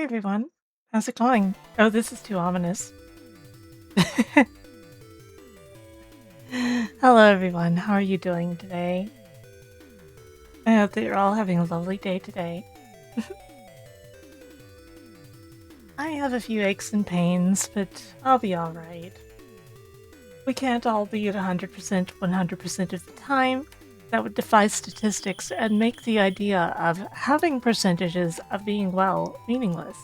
everyone. How's it going? Oh, this is too ominous. Hello everyone, how are you doing today? I hope that you're all having a lovely day today. I have a few aches and pains, but I'll be alright. We can't all be at 100% 100% of the time. That would defy statistics and make the idea of having percentages of being well meaningless.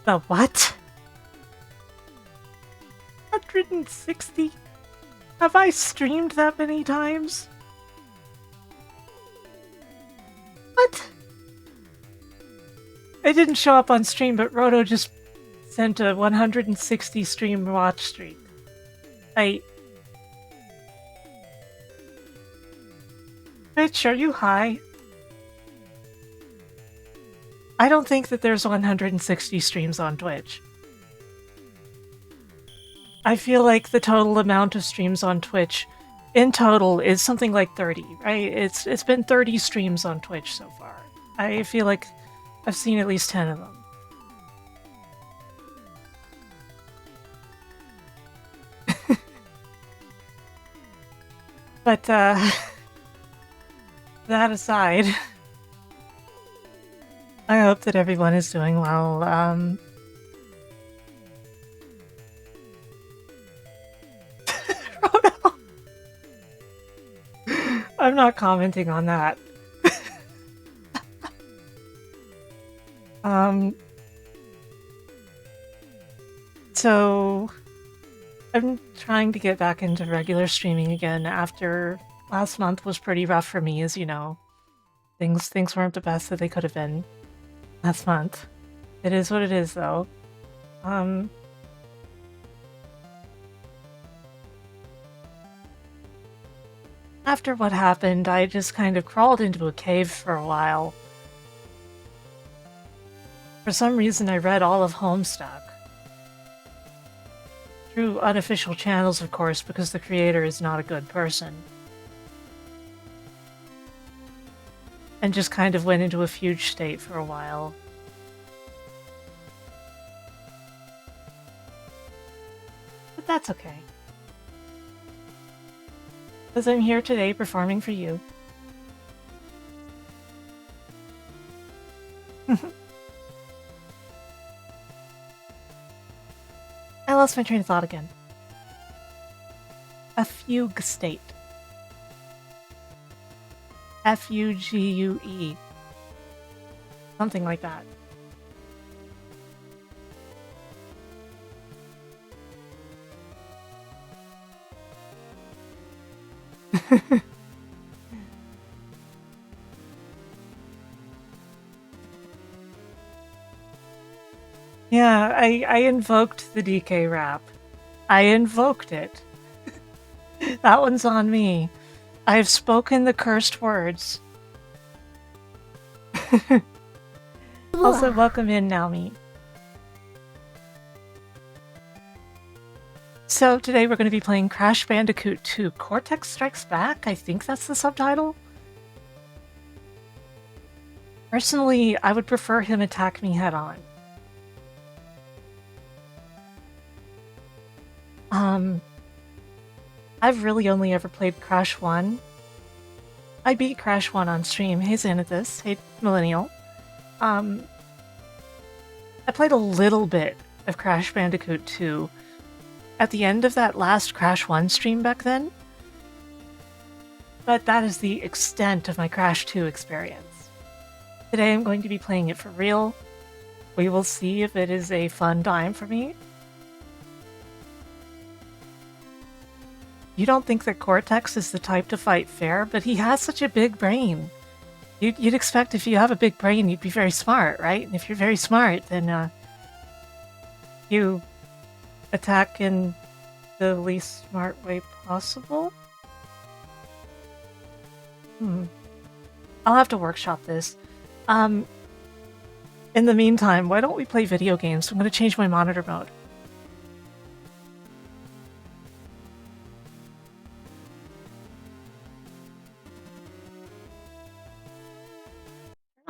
The what? 160? Have I streamed that many times? What? It didn't show up on stream, but Roto just sent a 160 stream watch streak. Bitch, are you high? I don't think that there's 160 streams on Twitch. I feel like the total amount of streams on Twitch in total is something like 30, right? It's been 30 streams on Twitch so far. I feel like I've seen at least 10 of them. But, that aside, I hope that everyone is doing well. Roto! I'm not commenting on that. So I'm trying to get back into regular streaming again after last month was pretty rough for me, as you know. Things weren't the best that they could have been last month. It is what it is, though. After what happened, I just kind of crawled into a cave for a while. For some reason, I read all of Homestuck. Through unofficial channels, of course, because the creator is not a good person. And just kind of went into a fugue state for a while. But that's okay. Because I'm here today performing for you. I lost my train of thought again. A fugue state. F-U-G-U-E. Something like that. Yeah, I invoked the DK rap. I invoked it. That one's on me. I've spoken the cursed words. Also, welcome in, Naomi. So today we're going to be playing Crash Bandicoot 2 Cortex Strikes Back. I think that's the subtitle. Personally, I would prefer him attack me head on. I've really only ever played Crash 1. I beat Crash 1 on stream. Hey Xanathus. Hey Millennial. I played a little bit of Crash Bandicoot 2 at the end of that last Crash 1 stream back then. But that is the extent of my Crash 2 experience. Today I'm going to be playing it for real. We will see if it is a fun time for me. You don't think that Cortex is the type to fight fair, but he has such a big brain. You'd expect if you have a big brain, you'd be very smart, right? And if you're very smart, then you attack in the least smart way possible? I'll have to workshop this. In the meantime, why don't we play video games? I'm going to change my monitor mode.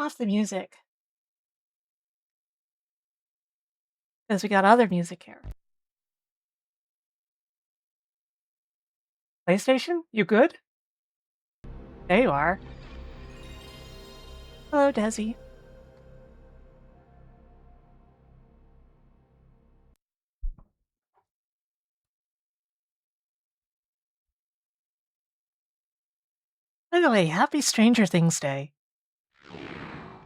off the music. Because we got other music here. PlayStation? You good? There you are. Hello, Desi. By the way, happy Stranger Things Day.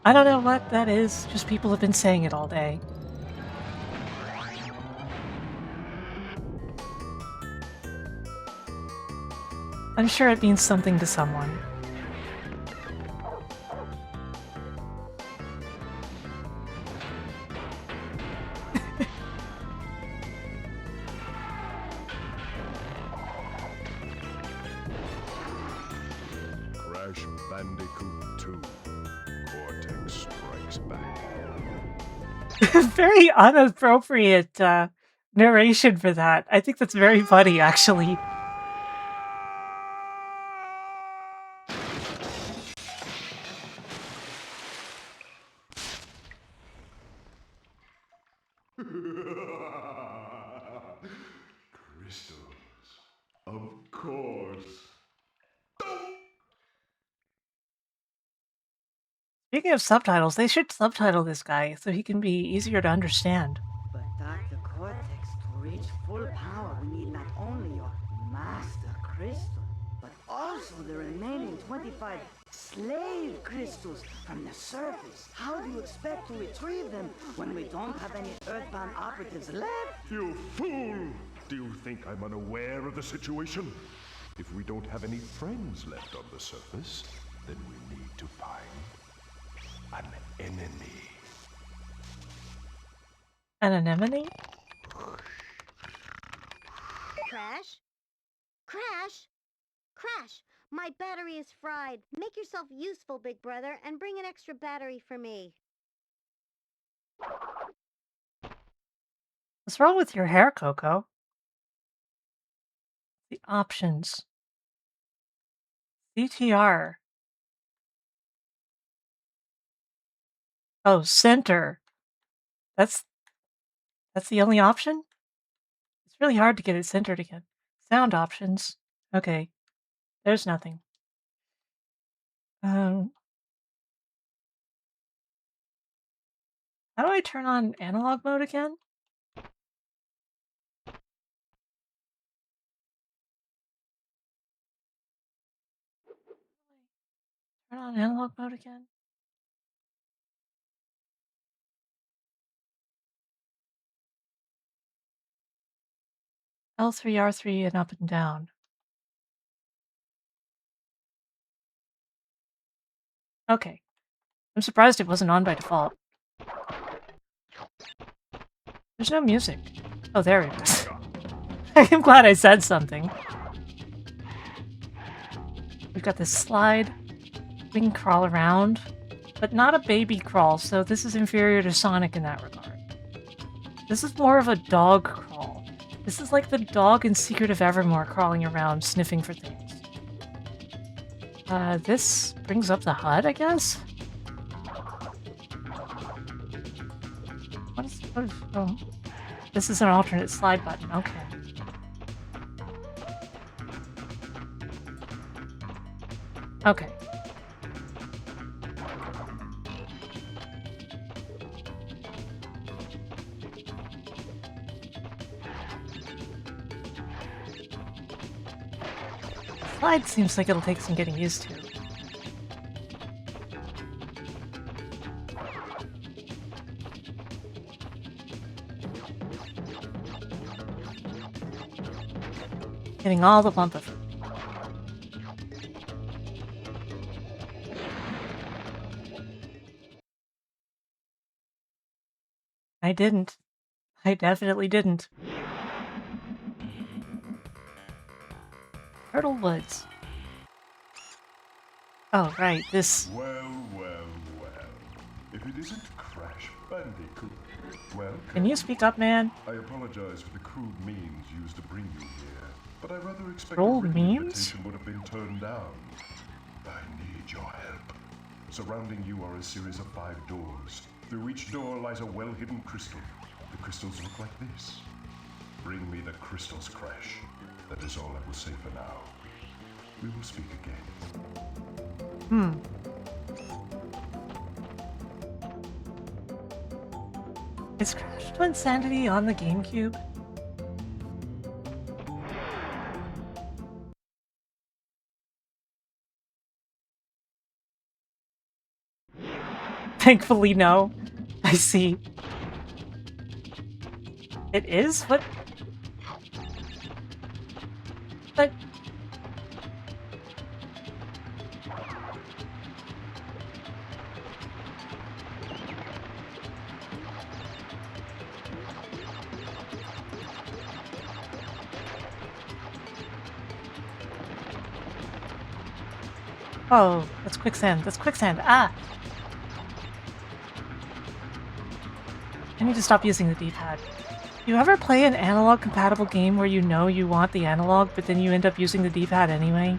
I don't know what that is, just people have been saying it all day. I'm sure it means something to someone. Crash Bandicoot 2. Cortex Strikes Back. Very inappropriate narration for that. I think that's very funny, actually. Crystals. Of course. Speaking of subtitles, they should subtitle this guy so he can be easier to understand. But Dr. Cortex, to reach full power, we need not only your master crystal, but also the remaining 25 slave crystals from the surface. How do you expect to retrieve them when we don't have any Earthbound operatives left? You fool! Do you think I'm unaware of the situation? If we don't have any friends left on the surface, then we need to find an enemy. An anemone? Crash? Crash? Crash! My battery is fried. Make yourself useful, big brother, and bring an extra battery for me. What's wrong with your hair, Coco? The options. CTR. Oh, center. That's the only option? It's really hard to get it centered again. Sound options. Okay. There's nothing. How do I turn on analog mode again? Turn on analog mode again? L3, R3, and up and down. Okay. I'm surprised it wasn't on by default. There's no music. Oh, there it is. I'm glad I said something. We've got this slide. We can crawl around, but not a baby crawl, so this is inferior to Sonic in that regard. This is more of a dog crawl. This is like the dog in Secret of Evermore crawling around, sniffing for things. This brings up the HUD, I guess? What is, oh. This is an alternate slide button, okay. Okay. Slide seems like it'll take some getting used to. Getting all the bump of it. I didn't. I definitely didn't. Turtle Woods. Oh, right, this... Well. If it isn't Crash Bandicoot, well... Can you speak up, man? I apologize for the crude means used to bring you here, but I rather expect Crude a written means? invitation would have been turned down. I need your help. Surrounding you are a series of 5 doors. Through each door lies a well-hidden crystal. The crystals look like this. Bring me the crystals, Crash. That is all I will say for now. We will speak again. Is Crash to Insanity on the GameCube? Thankfully, no. I see. It is? What? But... Oh, that's quicksand. That's quicksand. Ah! I need to stop using the D-pad. You ever play an analog-compatible game where you know you want the analog, but then you end up using the D-pad anyway?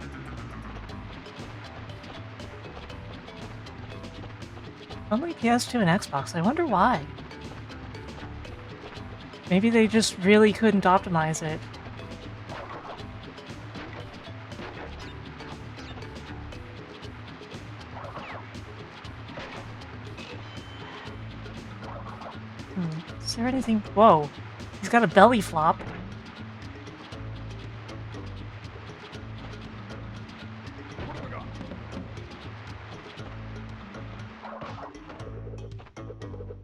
Only PS2 and Xbox. I wonder why. Maybe they just really couldn't optimize it. Is there anything? Whoa. He's got a belly flop.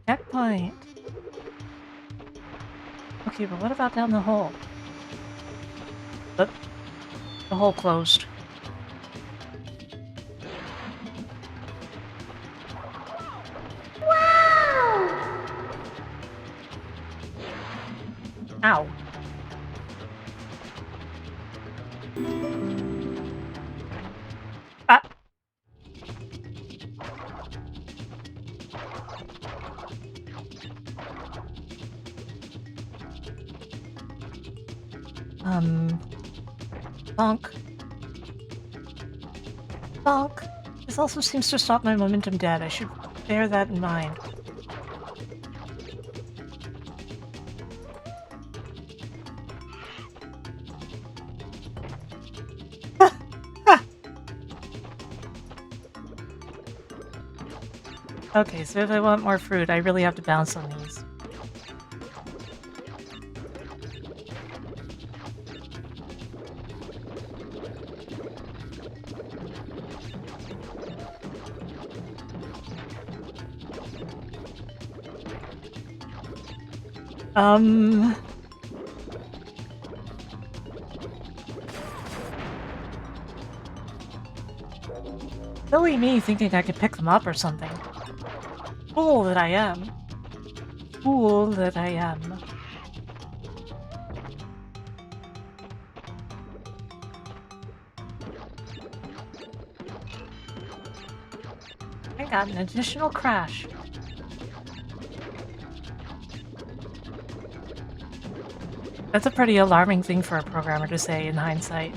Checkpoint. Okay, but what about down the hole? The hole closed. Ow. Ah. Bonk. Bonk. This also seems to stop my momentum dead. I should bear that in mind. Okay, so if I want more fruit, I really have to bounce on these. Silly me thinking I could pick them up or something. Fool that I am. Fool that I am. I got an additional crash. That's a pretty alarming thing for a programmer to say in hindsight.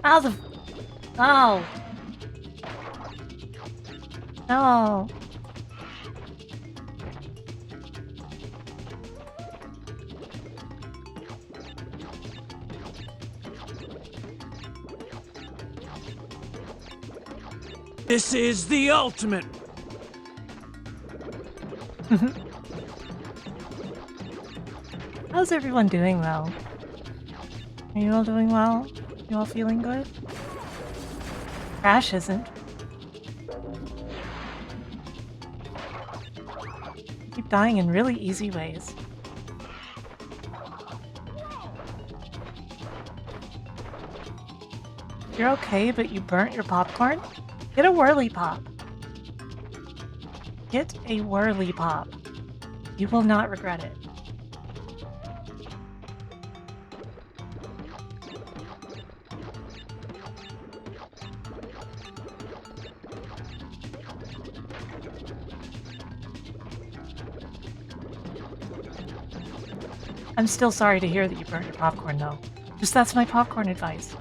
Ow, the... Oh! No! This is the ultimate! How's everyone doing, though? Are you all doing well? You all feeling good? Crash isn't. Keep dying in really easy ways. You're okay, but you burnt your popcorn? Get a whirly pop. Get a whirly pop. You will not regret it. I'm still sorry to hear that you burnt your popcorn, though. Just that's my popcorn advice.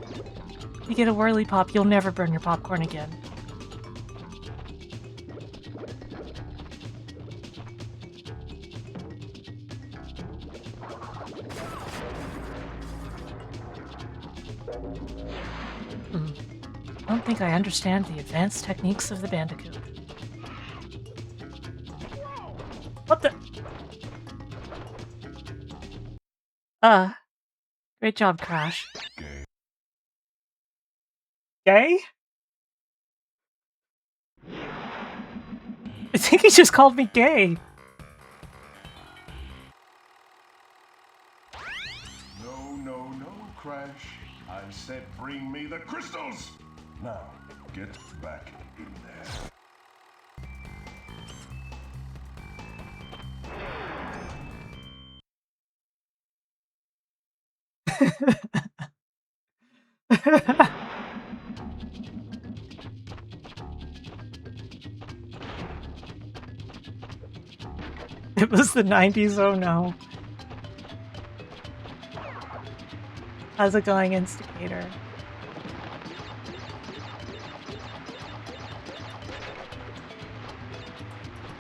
If you get a whirly pop, you'll never burn your popcorn again. I don't think I understand the advanced techniques of the Bandicoot. What the? Great job, Crash. Gay. Gay? I think he just called me gay. No, Crash. I said bring me the crystals! Now, get back in there. It was the 90s, oh no. How's it going, Instigator?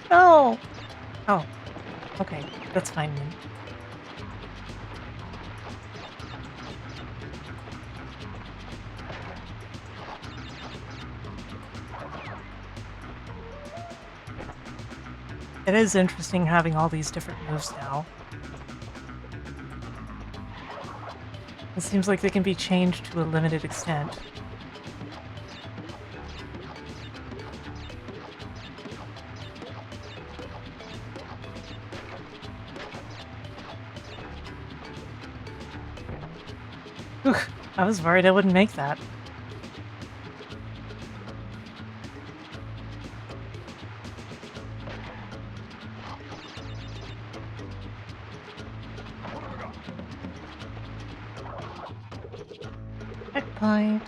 No! Oh, okay, that's fine then. It is interesting having all these different moves now. It seems like they can be changed to a limited extent. Whew, I was worried I wouldn't make that. Checkpoint.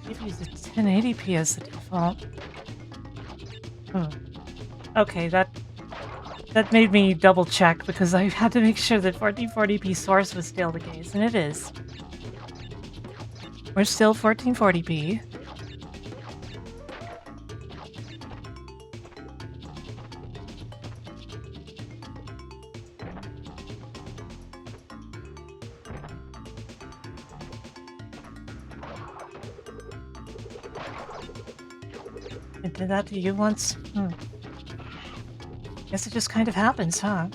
If you use the 1080p as the default. Okay, that made me double check because I had to make sure that 1440p source was still the case, and it is. We're still 1440p. I did that to you once? Guess it just kind of happens, huh?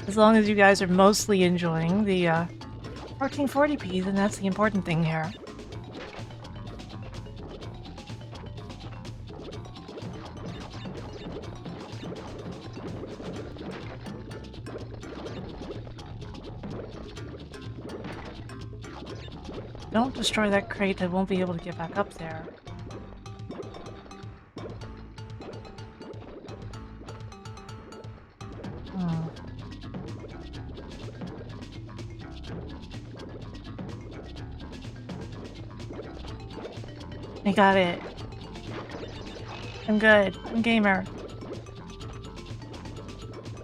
As long as you guys are mostly enjoying the 1440p, then that's the important thing here. Don't destroy that crate, I won't be able to get back up there. I got it. I'm good. I'm gamer.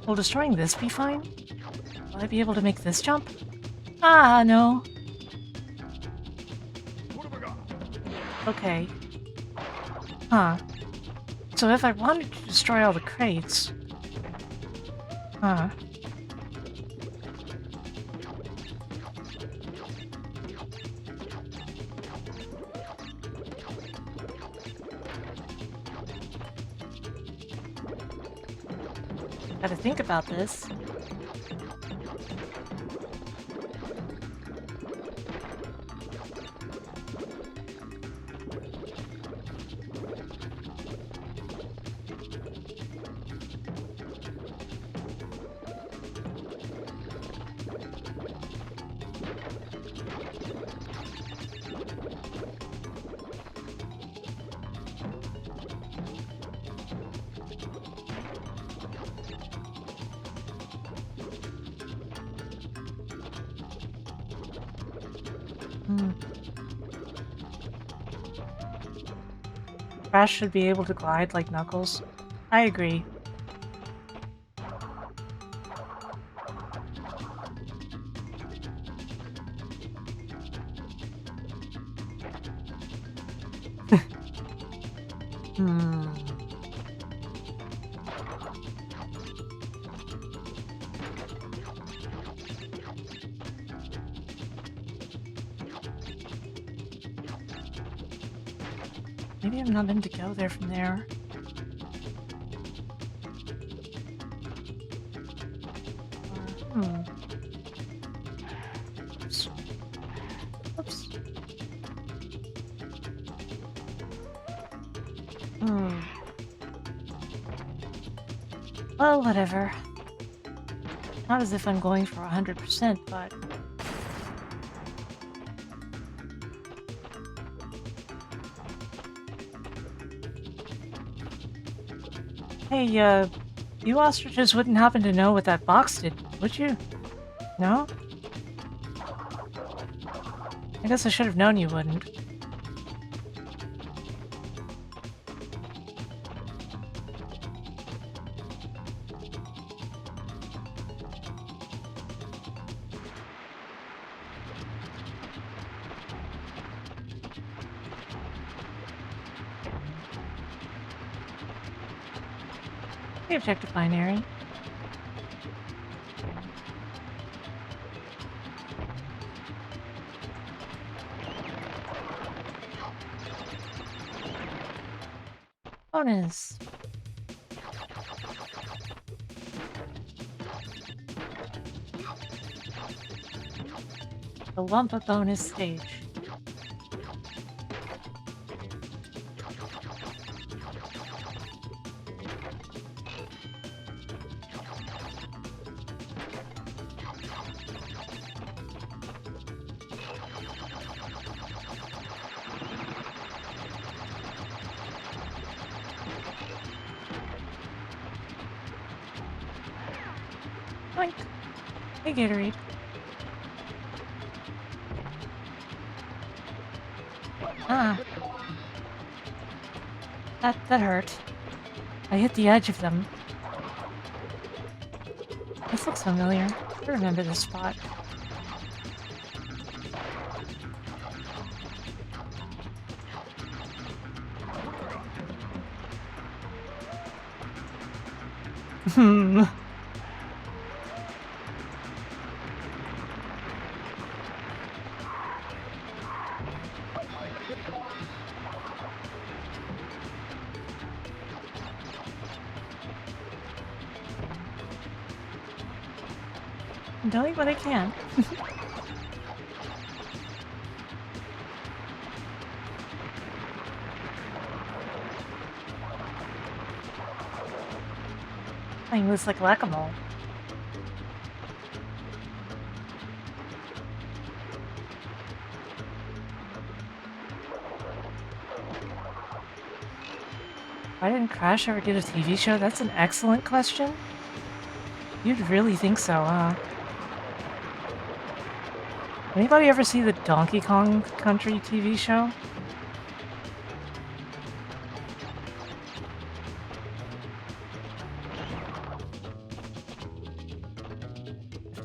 Will destroying this be fine? Will I be able to make this jump? Ah, no. Okay. Huh. So if I wanted to destroy all the crates... Huh. Gotta think about this. Hmm. Crash should be able to glide like Knuckles. I agree. Hmm. Maybe I'm not meant to go there from there. Hmm. Oops. Oops. Hmm. Well, whatever. Not as if I'm going for 100%, but... Hey, you ostriches wouldn't happen to know what that box did, would you? No? I guess I should have known you wouldn't. The objective binary. Bonus. The Wumpa bonus stage. Boink. Hey, Gatorade. Ah. That hurt. I hit the edge of them. This looks familiar. I remember this spot. Hmm. I'm doing what I can. Playing this like whack-a-mole. Why didn't Crash ever get a TV show? That's an excellent question. You'd really think so, huh? Anybody ever see the Donkey Kong Country TV show?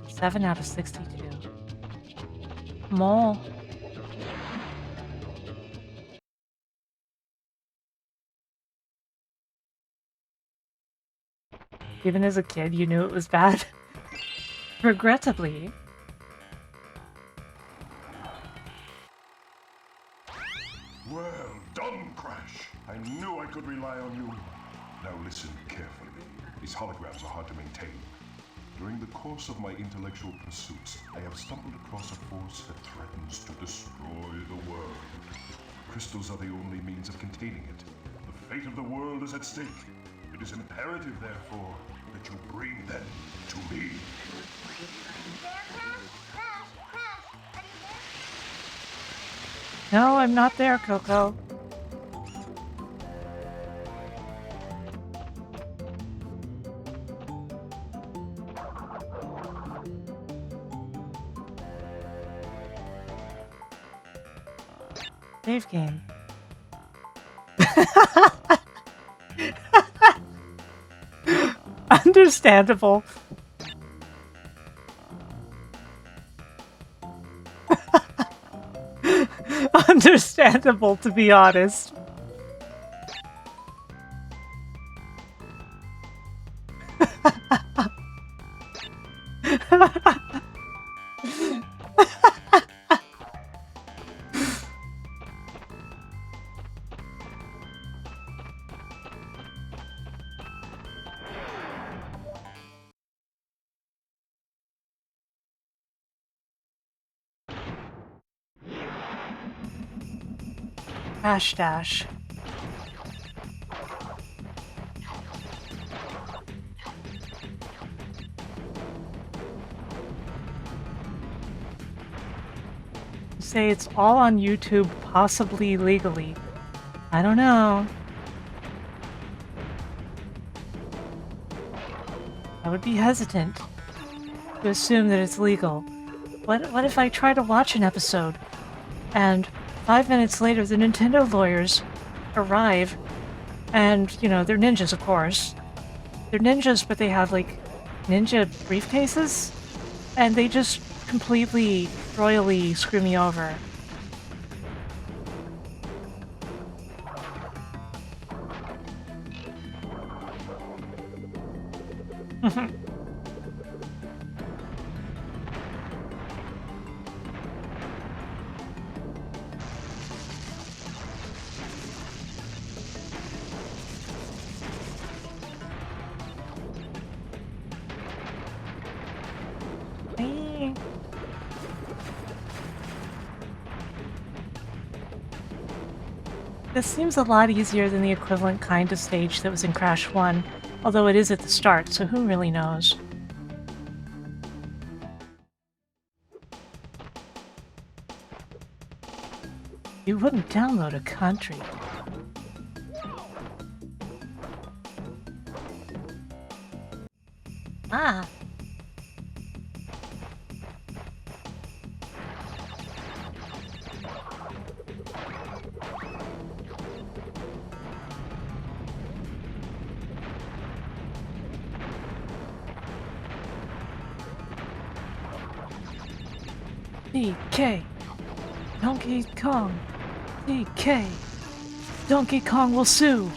Seven out of 62. Mole. Even as a kid, you knew it was bad. Regrettably. Well done, Crash. I knew I could rely on you. Now listen carefully. These holograms are hard to maintain. During the course of my intellectual pursuits, I have stumbled across a force that threatens to destroy the world. Crystals are the only means of containing it. The fate of the world is at stake. It is imperative, therefore, that you bring them to me. No, I'm not there, Coco. save game. Understandable. Understandable, to be honest. Crash dash. Say it's all on YouTube, possibly legally. I don't know. I would be hesitant to assume that it's legal. What if I try to watch an episode and 5 minutes later the Nintendo lawyers arrive and, you know, they're ninjas, of course. They're ninjas, but they have, like, ninja briefcases? And they just completely, royally screw me over. This seems a lot easier than the equivalent kind of stage that was in Crash 1, although it is at the start, so who really knows? You wouldn't download a country. Ah. DK. Donkey Kong. DK. Donkey Kong will sue.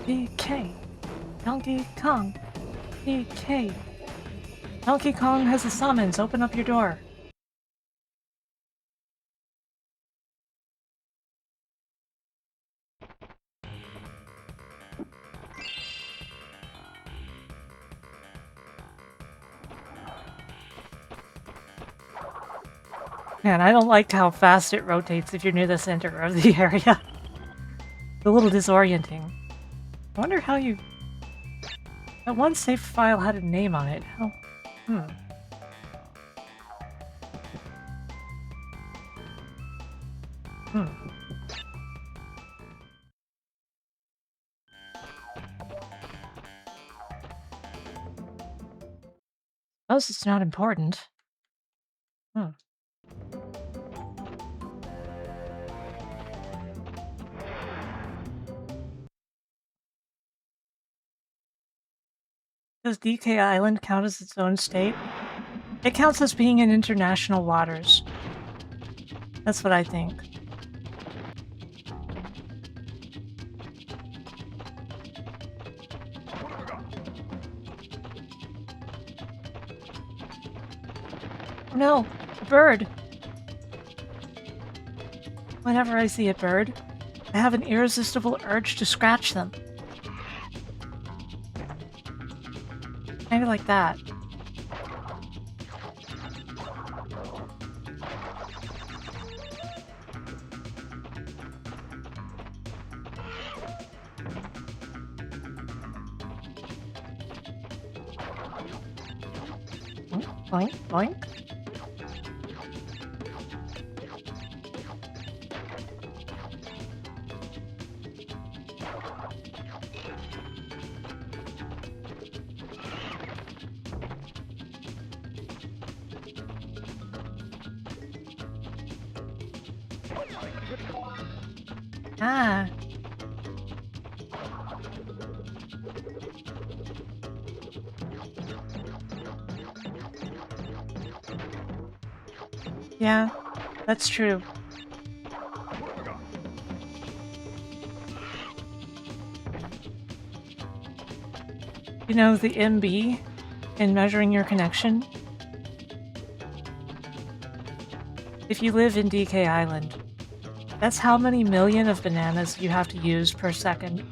DK. Donkey Kong. DK. Donkey Kong has a summons. Open up your door. Man, I don't like how fast it rotates if you're near the center of the area. It's a little disorienting. I wonder how you... That one save file had a name on it. How... Suppose it's not important. Does DK Island count as its own state? It counts as being in international waters. That's what I think. Oh no, a bird! Whenever I see a bird, I have an irresistible urge to scratch them. Kind of like that. Boink, boink. Ah. Yeah, that's true. You know, the MB in measuring your connection? If you live in DK Island, that's how many million of bananas you have to use per second.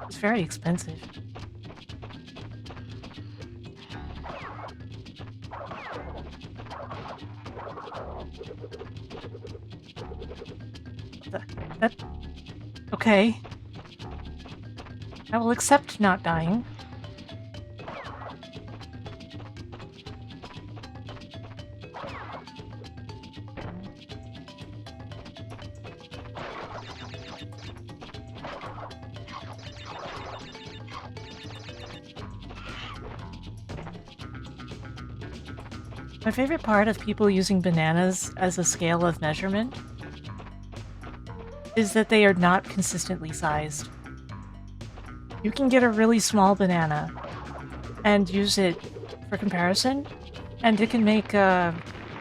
It's very expensive. That... Okay. I will accept not dying. My favorite part of people using bananas as a scale of measurement is that they are not consistently sized. You can get a really small banana and use it for comparison, and it can make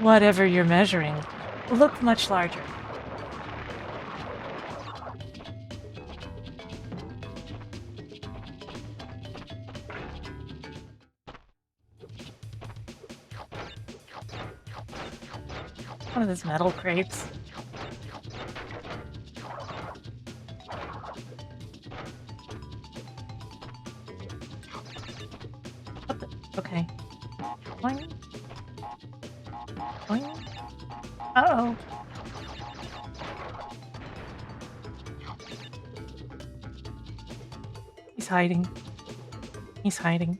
whatever you're measuring look much larger. One of those metal crates. What the? Okay. Boing. Boing. Uh-oh. He's hiding. He's hiding.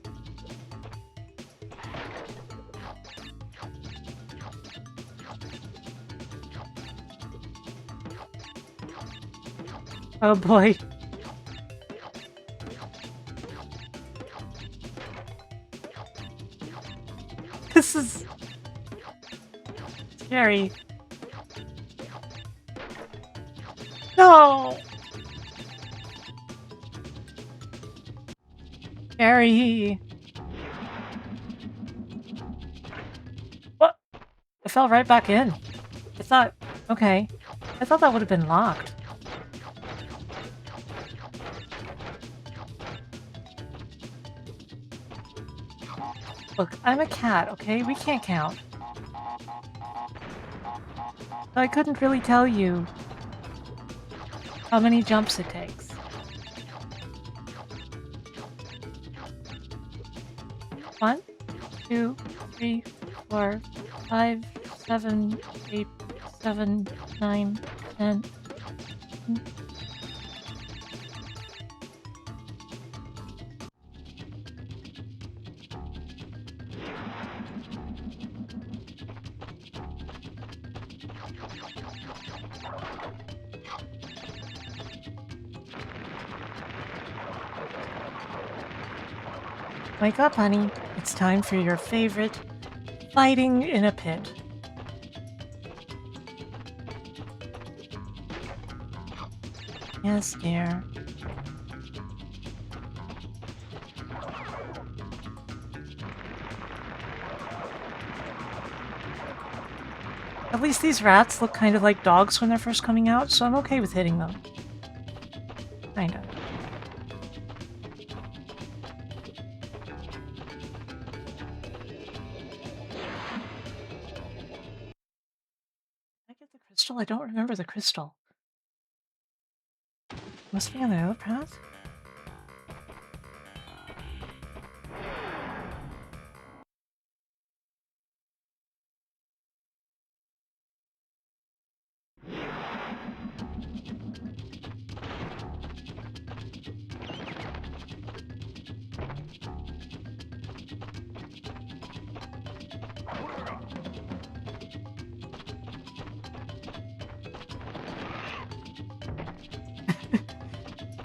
Oh boy. This is scary. No! Scary. What? I fell right back in. I thought... Okay. I thought that would have been locked. Look, I'm a cat, okay? We can't count. So I couldn't really tell you how many jumps it takes. One, 2, 3, 4, 5, 7, 8, 7, 9, 10. Wake up, honey. It's time for your favorite fighting in a pit. Yes, dear. At least these rats look kind of like dogs when they're first coming out, so I'm okay with hitting them. Kind of. Crystal? I don't remember the crystal. Must be on the other path?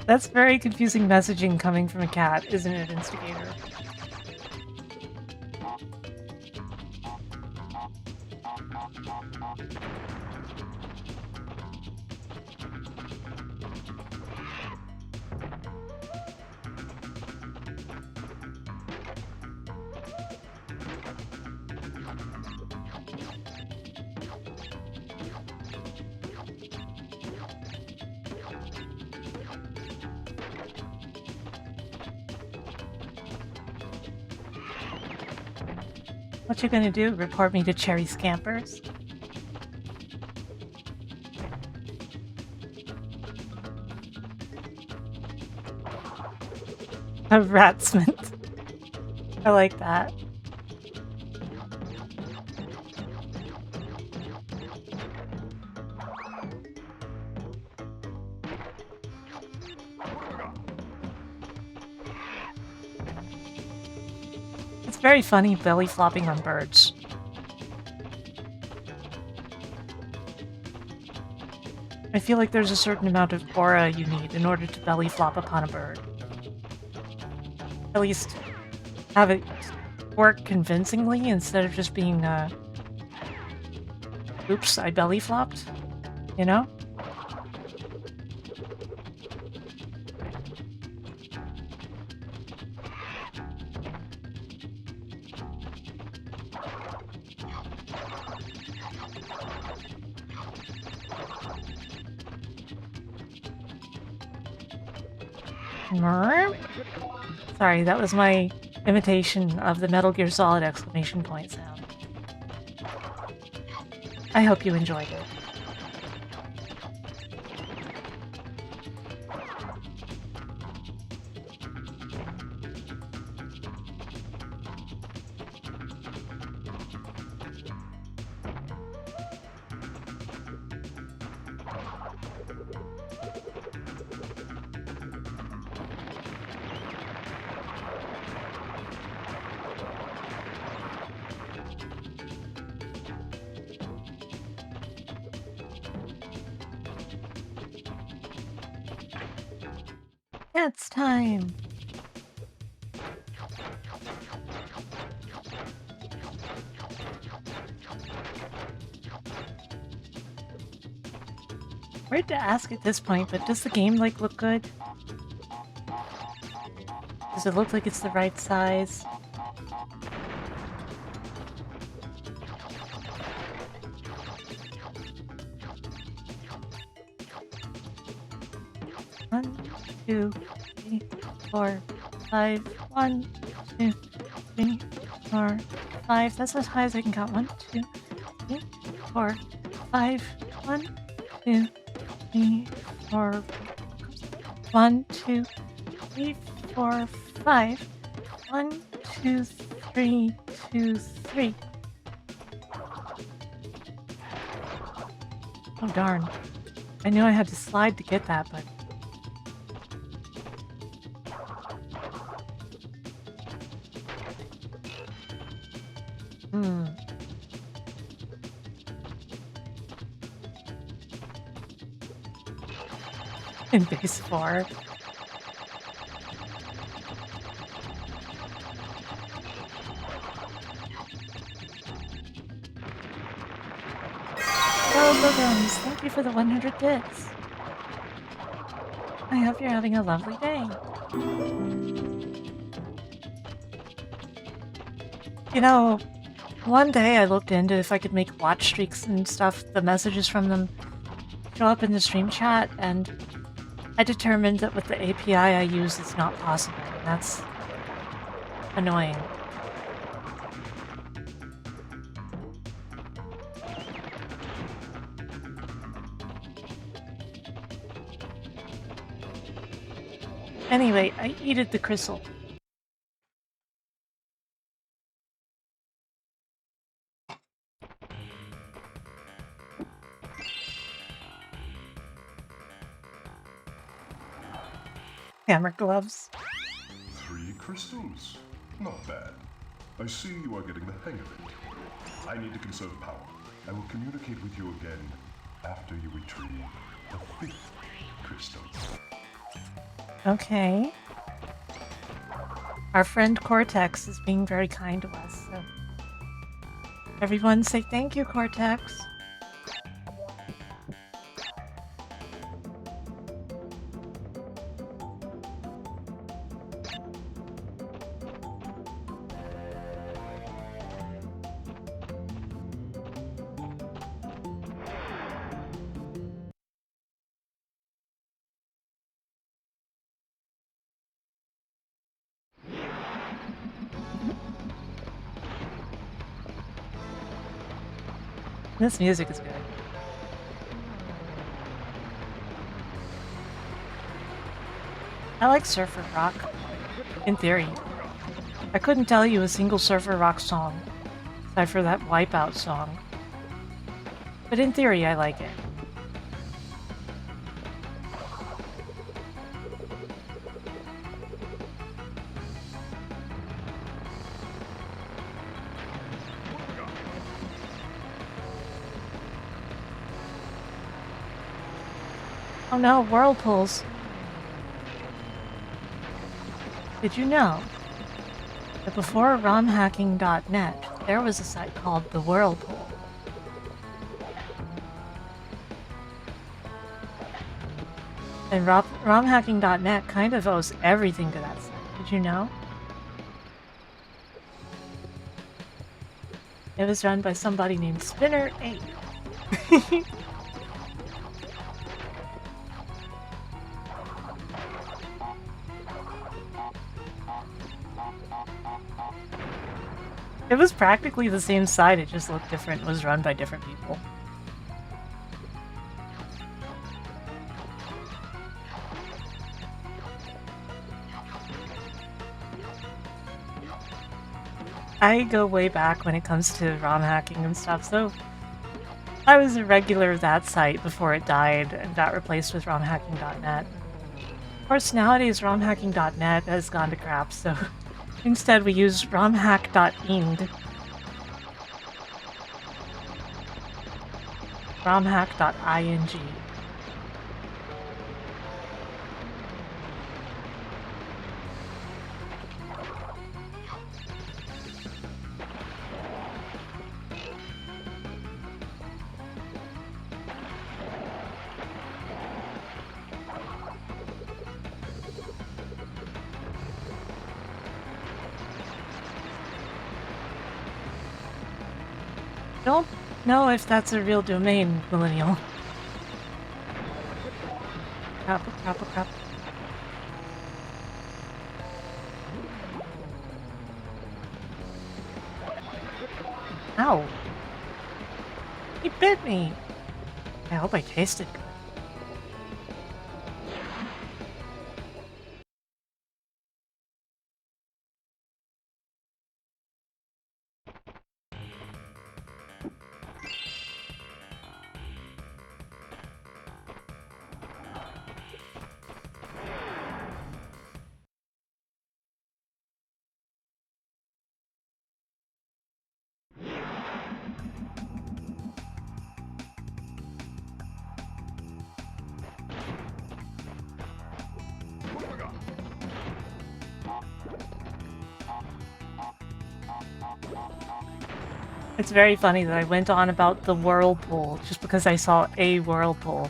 That's very confusing messaging coming from a cat, isn't it, Instigator? What you gonna do? Report me to Cherry Scampers? A ratsmith. I like that. It's very funny belly flopping on birds. I feel like there's a certain amount of aura you need in order to belly flop upon a bird. At least have it work convincingly instead of just being, oops, I belly flopped, you know? Sorry, that was my imitation of the Metal Gear Solid exclamation point sound. I hope you enjoyed it. It's time! Weird to ask at this point, but does the game, like, look good? Does it look like it's the right size? One, two, three, 4, 5. 1, 2, 3, 4, 5. That's as high as I can count. 1, 2, 3, 4, 5. 1, 2, 3, 4. 1, 2, 3, 4, 5. 1, 2, 3, 2, 3. Oh darn. I knew I had to slide to get that, but... In base 4. Hello, Bogums. Thank you for the 100 bits. I hope you're having a lovely day. You know, one day I looked into if I could make watch streaks and stuff, the messages from them show up in the stream chat, and I determined that with the API I use, it's not possible, and that's annoying. Anyway, I eated the crystal. Hammer gloves. 3 crystals. Not bad. I see you are getting the hang of it. I need to conserve power. I will communicate with you again after you retrieve the 5th crystal. Okay. Our friend Cortex is being very kind to us, so... Everyone say thank you, Cortex. This music is good. I like surfer rock, in theory. I couldn't tell you a single surfer rock song, aside for that Wipeout song. But in theory, I like it. Oh no, whirlpools. Did you know that before romhacking.net, there was a site called The Whirlpool? And romhacking.net kind of owes everything to that site. Did you know? It was run by somebody named Spinner8. It was practically the same site, it just looked different. It was run by different people. I go way back when it comes to ROM hacking and stuff, so I was a regular of that site before it died and got replaced with romhacking.net. Of course, nowadays romhacking.net has gone to crap, so instead we use romhack.ing. romhack.ing. Don't know if that's a real domain, Millennial. Crap. Ow! He bit me! I hope I tasted good. It's very funny that I went on about the whirlpool just because I saw a whirlpool.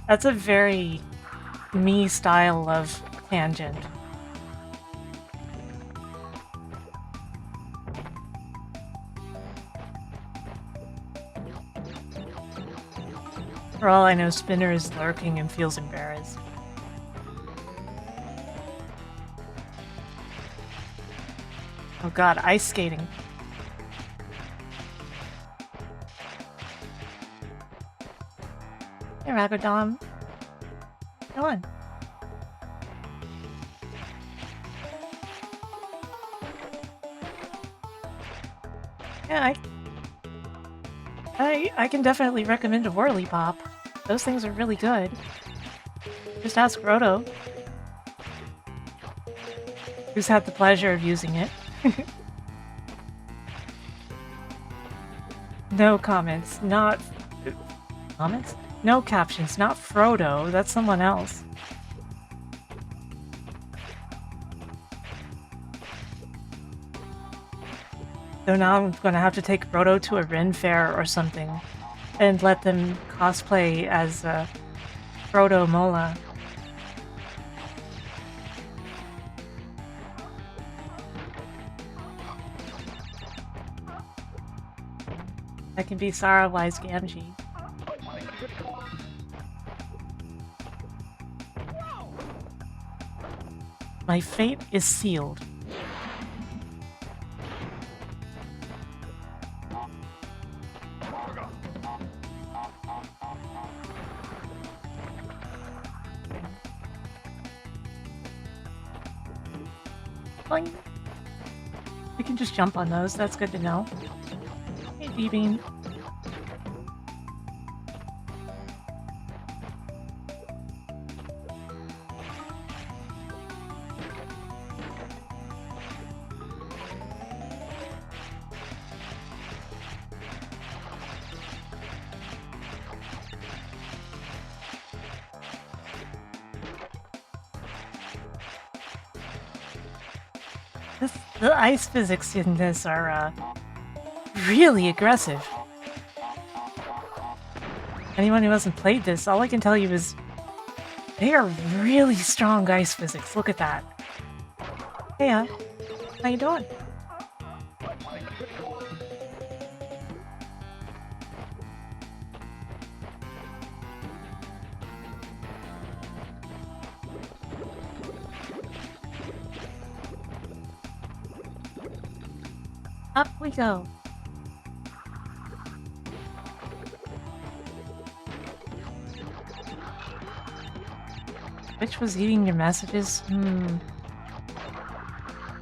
That's a very me style of tangent. For all I know, Spinner is lurking and feels embarrassed. Oh god, ice skating. Hey, Ragodom. Come on. Yeah, I can definitely recommend a Whirly Pop. Those things are really good. Just ask Roto, who's had the pleasure of using it. No comments, not... Comments? No captions, not Frodo, that's someone else. So now I'm gonna have to take Frodo to a Ren Fair or something and let them cosplay as Frodo Mola. I can be Sarawise Gamgee. My fate is sealed. Boing. We can just jump on those. That's good to know. Hey, D-Beam. The ice physics in this are really aggressive. Anyone who hasn't played this, all I can tell you is they are really strong ice physics. Look at that. Hey, how you doing? Up we go. Which was eating your messages?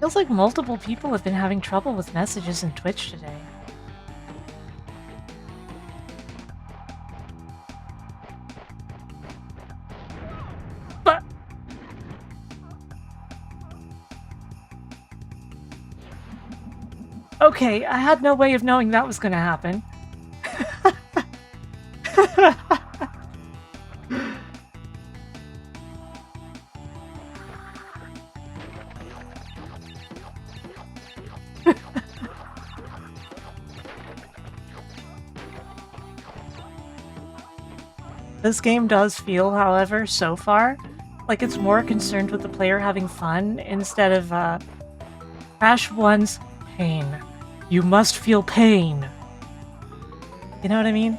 Feels like multiple people have been having trouble with messages in Twitch today. But okay, I had no way of knowing that was gonna happen. This game does feel, however, so far, like it's more concerned with the player having fun instead of, Crash 1's pain. You must feel pain. You know what I mean?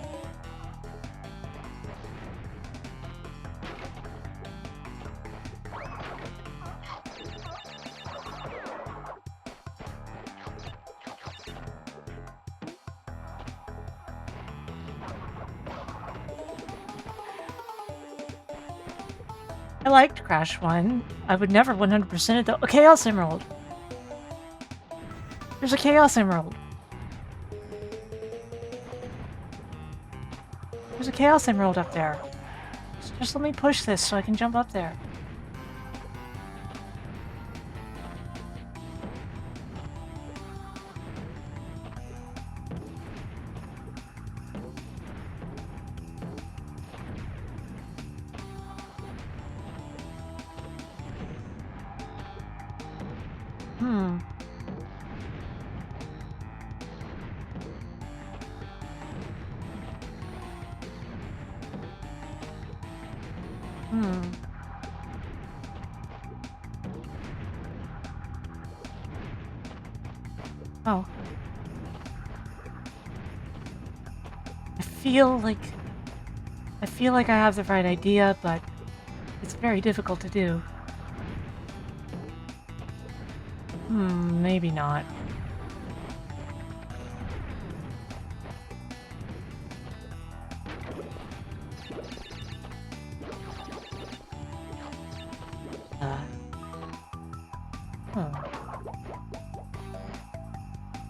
I liked Crash 1. I would never 100% it though. A Chaos Emerald! There's a Chaos Emerald! There's a Chaos Emerald up there. Just let me push this so I can jump up there. Oh. I feel like I have the right idea, but it's very difficult to do. Maybe not.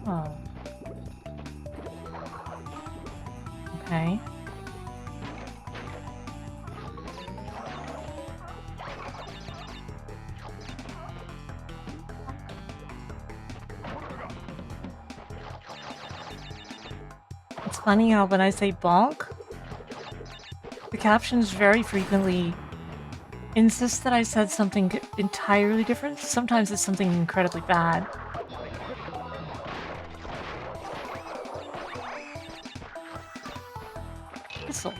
Oh. Okay. It's funny how when I say bonk, the captions very frequently insist that I said something entirely different. Sometimes it's something incredibly bad. Whistle.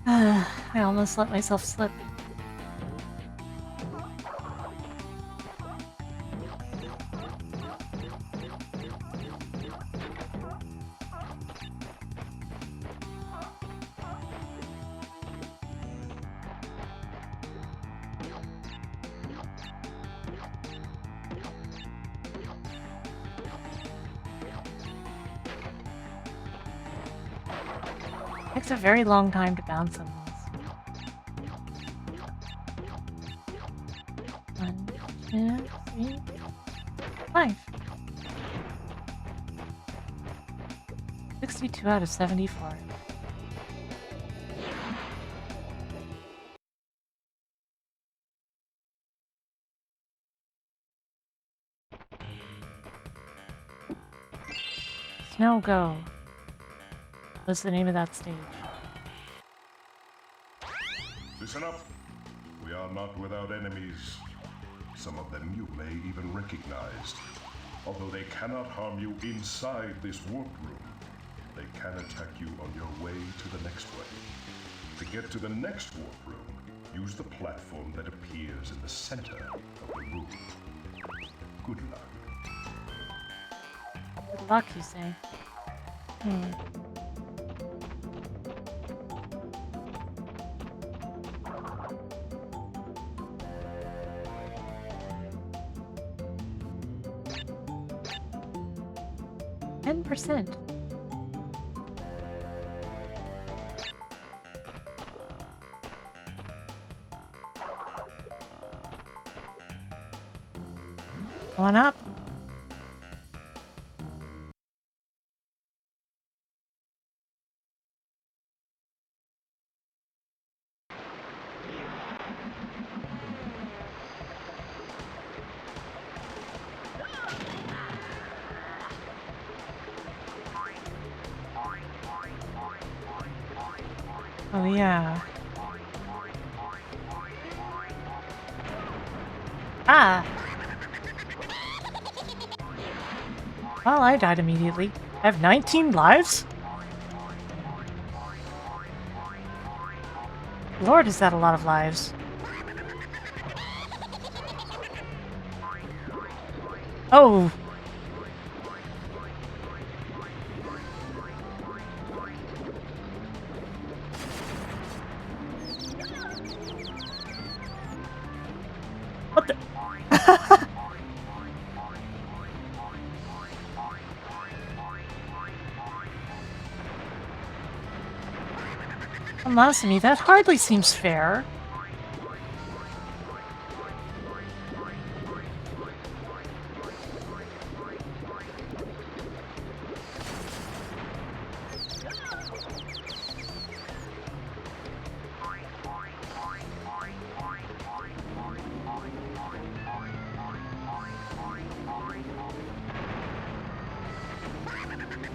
I almost let myself slip. Takes a very long time to bounce on these. 1, 2, 3, 5. 62 out of 74. Snow Go. What's the name of that stage? Listen up. We are not without enemies. Some of them you may even recognize. Although they cannot harm you inside this warp room, they can attack you on your way to the next way. To get to the next warp room, use the platform that appears in the center of the room. Good luck. Good luck, you say? 10%. One up. Oh yeah. Ah! Well, I died immediately. I have 19 lives? Lord, is that a lot of lives. Oh! What the? Blasphemy, that hardly seems fair.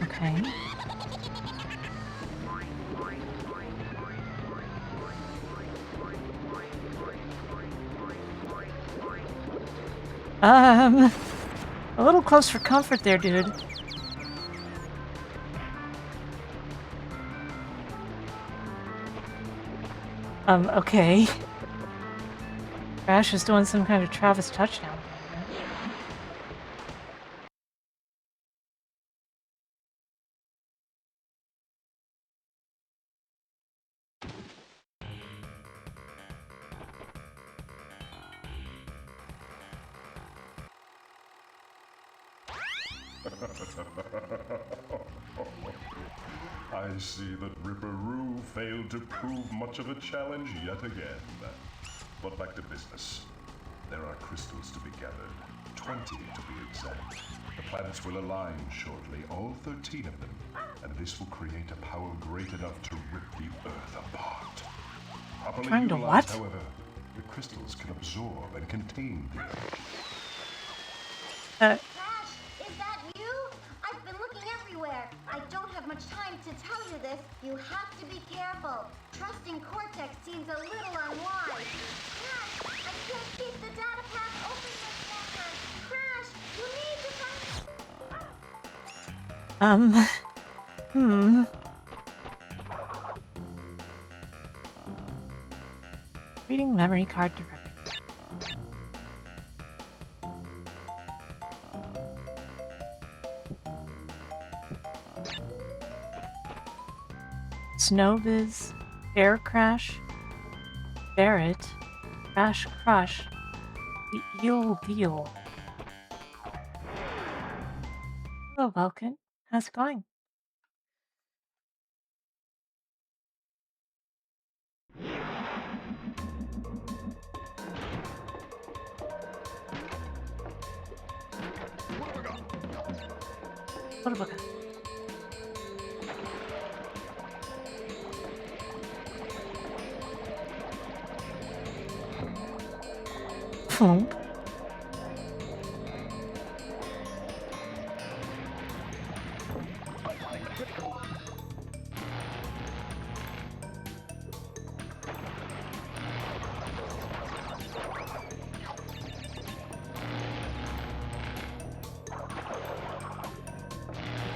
Okay. A little close for comfort there, dude. Okay. Crash is doing some kind of Travis touchdown. I see that Ripperoo failed to prove much of a challenge yet again. But back to business. There are crystals to be gathered, 20 to be exact. The planets will align shortly, all 13 of them, and this will create a power great enough to rip the Earth apart. Properly Trying to utilized, what? however, the crystals can absorb and contain the energy. Crash, is that you? I've been looking everywhere. I don't have much time to tell you this. You have to be careful. Trusting Cortex seems a little unwise. Crash, I can't keep the data pack open much longer. Crash, you need to come. Reading memory card directly. Snowbiz, Air Crash, Barrett, Crash Crush, the Eel Deal. Hello, Vulcan. How's it going? What? Flump.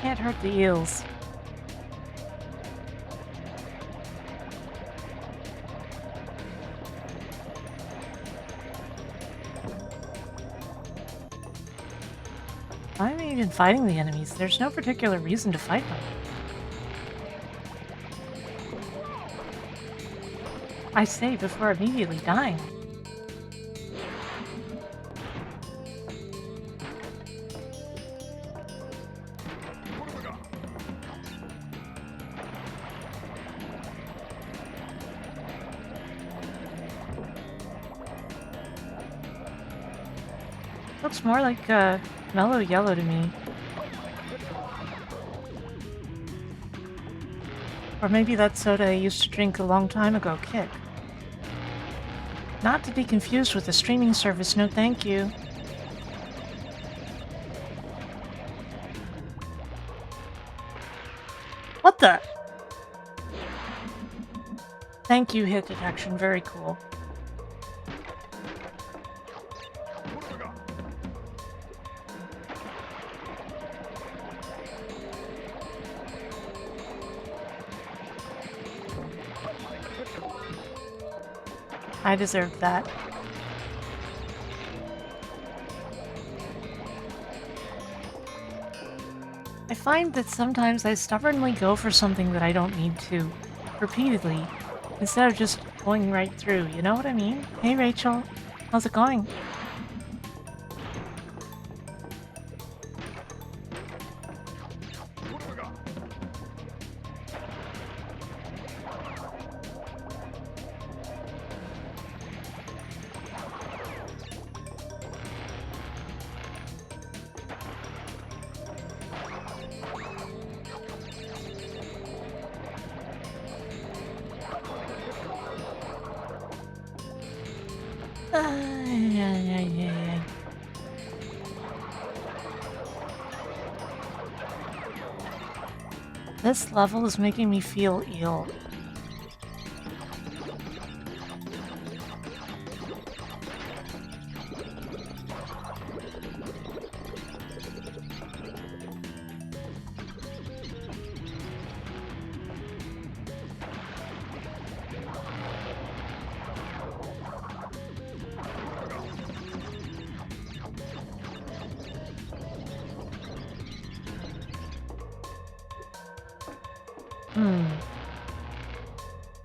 Can't hurt the eels. Why am I even fighting the enemies? There's no particular reason to fight them. I say before immediately dying. Looks more like mellow yellow to me. Or maybe that soda I used to drink a long time ago, Kick. Not to be confused with a streaming service, no thank you. What the? Thank you, hit detection, very cool. I deserved that. I find that sometimes I stubbornly go for something that I don't need to, repeatedly, instead of just going right through, you know what I mean? Hey Rachel, how's it going? This level is making me feel ill.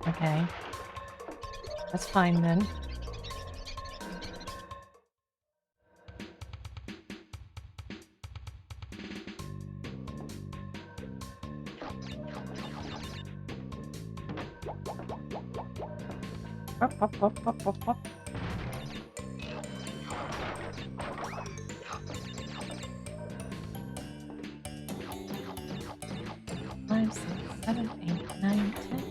Okay. That's fine then. Up, up, up, up, up, up. Five, 6, 7, 8, 9, 10.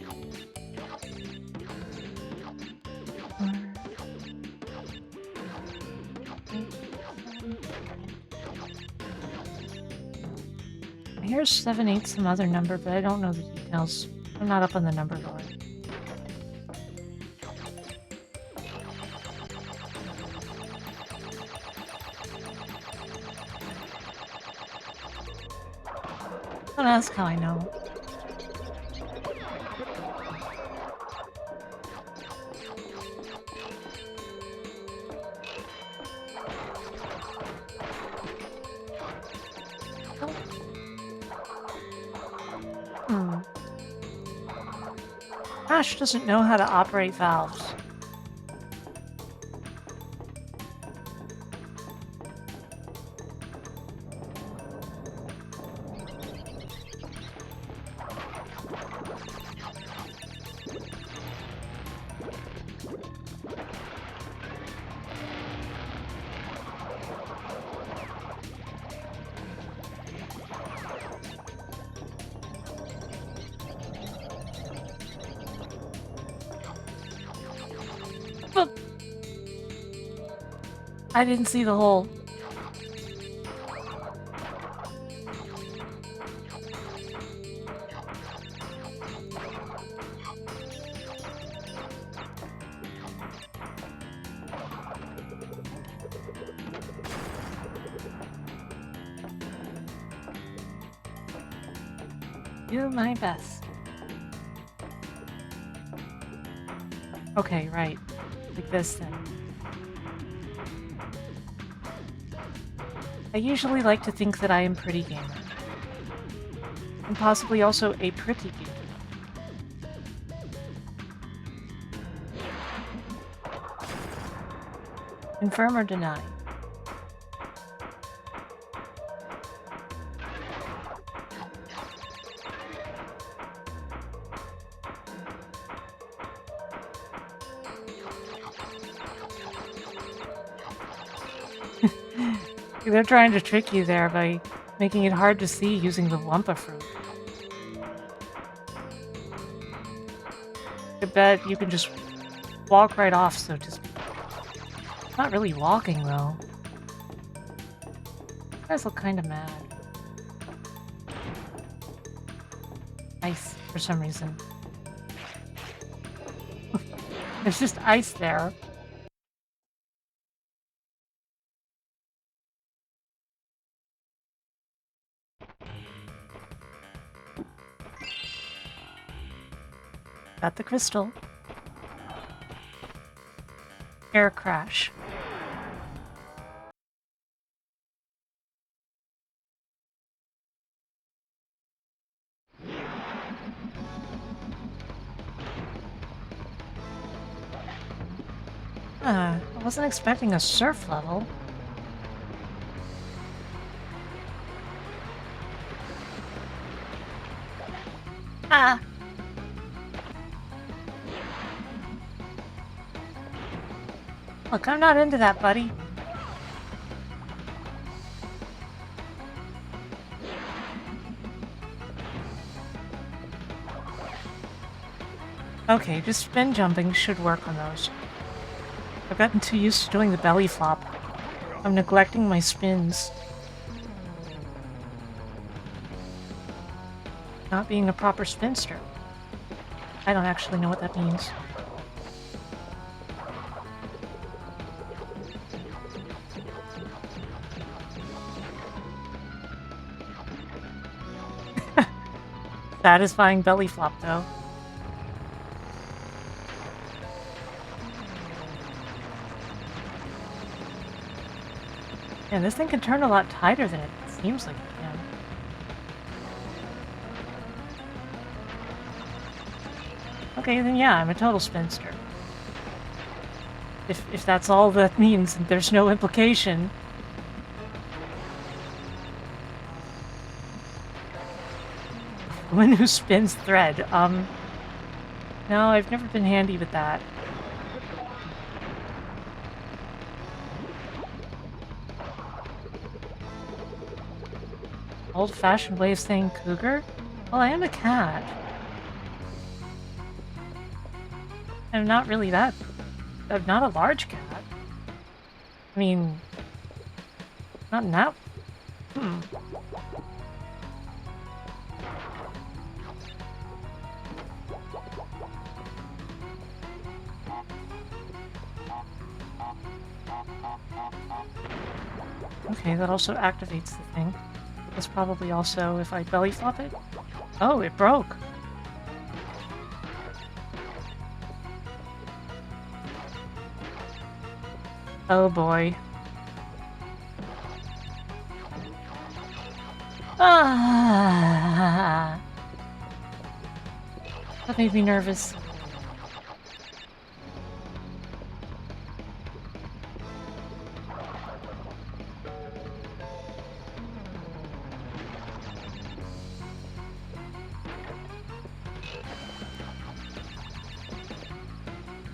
Here's 7, 8, some other number, but I don't know the details. I'm not up on the number board. Don't ask how I know. Ash doesn't know how to operate valves. I didn't see the hole. Do my best. Okay, right. Like this then. I usually like to think that I am pretty gamer. And possibly also a pretty gamer. Confirm or deny? They're trying to trick you there by making it hard to see using the Wumpa fruit. I bet you can just walk right off, so to speak. Not really walking, though. You guys look kind of mad. Ice, for some reason. There's just ice there. Got the crystal. Air crash. I wasn't expecting a surf level. Ah! Look, I'm not into that, buddy. Okay, just spin jumping should work on those. I've gotten too used to doing the belly flop. I'm neglecting my spins. Not being a proper spinster. I don't actually know what that means. Satisfying belly flop, though. Yeah, this thing can turn a lot tighter than it seems like it can. Okay, then yeah, I'm a total spinster. If that's all that means, and there's no implication. Woman who spins thread. No, I've never been handy with that. Old-fashioned way of saying cougar? Well, I am a cat. I'm not really that... I'm not a large cat. I mean... Not in that... Okay, that also activates the thing. That's probably also if I belly flop it. Oh, it broke. Oh boy. Ah! That made me nervous.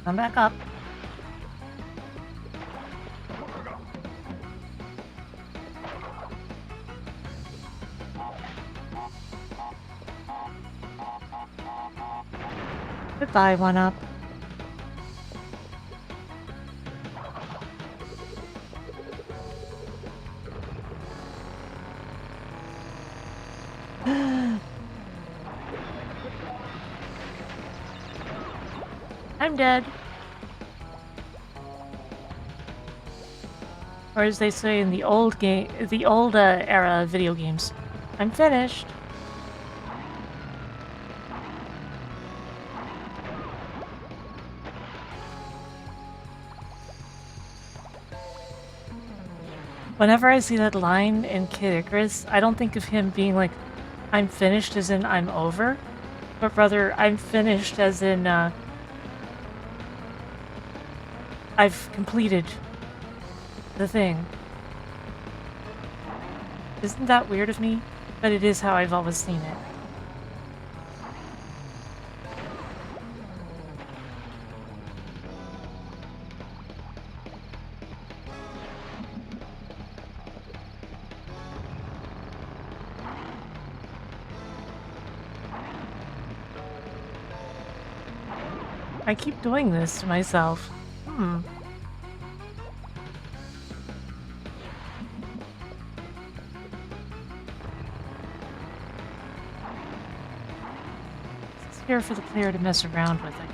Come back up. Goodbye, 1-Up. I'm dead. Or as they say in the old era of video games, I'm finished. Whenever I see that line in Kid Icarus, I don't think of him being like, I'm finished as in I'm over, but rather I'm finished as in I've completed the thing. Isn't that weird of me? But it is how I've always seen it. I keep doing this to myself. It's here for the player to mess around with it.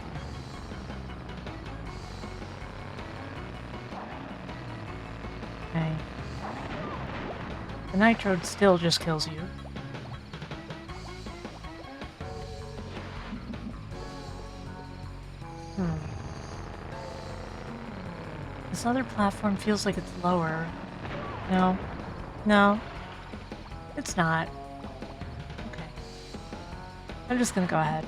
Okay. The nitro still just kills you. This other platform feels like it's lower. No. No. It's not. Okay. I'm just gonna go ahead.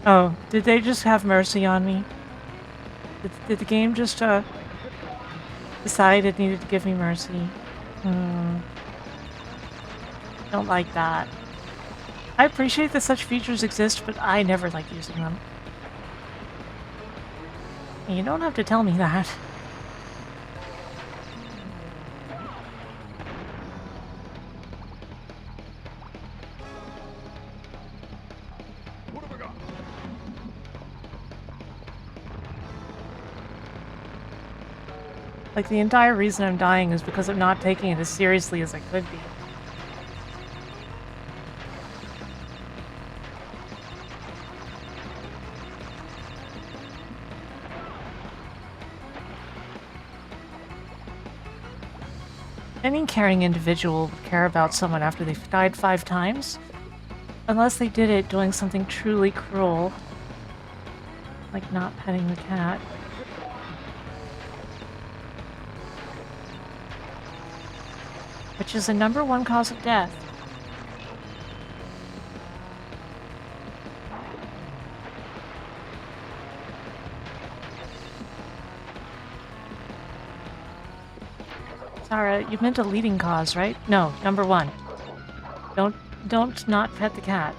Oh, did they just have mercy on me? Did the game just, decide it needed to give me mercy? Don't like that. I appreciate that such features exist, but I never like using them. And you don't have to tell me that. Like, the entire reason I'm dying is because I'm not taking it as seriously as I could be. Any caring individual would care about someone after they've died 5 times, unless they did it doing something truly cruel, like not petting the cat. Which is the #1 cause of death. Sarah, you meant a leading cause, right? No, #1. Don't not pet the cat.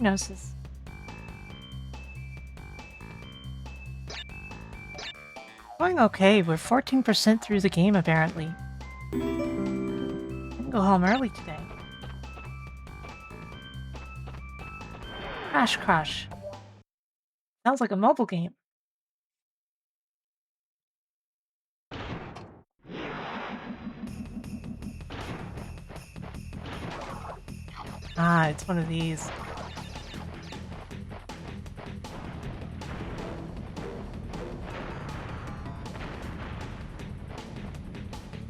Diagnosis. Going okay, we're 14% through the game apparently. I can go home early today. Crash Crush. Sounds like a mobile game. Ah, it's one of these.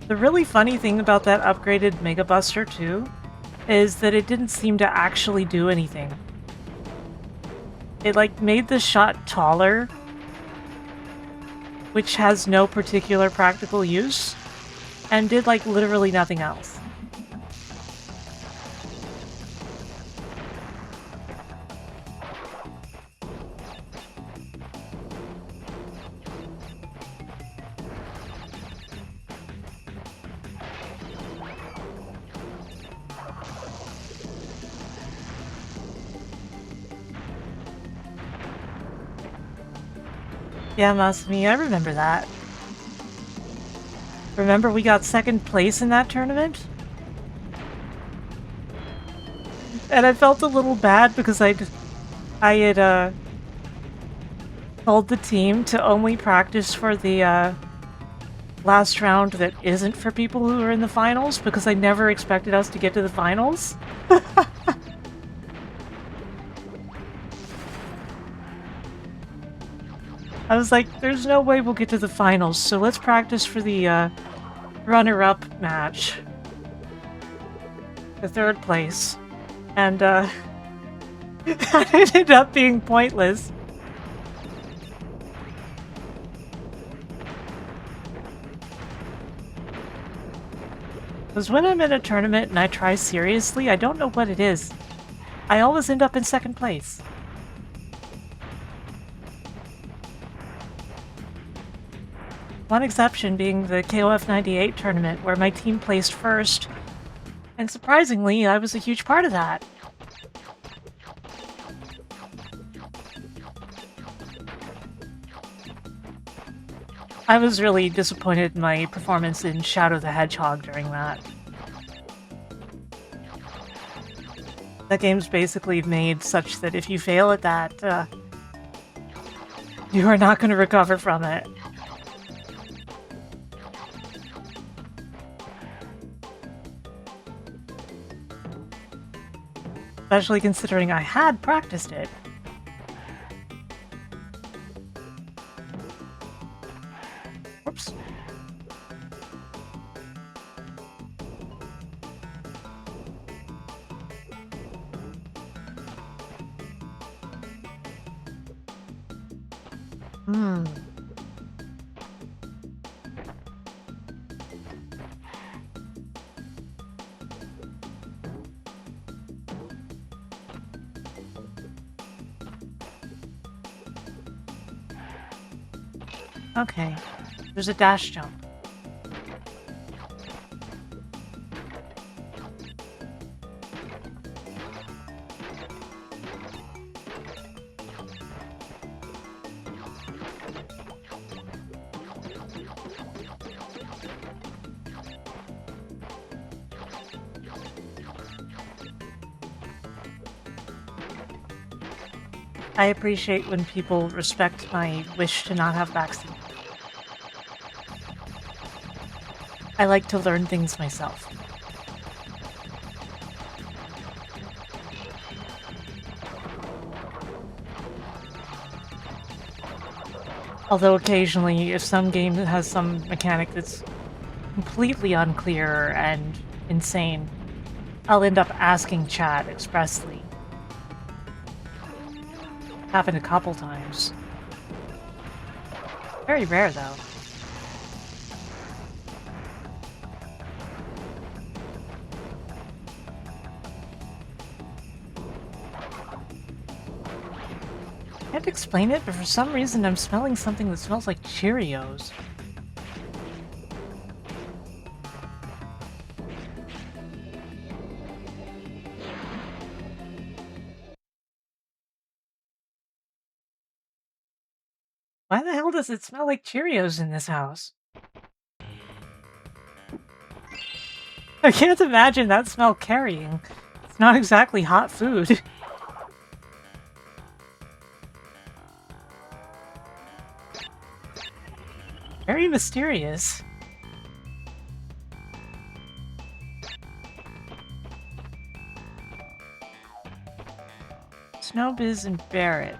The really funny thing about that upgraded Mega Buster, too, is that it didn't seem to actually do anything. It, like, made the shot taller, which has no particular practical use, and did, like, literally nothing else. Yeah, Masumi, I remember that. Remember we got second place in that tournament? And I felt a little bad because I had told the team to only practice for the last round that isn't for people who are in the finals because I never expected us to get to the finals. I was like, there's no way we'll get to the finals, so let's practice for the runner-up match. The third place. And that ended up being pointless. Because when I'm in a tournament and I try seriously, I don't know what it is. I always end up in second place. One exception being the KOF 98 tournament, where my team placed first. And surprisingly, I was a huge part of that. I was really disappointed in my performance in Shadow the Hedgehog during that. That game's basically made such that if you fail at that, you are not going to recover from it. Especially considering I had practiced it. Whoops. Okay. There's a dash jump. I appreciate when people respect my wish to not have backseat. I like to learn things myself. Although occasionally, if some game has some mechanic that's completely unclear and insane, I'll end up asking chat expressly. Happened a couple times. Very rare, though. Can't explain it, but for some reason I'm smelling something that smells like Cheerios. Why the hell does it smell like Cheerios in this house? I can't imagine that smell carrying. It's not exactly hot food. Very mysterious. Snowbiz and Barrett.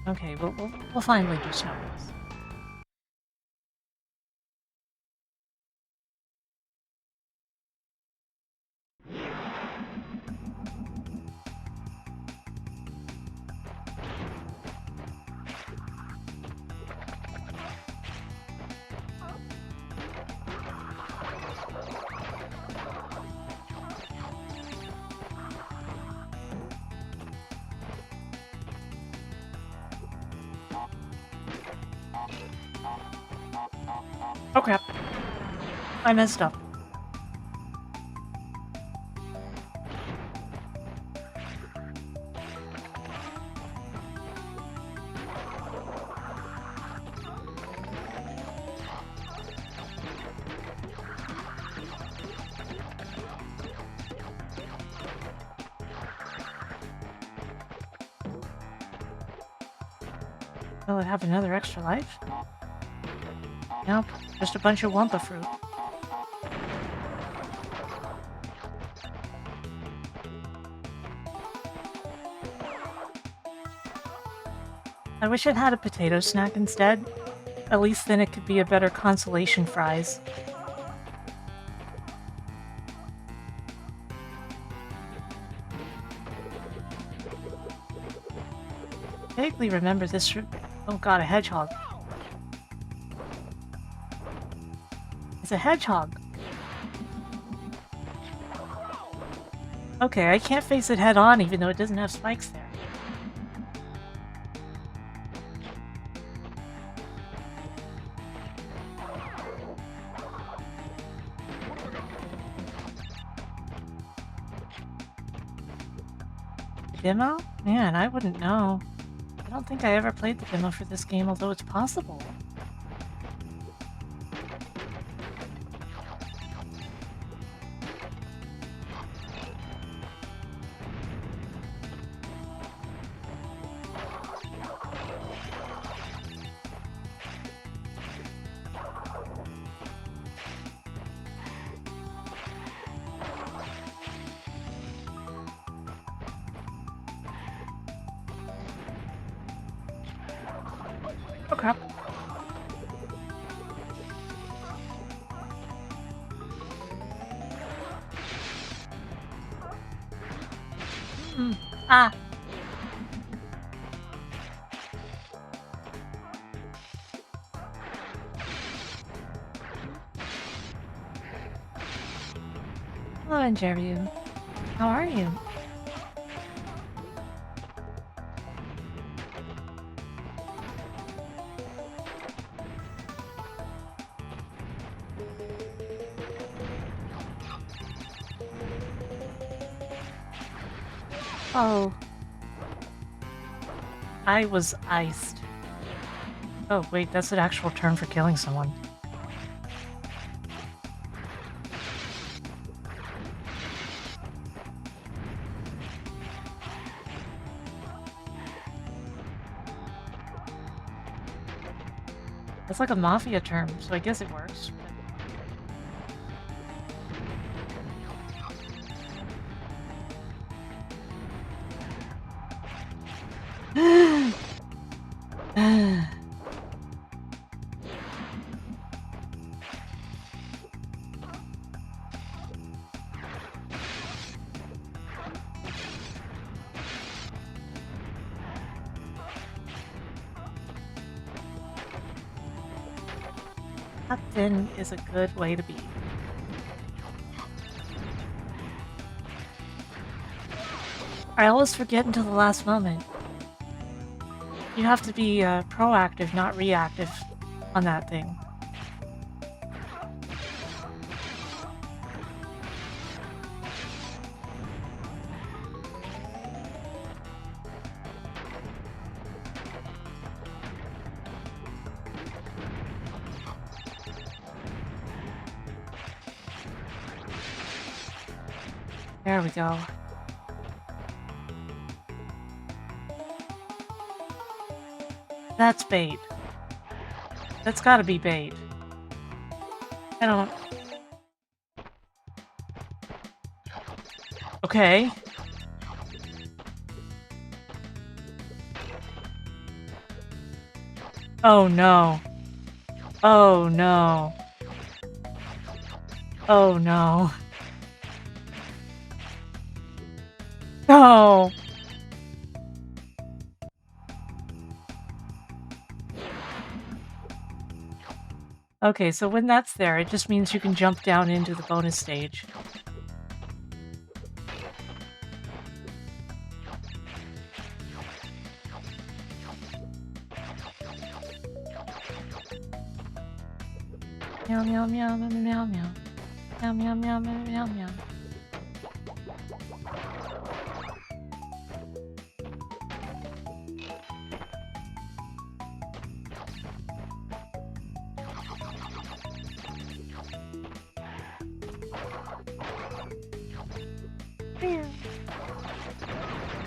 Okay, we'll finally do Snowbiz. Oh crap. I messed up. Will it have another extra life? Nope, just a bunch of Wumpa fruit. I wish it had a potato snack instead. At least then it could be a better consolation fries. I vaguely remember this. Oh god, a hedgehog. It's a hedgehog. Okay, I can't face it head on even though it doesn't have spikes there. Demo? Man, I wouldn't know. I don't think I ever played the demo for this game, although it's possible. Oh crap. Ah! Hello, Angeru. How are you? Oh. I was iced. Oh, wait, that's an actual term for killing someone. That's like a mafia term, so I guess it works. That thin is a good way to be. I always forget until the last moment. You have to be proactive, not reactive on that thing. There we go. That's bait. That's gotta be bait. I don't... Okay. Oh no. Oh no. Oh no. No! Okay, so when that's there, it just means you can jump down into the bonus stage. Meow meow meow meow meow meow. Meow meow meow meow meow meow.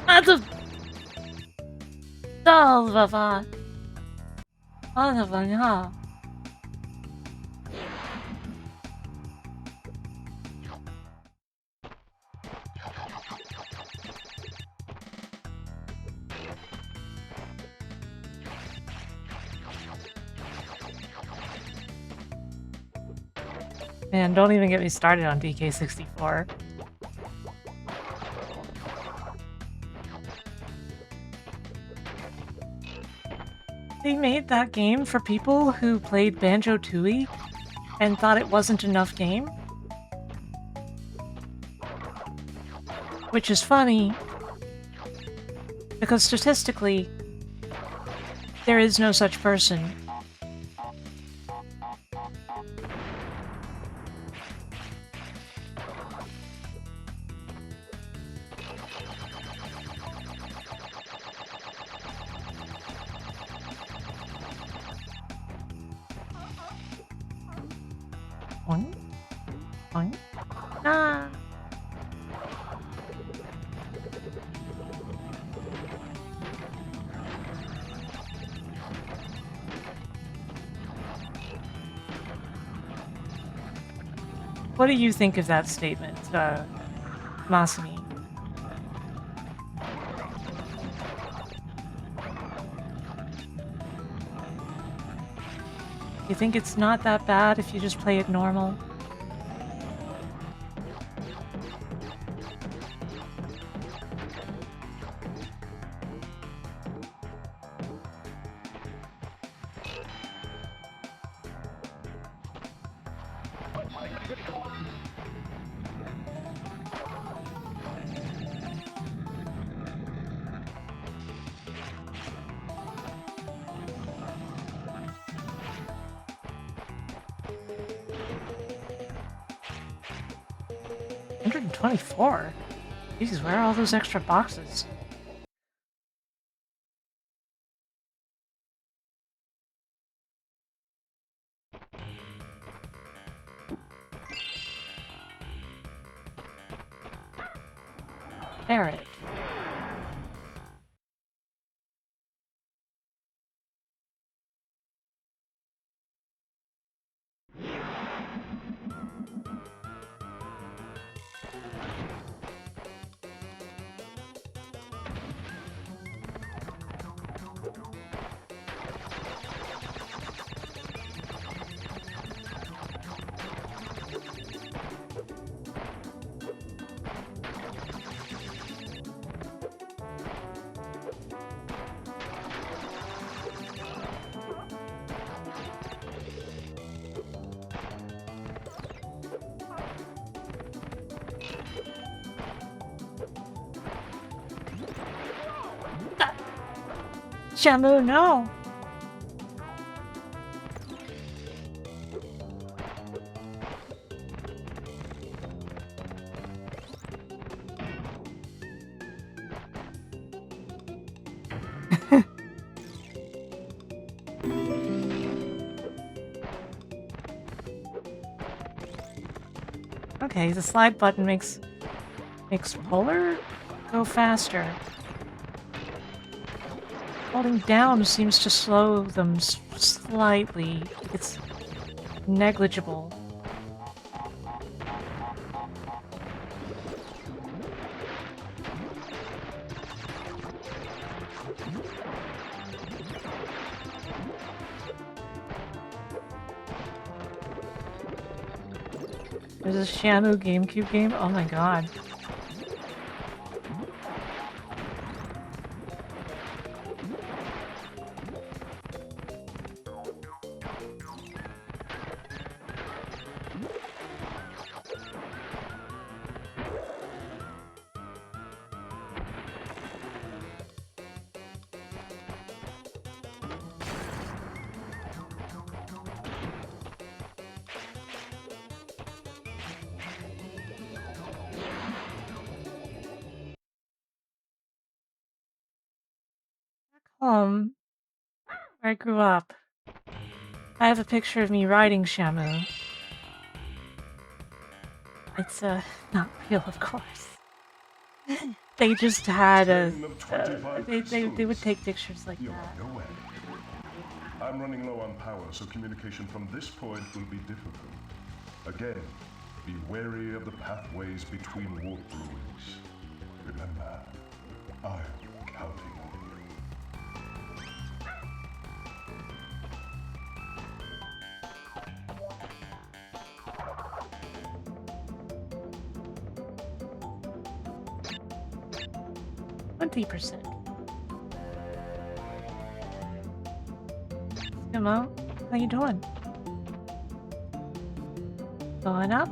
That's a... Oh, Baba. 啊，那很好。Man, don't even get me started on DK64. They made that game for people who played Banjo-Tooie and thought it wasn't enough game. Which is funny, because statistically, there is no such person. Oink, oink, ah. What do you think of that statement, Masumi? You think it's not that bad if you just play it normal? $124? Jesus, where are all those extra boxes? Barrett. Shamu, no! Okay, the slide button makes Polar go faster. Holding down seems to slow them slightly. It's negligible. There's a Shamu GameCube game? Oh my god. Where I grew up. I have a picture of me riding Shamu. It's, not real, of course. They just had a... Train of 25 they would crystals. take pictures like You're that. on your way. I'm running low on power, so communication from this point will be difficult. Again, be wary of the pathways between warp ruins. Remember, I'm counting on you. 20%. Hello, how you doing? Going up?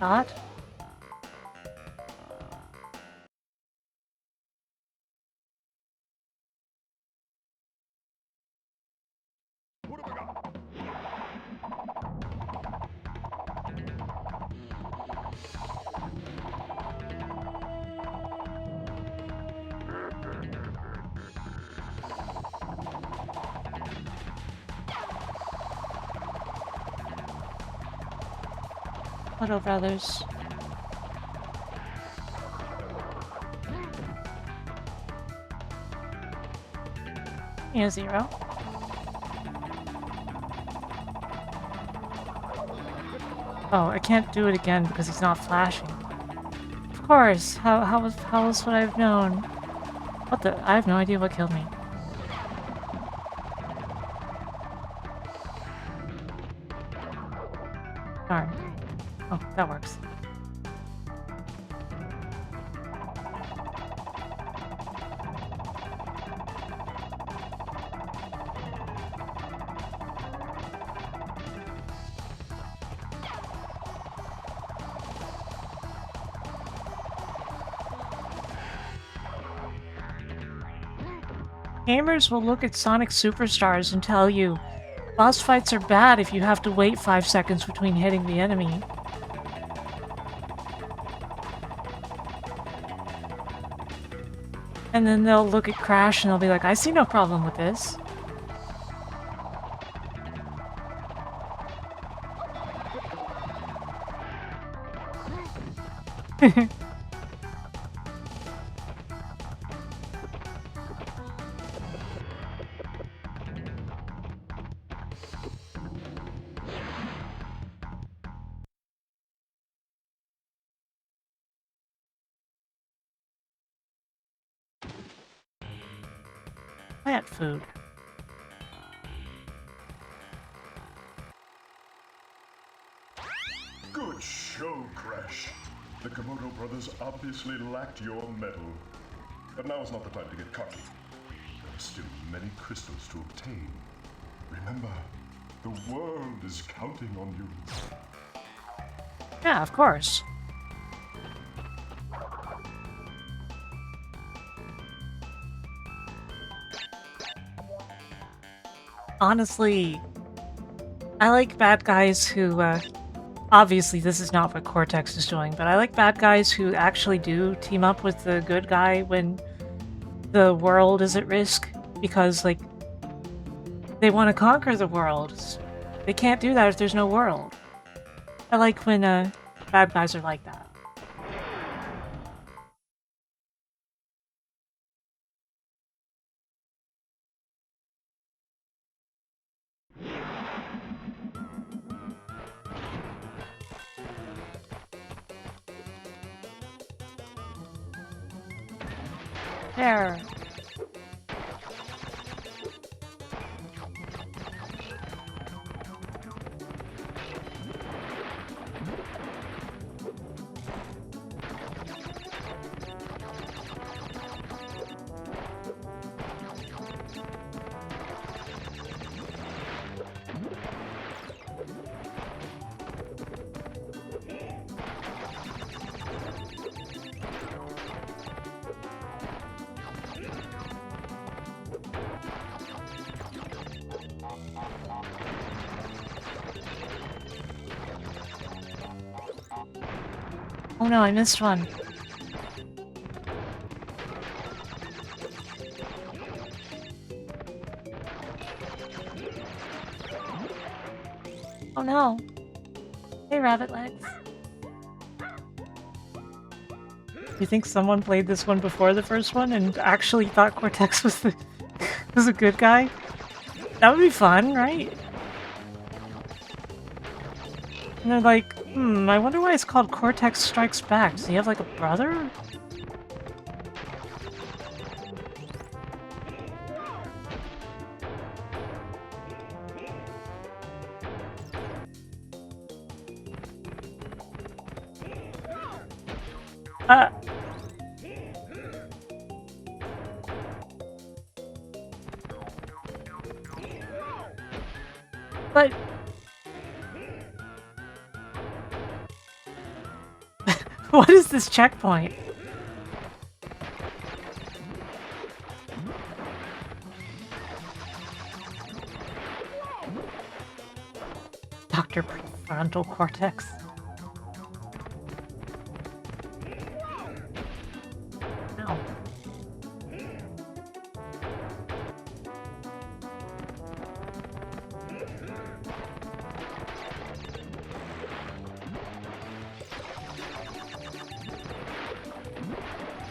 Not? Little brothers. Yeah, 0. Oh, I can't do it again because he's not flashing. Of course. How else would I have known? What the? I have no idea what killed me. Darn. Oh, that works. Gamers will look at Sonic Superstars and tell you, boss fights are bad if you have to wait 5 seconds between hitting the enemy. And then they'll look at Crash and they'll be like, I see no problem with this. Plant food. Good show, Crash. The Komodo brothers obviously lacked your mettle. But now is not the time to get cocky. There are still many crystals to obtain. Remember, the world is counting on you. Yeah, of course. Honestly, I like bad guys who, obviously this is not what Cortex is doing, but I like bad guys who actually do team up with the good guy when the world is at risk, because, like, they want to conquer the world. They can't do that if there's no world. I like when, bad guys are like that. There. Oh no, I missed one. Oh no. Hey, rabbit legs. You think someone played this one before the first one and actually thought Cortex was the was a good guy? That would be fun, right? And they're like, I wonder why it's called Cortex Strikes Back. Does he have like a brother? But what is this checkpoint? Dr. Prefrontal Cortex. Ow.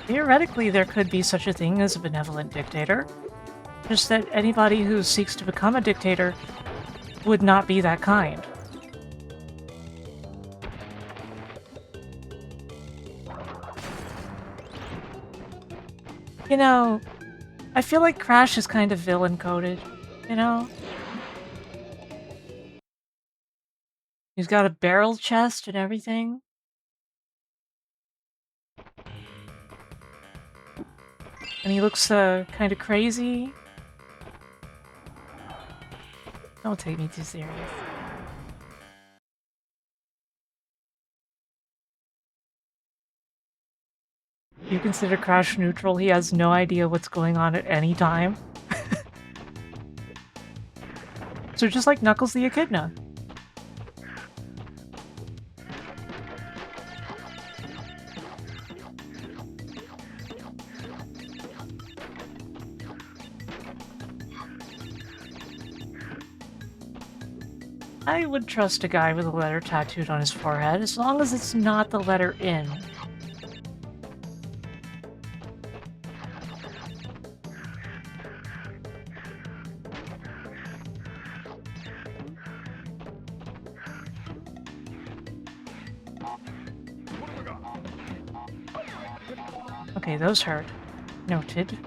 Theoretically, there could be such a thing as a benevolent dictator. Just that anybody who seeks to become a dictator would not be that kind. You know, I feel like Crash is kind of villain-coded, you know? He's got a barrel chest and everything. And he looks kind of crazy. Don't take me too serious. You consider Crash neutral? He has no idea what's going on at any time. So just like Knuckles the Echidna. I would trust a guy with a letter tattooed on his forehead, as long as it's not the letter N. Okay, those hurt. Noted.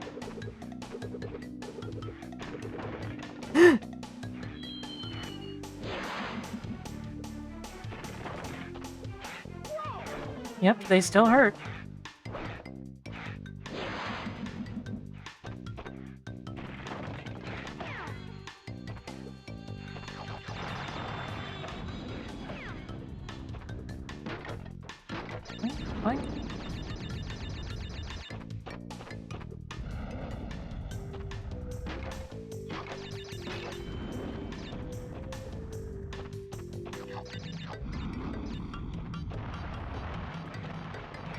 Yep, they still hurt. What?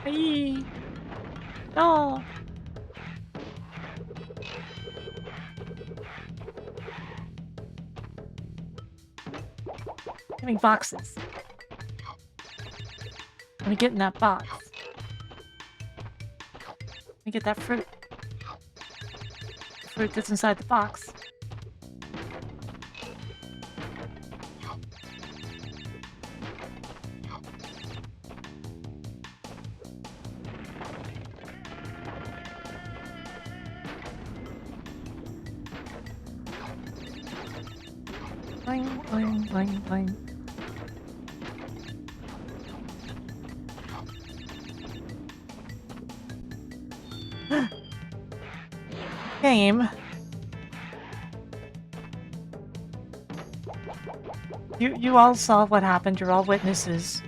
Hey. No. Give me boxes. Let me get in that box. Let me get that fruit. The fruit that's inside the box. Bling, bling, bling, bling. Game. You all saw what happened. You're all witnesses.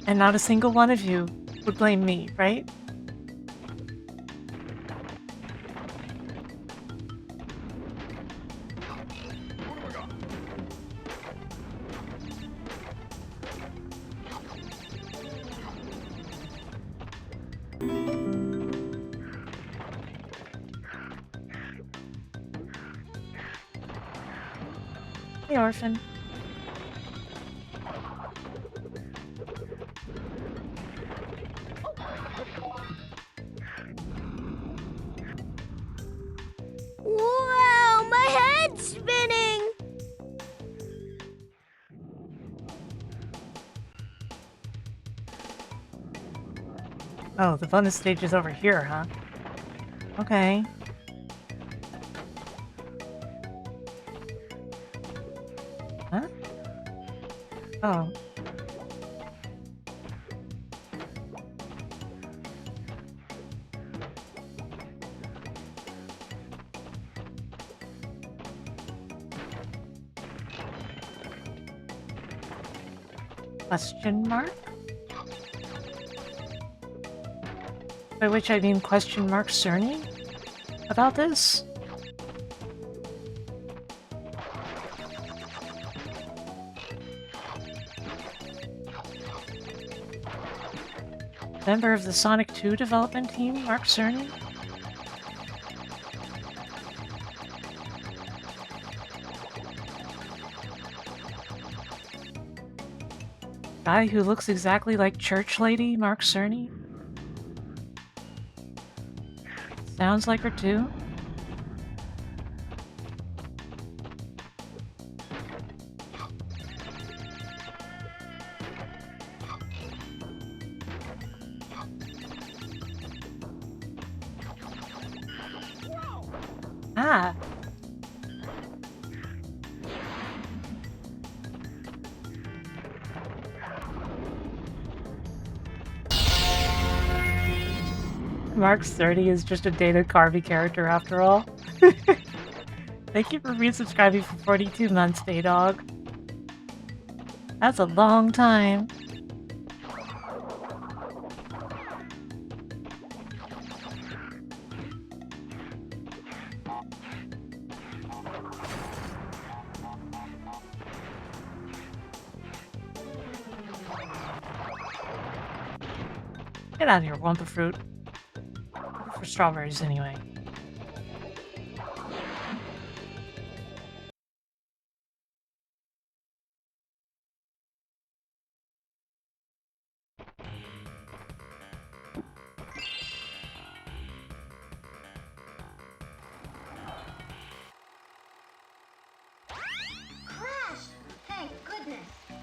And not a single one of you would blame me, right? Hey, Orphan. Oh, the bonus stage is over here, huh? Okay. Huh? Oh. Question mark? By which I mean question mark Cerny? About this? Member of the Sonic 2 development team, Mark Cerny? Guy who looks exactly like Church Lady, Mark Cerny? Sounds like her too. Ah. Mark 30 is just a Dana Carvey character after all. Thank you for resubscribing for 42 months, Daydog. That's a long time. Get out of here, Wumpa Fruit. For strawberries, anyway. Crash! Thank goodness.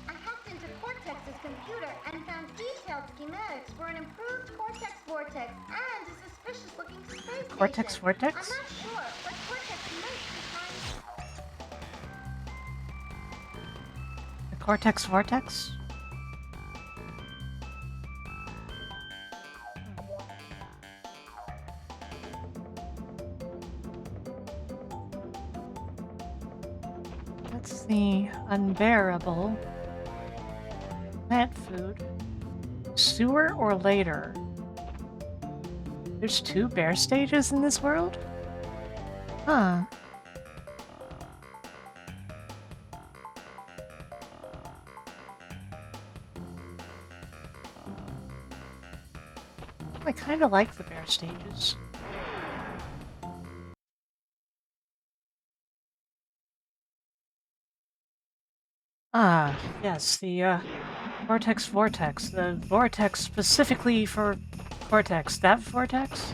I hacked into Cortex's computer and found detailed schematics for an improved Cortex Vortex and a suspicious-looking space Cortex station. Vortex? I'm not sure, but Cortex might be trying. The Cortex Vortex? Let's see. Unbearable. Plant food. Sewer or later? There's 2 bear stages in this world? Huh. I kinda like the bear stages. Ah, yes, the, Vortex Vortex. The vortex specifically for Cortex. That vortex?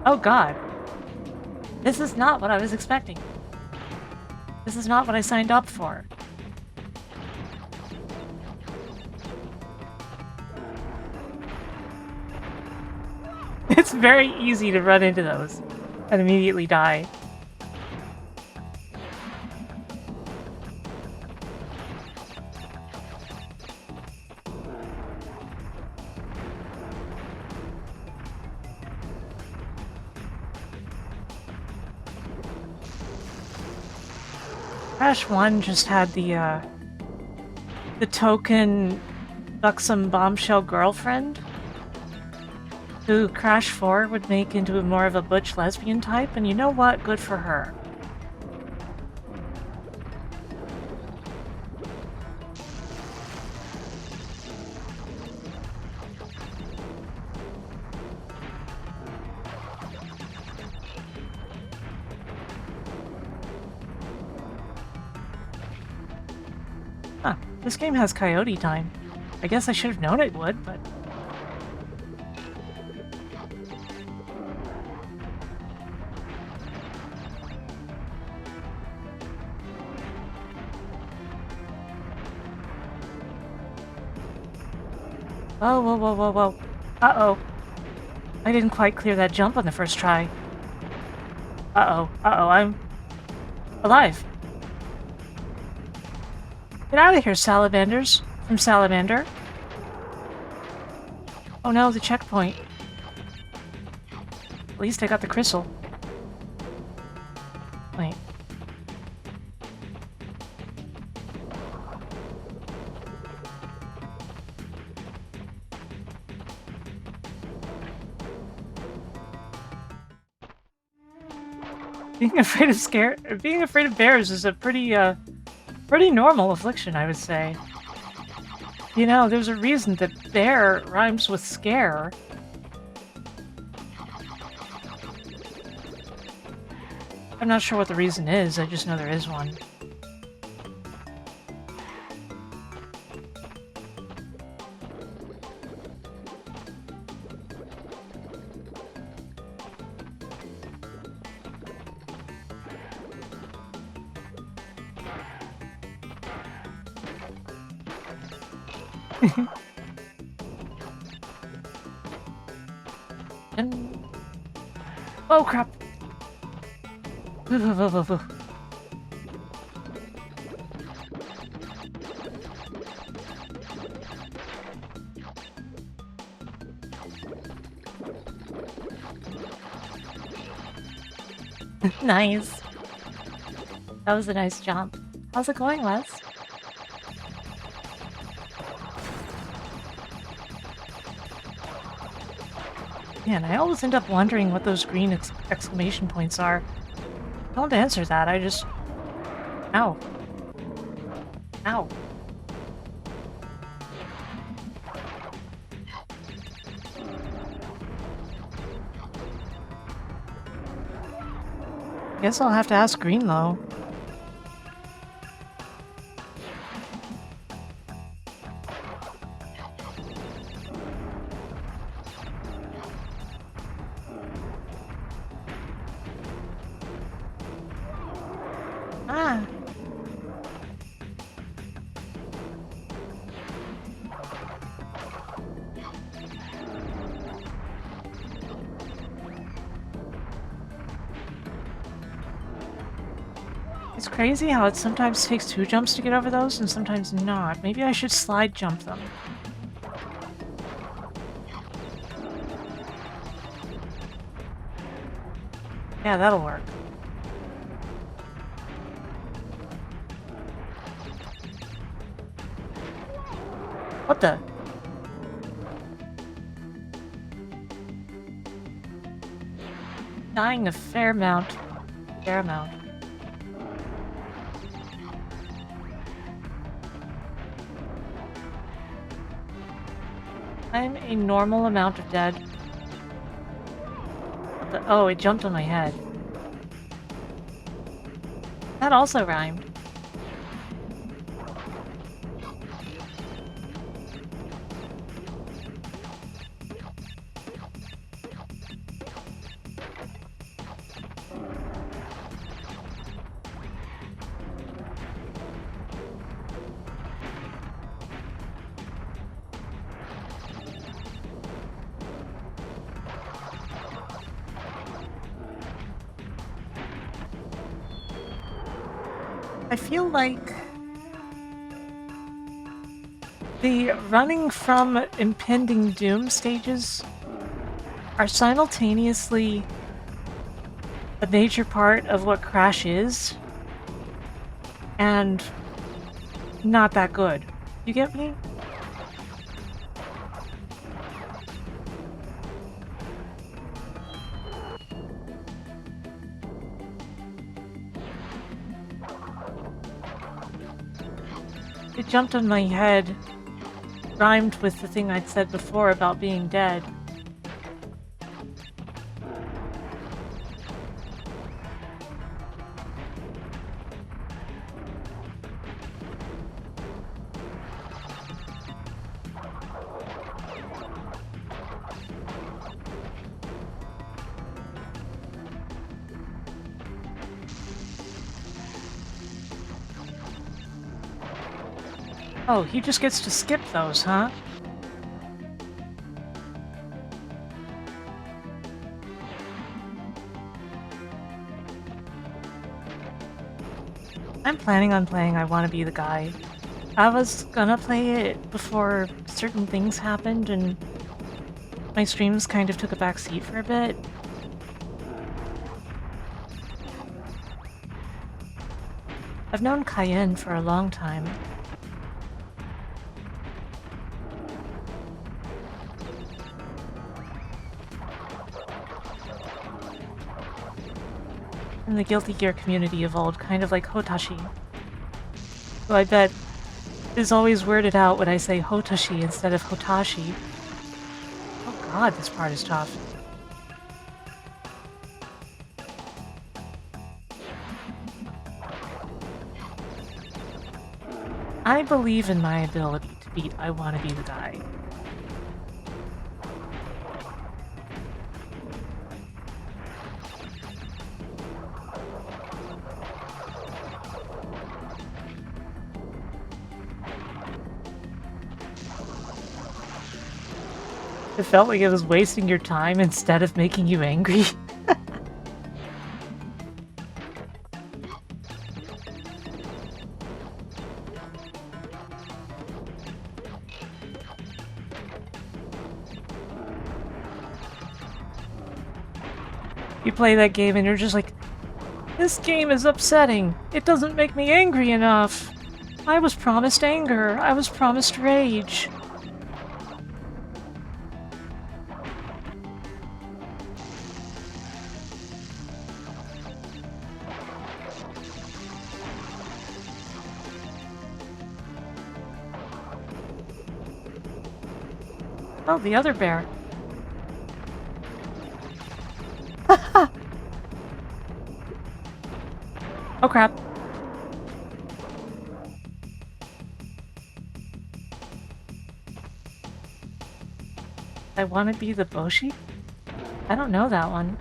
Oh god. This is not what I was expecting. This is not what I signed up for. It's very easy to run into those and immediately die. Crash 1 just had the token buxom bombshell girlfriend who Crash 4 would make into more of a butch lesbian type, and you know what? Good for her. Huh, this game has coyote time. I guess I should have known it would, but... Oh, whoa, whoa, whoa, whoa. Uh-oh. I didn't quite clear that jump on the first try. Uh-oh. Uh-oh, I'm alive. Get out of here, salamanders. From Salamander. Oh no, the checkpoint. At least I got the crystal. Wait. Being afraid of bears is a pretty normal affliction, I would say. You know, there's a reason that bear rhymes with scare. I'm not sure what the reason is, I just know there is one. And... oh crap! Nice. That was a nice jump. How's it going, Wes? Man, I always end up wondering what those green exclamation points are. Don't answer that, I just... ow. Ow. Guess I'll have to ask Greenlow. Ah. It's crazy how it sometimes takes 2 jumps to get over those and sometimes not. Maybe I should slide jump them. Yeah, that'll work. What the? Dying a fair amount. Fair amount. I'm a normal amount of dead. What the? Oh, it jumped on my head. That also rhymed. I feel like the running from impending doom stages are simultaneously a major part of what Crash is, and not that good. You get me? It jumped on my head, rhymed with the thing I'd said before about being dead. Oh, he just gets to skip those, huh? I'm planning on playing I Wanna Be the Guy. I was gonna play it before certain things happened and my streams kind of took a back seat for a bit. I've known Cayenne for a long time. And the Guilty Gear community evolved kind of like Hotashi, who I bet is always weirded out when I say Hotashi instead of Hotashi. Oh god, this part is tough. I believe in my ability to beat I Wanna Be the Guy. It felt like it was wasting your time instead of making you angry. You play that game and you're just like, this game is upsetting. It doesn't make me angry enough. I was promised anger. I was promised rage. Oh, the other bear. Oh crap. I want to be the Boshi? I don't know that one.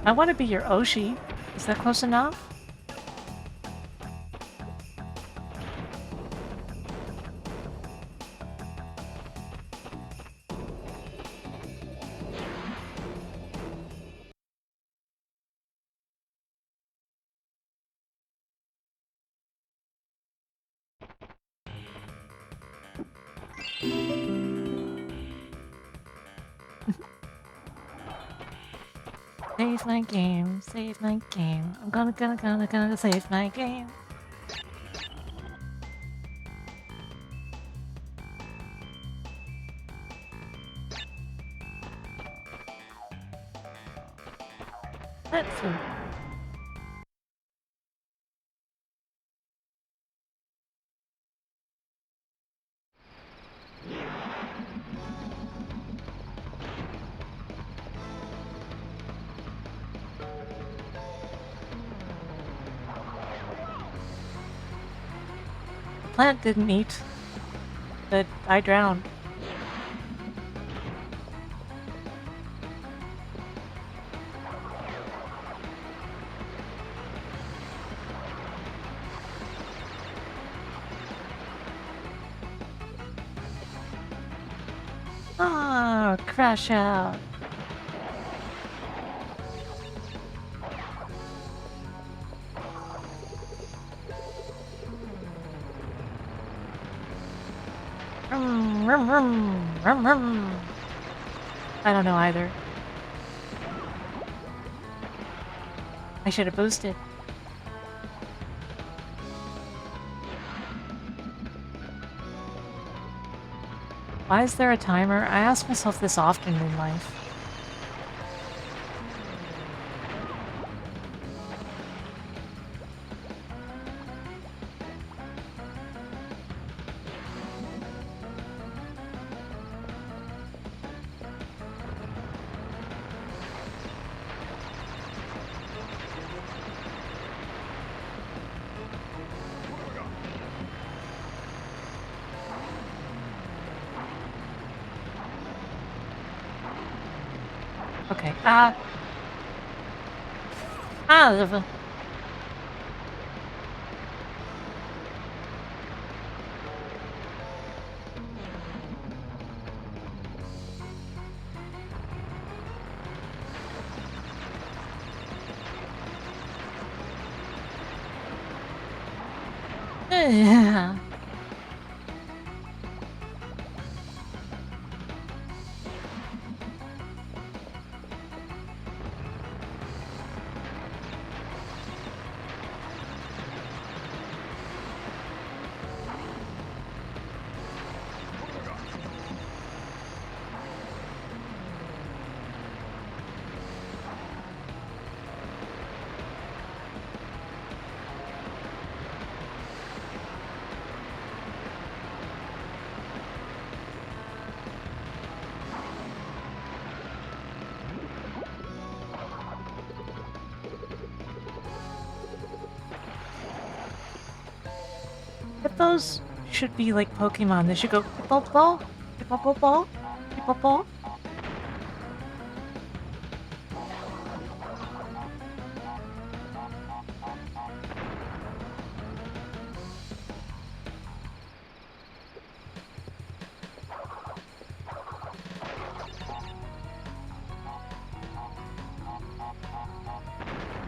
I want to be your Oshi. Is that close enough? Save my game, save my game. I'm gonna save my game. Let's see. Plant didn't eat, but I drowned. Ah, crash out. I don't know either. I should have boosted. Why is there a timer? I ask myself this often in life. Okay. Yeah. But those should be like Pokemon. They should go Hippopo, Hippopo, Hippopo.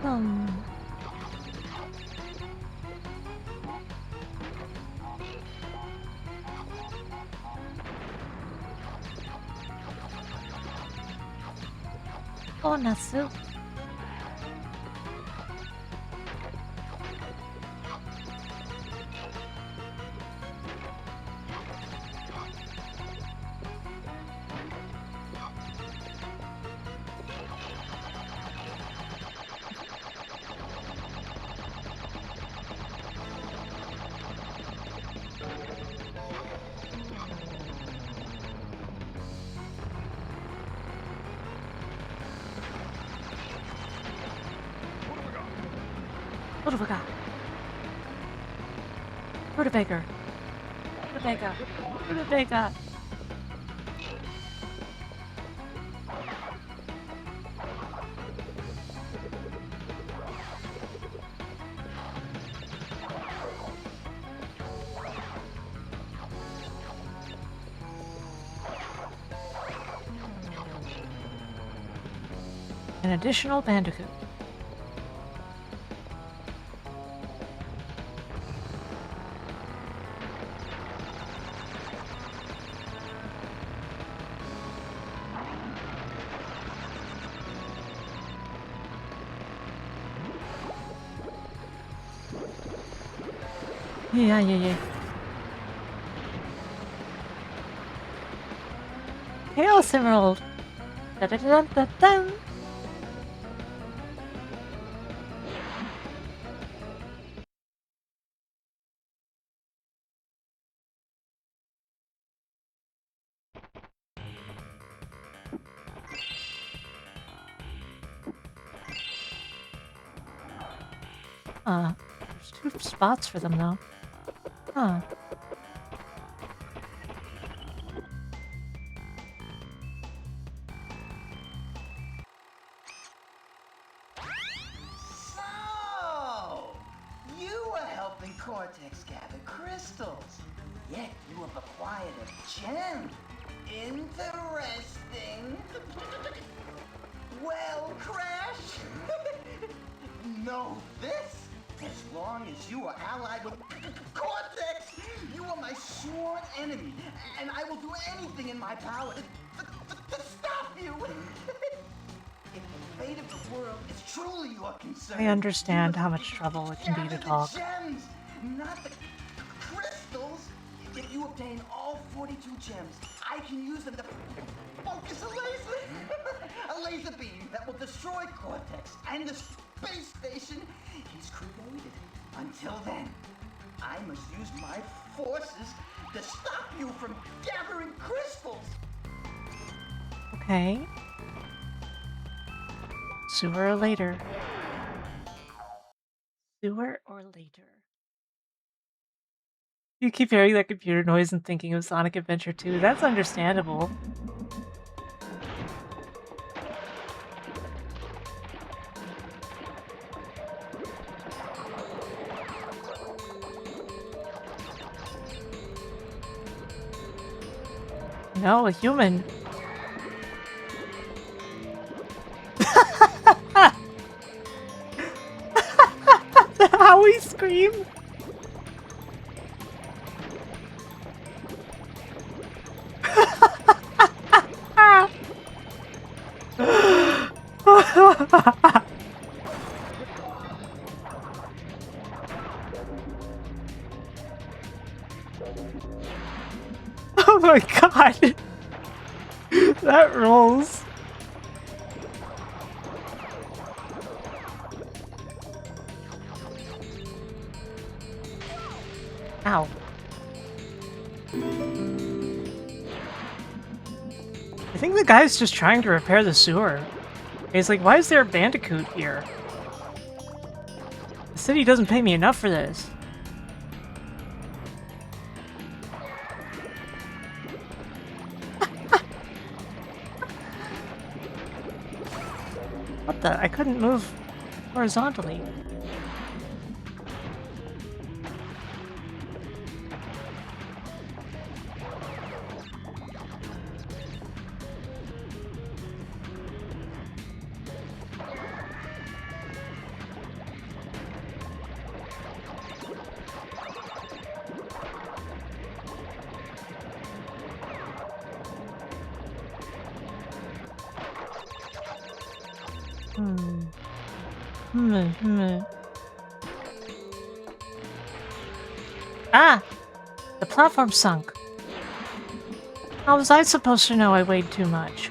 Hmm. Oh, Nasu. What have we got? Rutabaga. Rutabaga. Rutabaga. An additional Bandicoot. Yeah. Chaos Emerald. Da da da da da. There's 2 spots for them though. Huh. So, you were helping Cortex gather crystals, yet you have acquired a gem. Interesting. Well, Crash, know this. As long as you are allied with Cortex, you are my sworn enemy, and I will do anything in my power to stop you. If the fate of the world is truly your concern, I understand how much trouble it can be to talk. the gems, not the crystals. If you obtain all 42 gems, I can use them to focus a laser. A laser beam that will destroy Cortex and the space station he's created. Until then, I must use my forces to stop you from gathering crystals. Okay. Sooner or later. Sooner or later. You keep hearing that computer noise and thinking of Sonic Adventure 2. That's understandable. No, a human. How we scream. my god! That rolls. Ow. I think the guy's just trying to repair the sewer. He's like, why is there a Bandicoot here? The city doesn't pay me enough for this. What the? I couldn't move horizontally. Ah! The platform sunk. How was I supposed to know I weighed too much?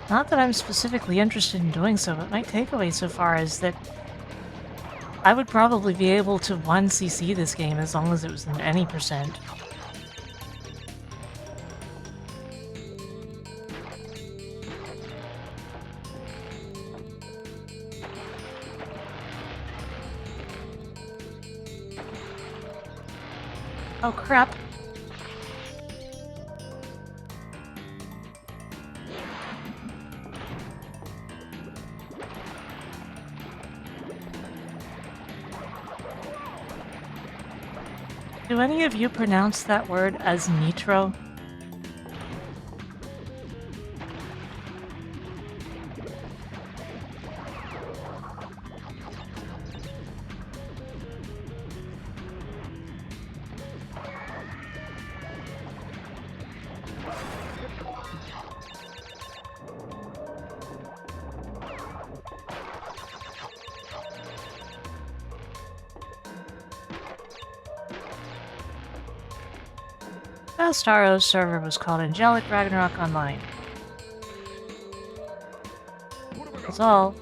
Not that I'm specifically interested in doing so, but my takeaway so far is that I would probably be able to 1cc this game as long as it was in any percent. Oh crap. Do any of you pronounce that word as nitro? Last RO's server was called Angelic Ragnarok Online. That's all.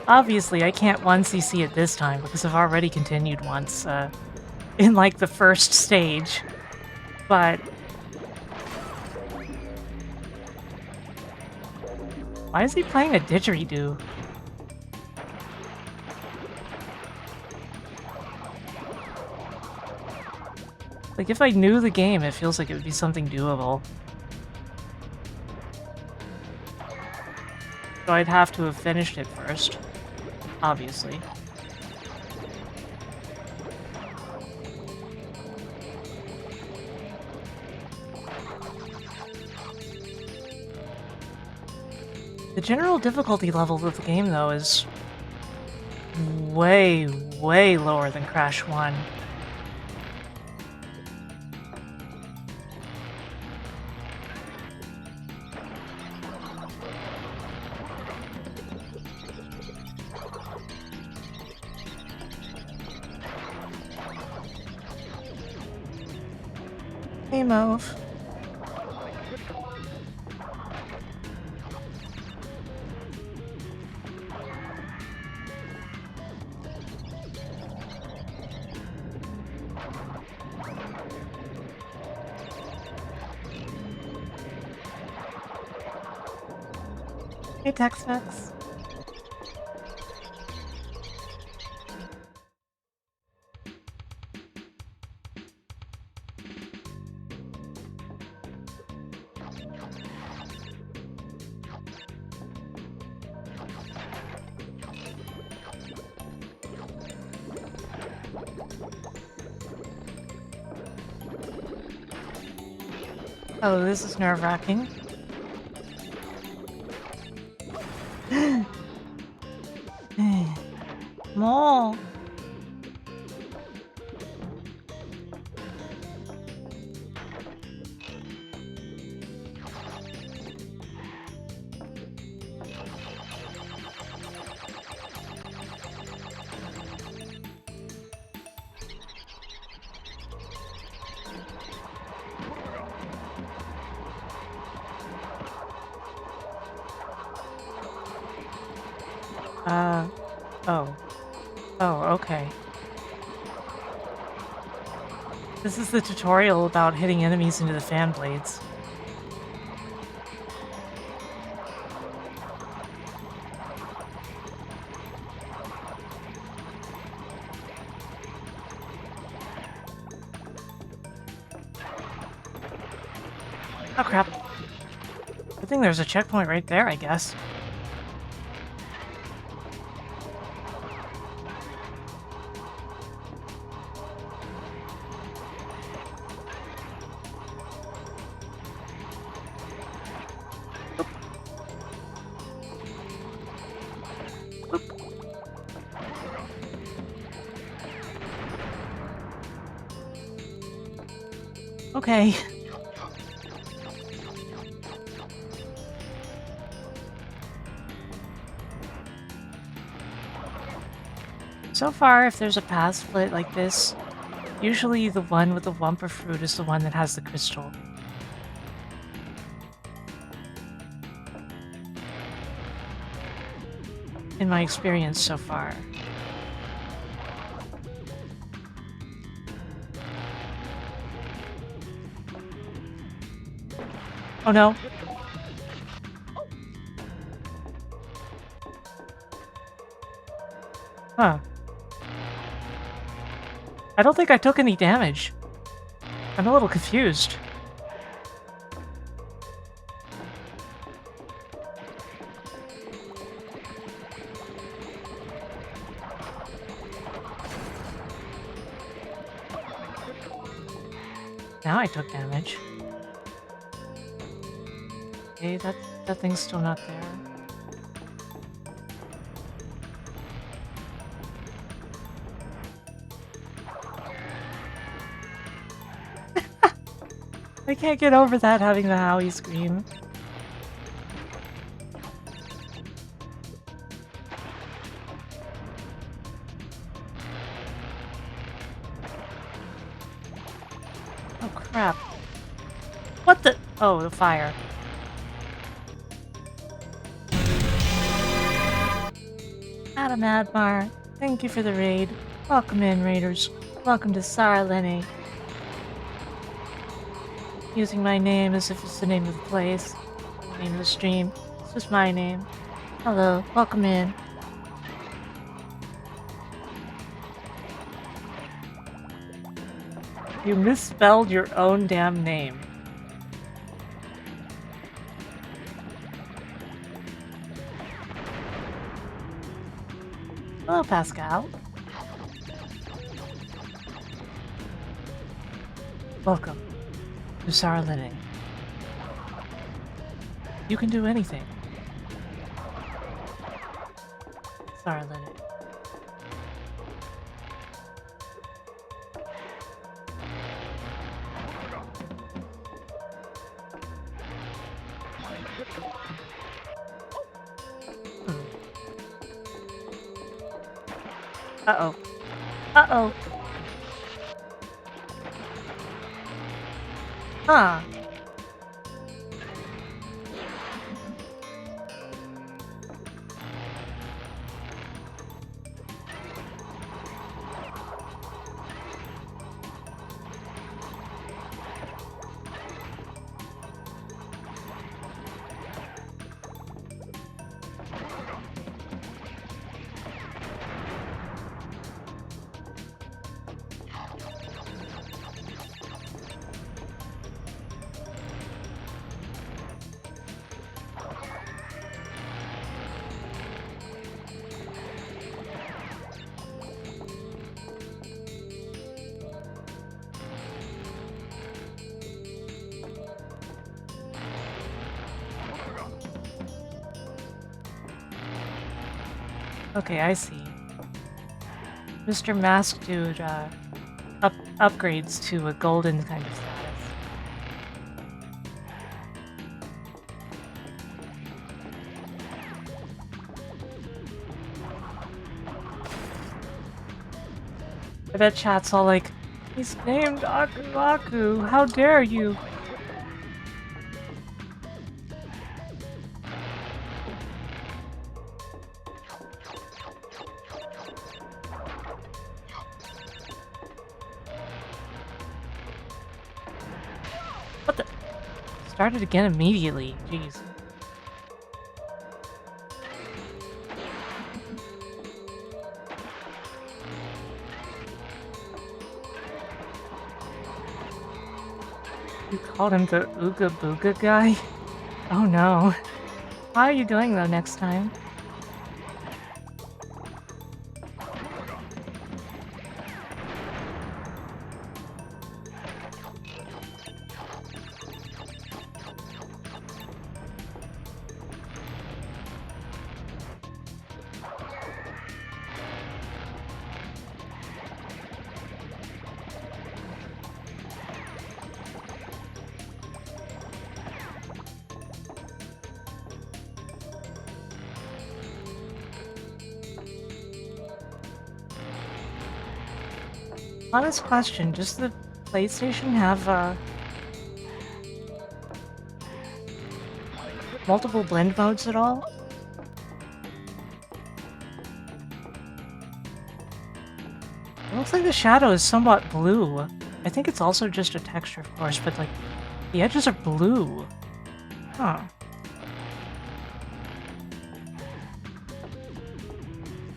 Obviously, I can't 1cc it this time because I've already continued once in like the first stage. But why is he playing a didgeridoo? Like, if I knew the game, it feels like it would be something doable. So I'd have to have finished it first, obviously. The general difficulty level of the game, though, is way, way lower than Crash 1. Hey, Mauve. Hey, Tex-Mex. Oh, this is nerve-wracking. More. Oh. Oh, okay. This is the tutorial about hitting enemies into the fan blades. Oh crap. Good thing there's a checkpoint right there, I guess. Okay. So far, if there's a path split like this, usually the one with the Wumpa fruit is the one that has the crystal. In my experience so far. Oh no. Huh. I don't think I took any damage. I'm a little confused. Now I took damage. Okay, that thing's still not there. I can't get over that having the Howie scream. Oh crap. What the? Oh, the fire. Adam Admar, thank you for the raid. Welcome in, raiders. Welcome to Sarlene. Using my name as if it's the name of the place, the name of the stream. It's just my name. Hello, welcome in. You misspelled your own damn name. Hello, Pascal. Welcome to Sarlene. You can do anything. Sarlene. Uh-oh. Uh-oh. Huh. Okay, I see. Mr. Mask Dude upgrades to a golden kind of status. I bet chat's all like, he's named Aku Aku, how dare you? What the? Started again immediately, jeez. You called him the Ooga Booga guy? Oh no. How are you doing though next time? Honest question, does the PlayStation have multiple blend modes at all? It looks like the shadow is somewhat blue. I think it's also just a texture, of course, but like, the edges are blue. Huh.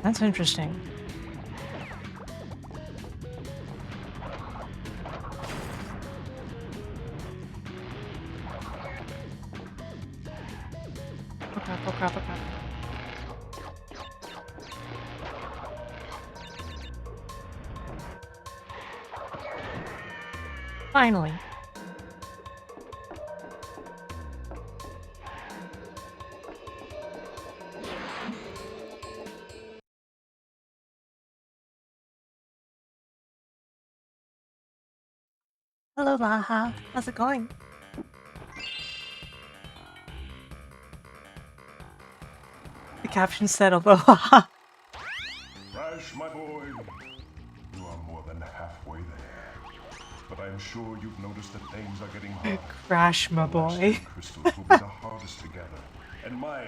That's interesting. Oh crap, oh crap, oh crap. Finally. Hello, Laha. How's it going? The caption said aloha. Crash, my boy. You are more than halfway there. But I'm sure you've noticed that things are getting hard. Crash, my The last boy. two crystals will be the hardest to gather. And our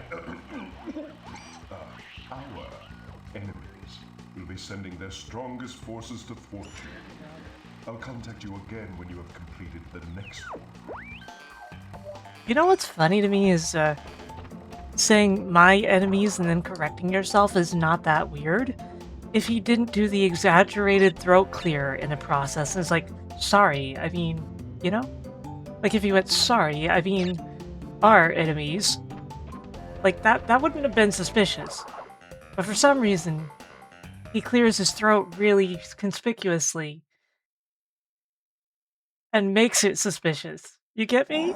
enemies will be sending their strongest forces to thwart you. I'll contact you again when you have completed the next one. You know what's funny to me is saying my enemies and then correcting yourself is not that weird. If he didn't do the exaggerated throat clear in the process, it's like, sorry, I mean, you know? Like if he went, sorry, I mean, our enemies. Like that wouldn't have been suspicious. But for some reason, he clears his throat really conspicuously and makes it suspicious. You get me?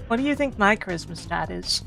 What do you think my charisma stat is?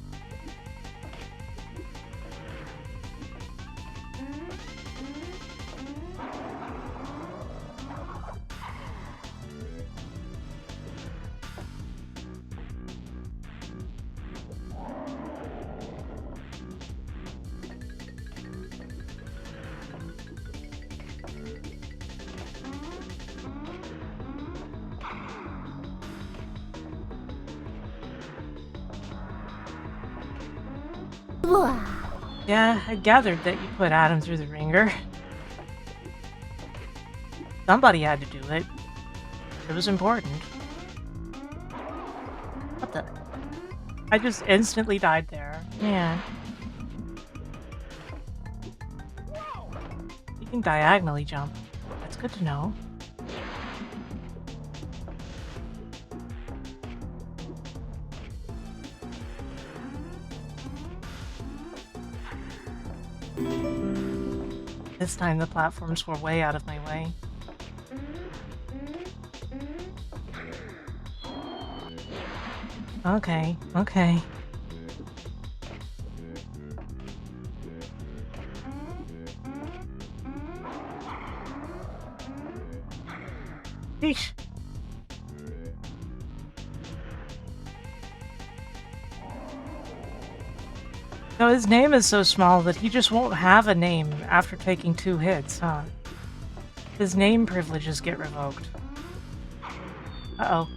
Yeah, I gathered that you put Adam through the ringer. Somebody had to do it. It was important. What the? I just instantly died there. Man. You can diagonally jump. That's good to know. This time the platforms were way out of my way. Okay, okay. Yeesh. No, his name is so small that he just won't have a name after taking 2 hits, huh? His name privileges get revoked. Uh-oh.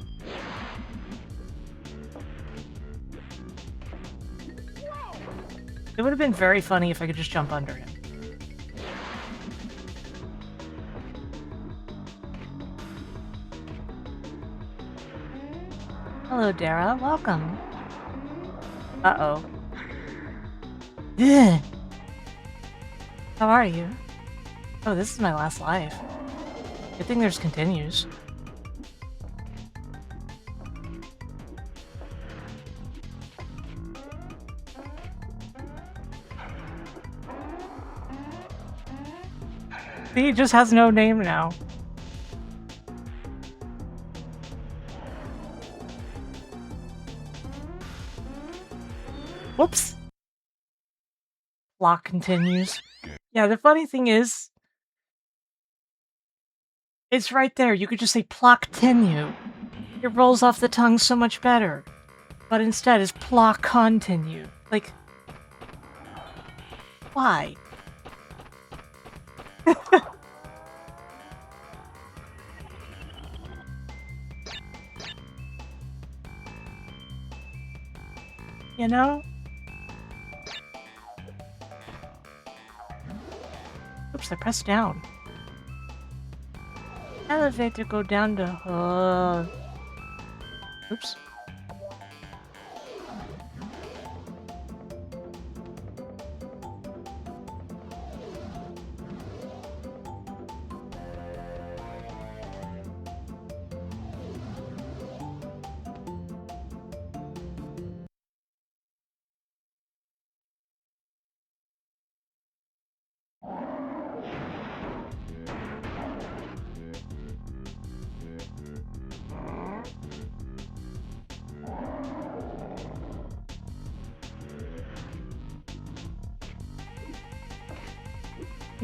It would have been very funny if I could just jump under him. Hello, Dara. Welcome. Uh-oh. Ugh. How are you? Oh, this is my last life. Good thing there's continues. See, he just has no name now. Whoops. Block continues. Yeah, the funny thing is, it's right there. You could just say plot continue. It rolls off the tongue so much better. But instead, it's plot continue. Like, why? You know? Oops, I pressed down. Elevator go down to oops.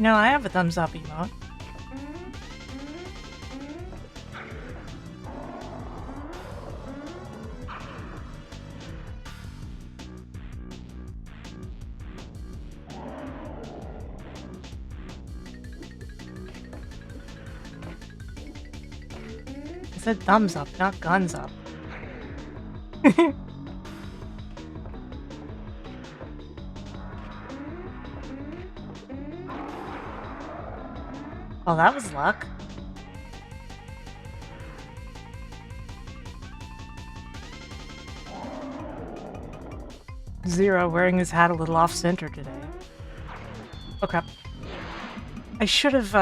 No, I have a thumbs up emote. I said thumbs up, not guns up. Well, that was luck. Zero wearing his hat a little off-center today. Oh crap. I should have,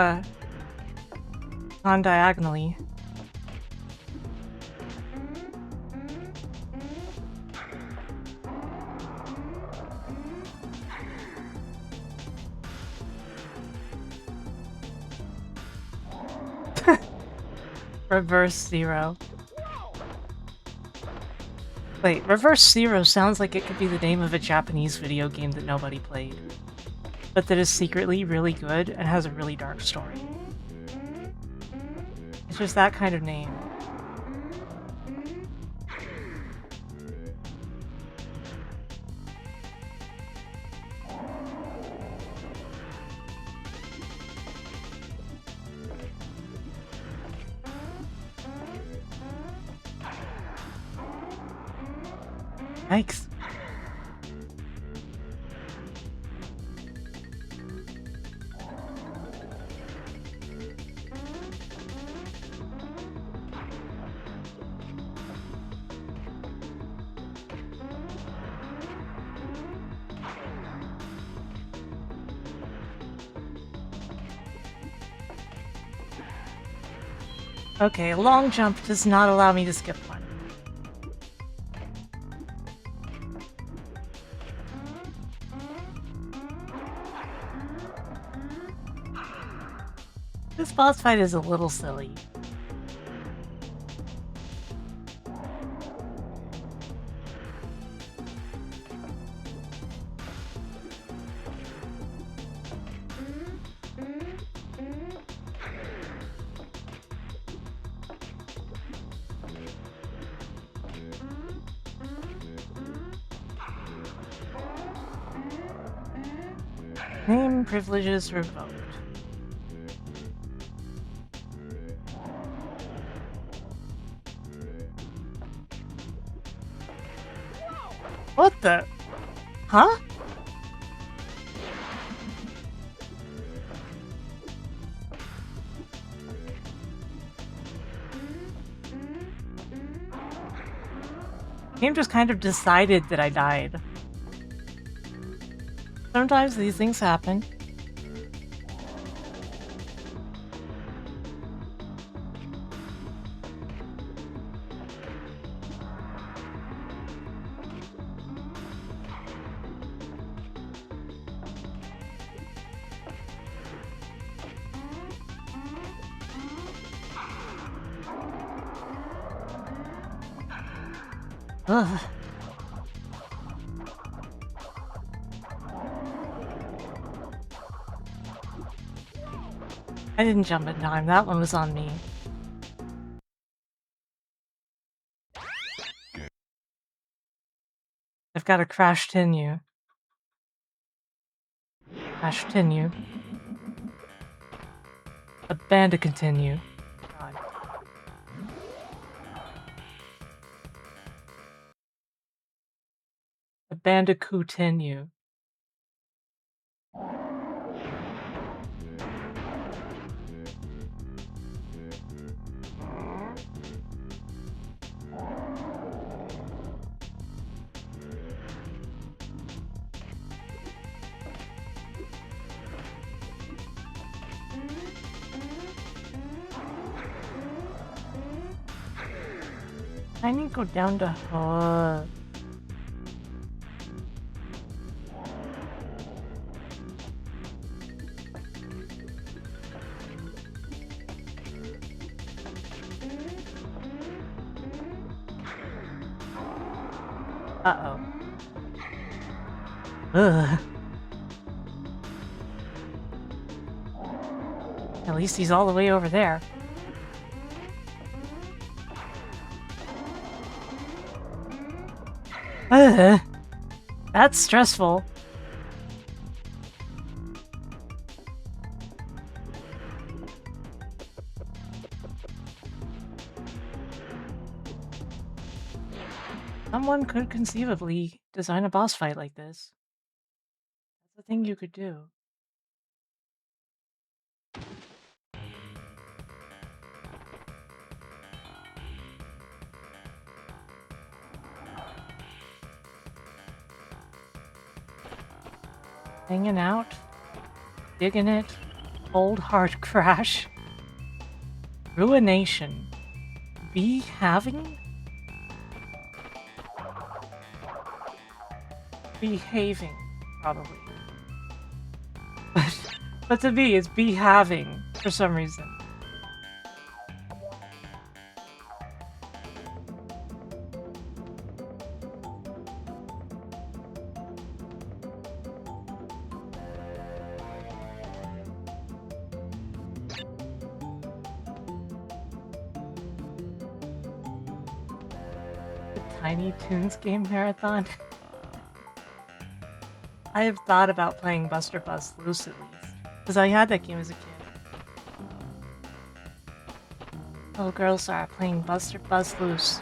gone diagonally. Reverse Zero. Wait, Reverse Zero sounds like it could be the name of a Japanese video game that nobody played, but that is secretly really good and has a really dark story. It's just that kind of name. Yikes. Okay, a long jump does not allow me to skip one. This boss fight is a little silly. Name privileges revoked. What the? Huh? Game just kind of decided that I died. Sometimes these things happen. Ugh. I didn't jump in time. That one was on me. I've got to crash continue. Crash continue. A Bandicoot continue. God. A Bandicoot continue. I need to go down to Uh-oh. Ugh. At least he's all the way over there. Ugh. That's stressful. Someone could conceivably design a boss fight like this. That's a thing you could do. Hanging out, digging it, old hard crash, ruination, be having, behaving, probably. But to me, it's be having for some reason. Tiny Toons game marathon. I have thought about playing Buster Bust Loose at least, because I had that game as a kid. Little girls are playing Buster Bust Loose.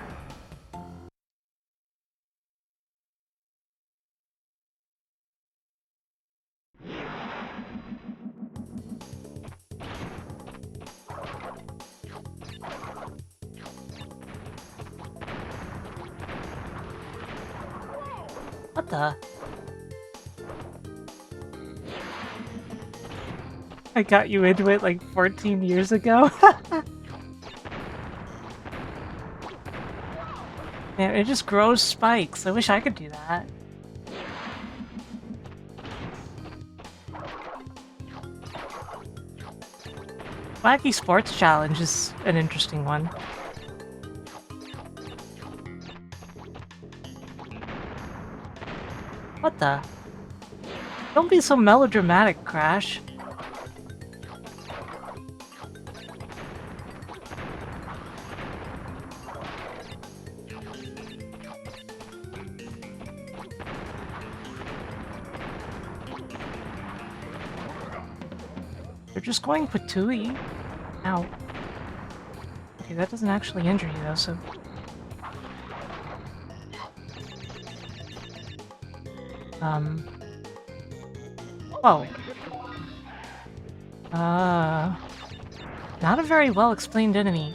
What the? I got you into it like 14 years ago. Man, it just grows spikes. I wish I could do that. Wacky Sports Challenge is an interesting one. What the? Don't be so melodramatic, Crash. They're just going patooey. Ow. Okay, that doesn't actually injure you though, so... Whoa. Not a very well explained enemy.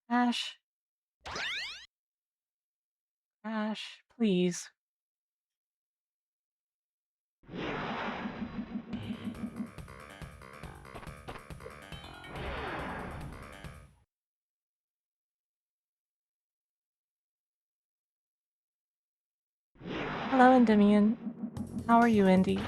Ash. Ash, please. Hello, Endymion. How are you, Indy?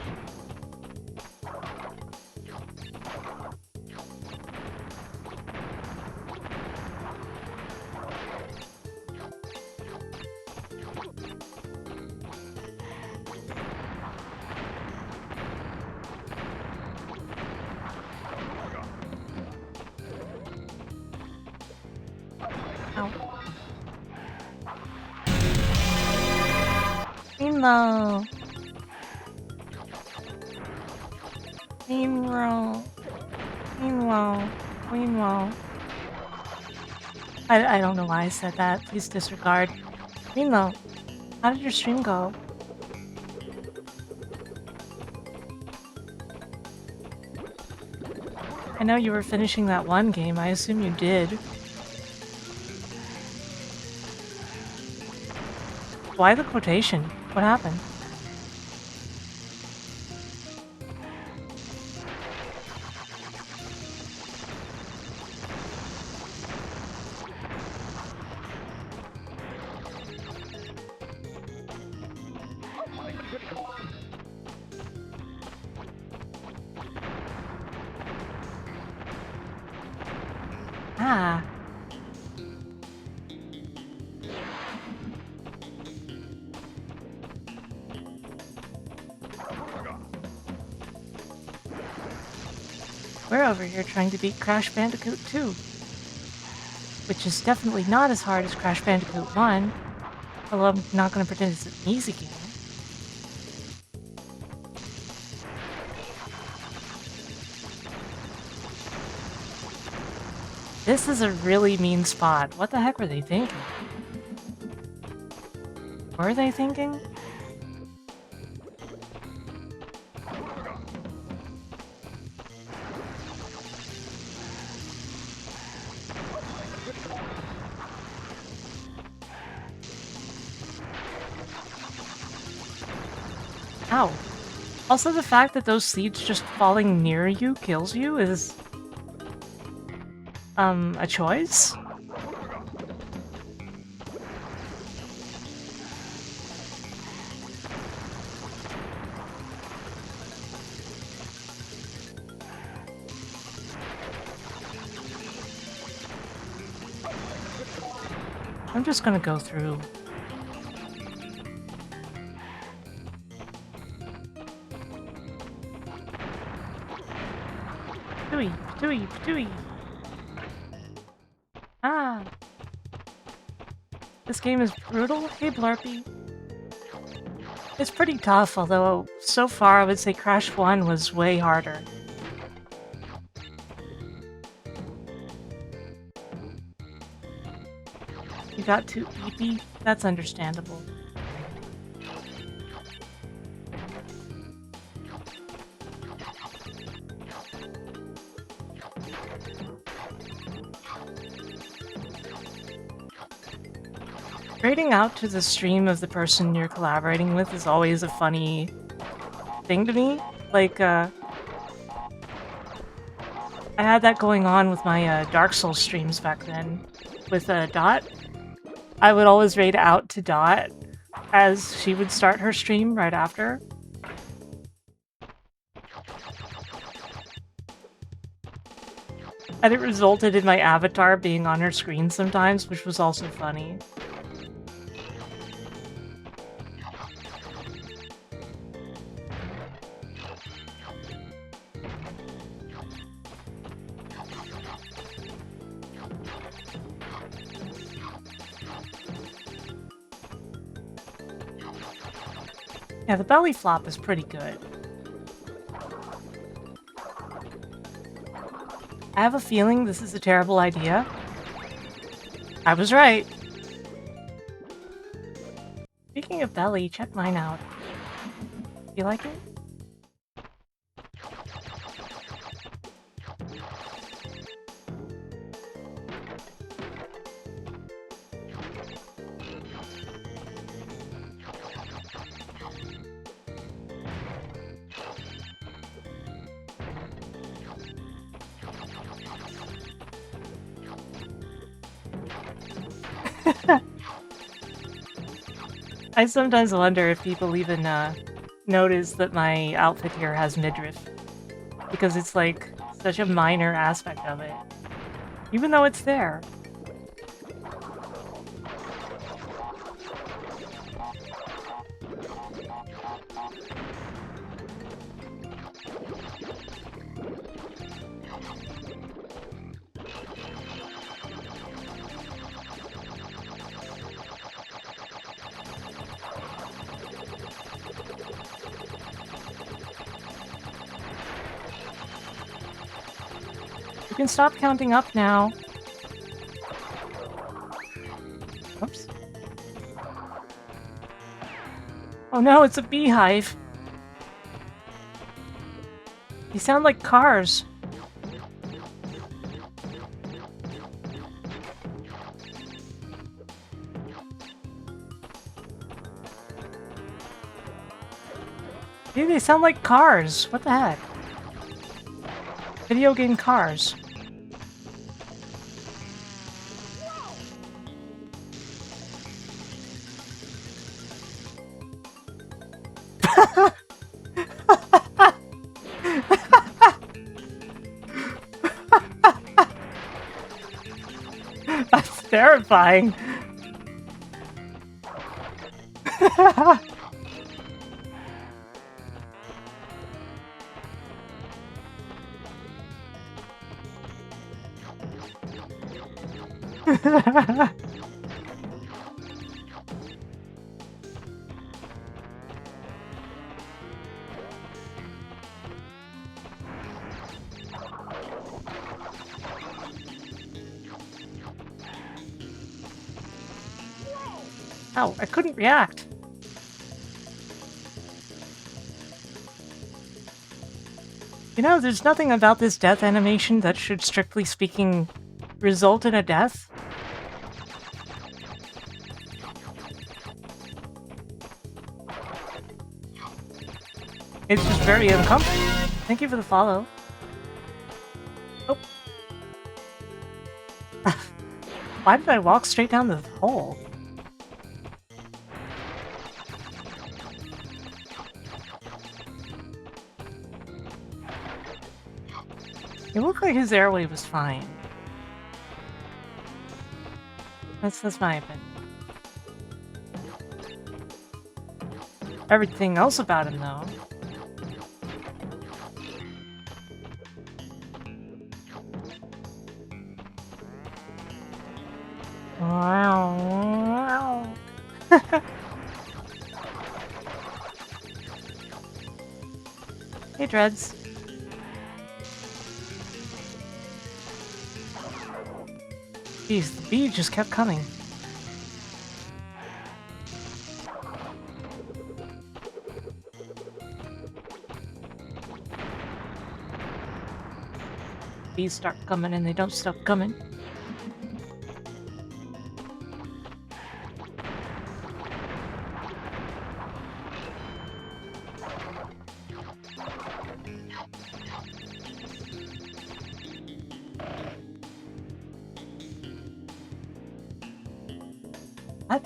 Ow. Meanwhile. Meanwhile. Meanwhile. Meanwhile. I don't know why I said that. Please disregard. Meanwhile, how did your stream go? I know you were finishing that one game. I assume you did. Why the quotation? What happened? Ah. We're over here trying to beat Crash Bandicoot 2. Which is definitely not as hard as Crash Bandicoot 1. Although I'm not going to pretend it's an easy game. This is a really mean spot. What the heck were they thinking? Were they thinking? Ow. Also, the fact that those seeds just falling near you kills you is... a choice? I'm just gonna go through. Patooey, patooey, patooey. Ah. This game is brutal. Hey, Blarpy. It's pretty tough, although so far I would say Crash 1 was way harder. You got too eepy? That's understandable. Grading out to the stream of the person you're collaborating with is always a funny thing to me. Like, I had that going on with my Dark Souls streams back then with Dot. I would always raid out to Dot as she would start her stream right after. And it resulted in my avatar being on her screen sometimes, which was also funny. Yeah, the belly flop is pretty good. I have a feeling this is a terrible idea. I was right. Speaking of belly, check mine out. You like it? I sometimes wonder if people even notice that my outfit here has midriff. Because it's like such a minor aspect of it. Even though it's there. You can stop counting up now. Oops. Oh no, it's a beehive. They sound like cars. Dude, they sound like cars. What the heck? Video game cars. That's terrifying. Ow, I couldn't react. You know, there's nothing about this death animation that should, strictly speaking, result in a death. It's just very uncomfortable. Thank you for the follow. Oh. Why did I walk straight down the hole? It looked like his airway was fine. That's my opinion. Everything else about him, though. Wow. Hey, Dreads. Jeez, the bee just kept coming. Bees start coming and they don't stop coming. What?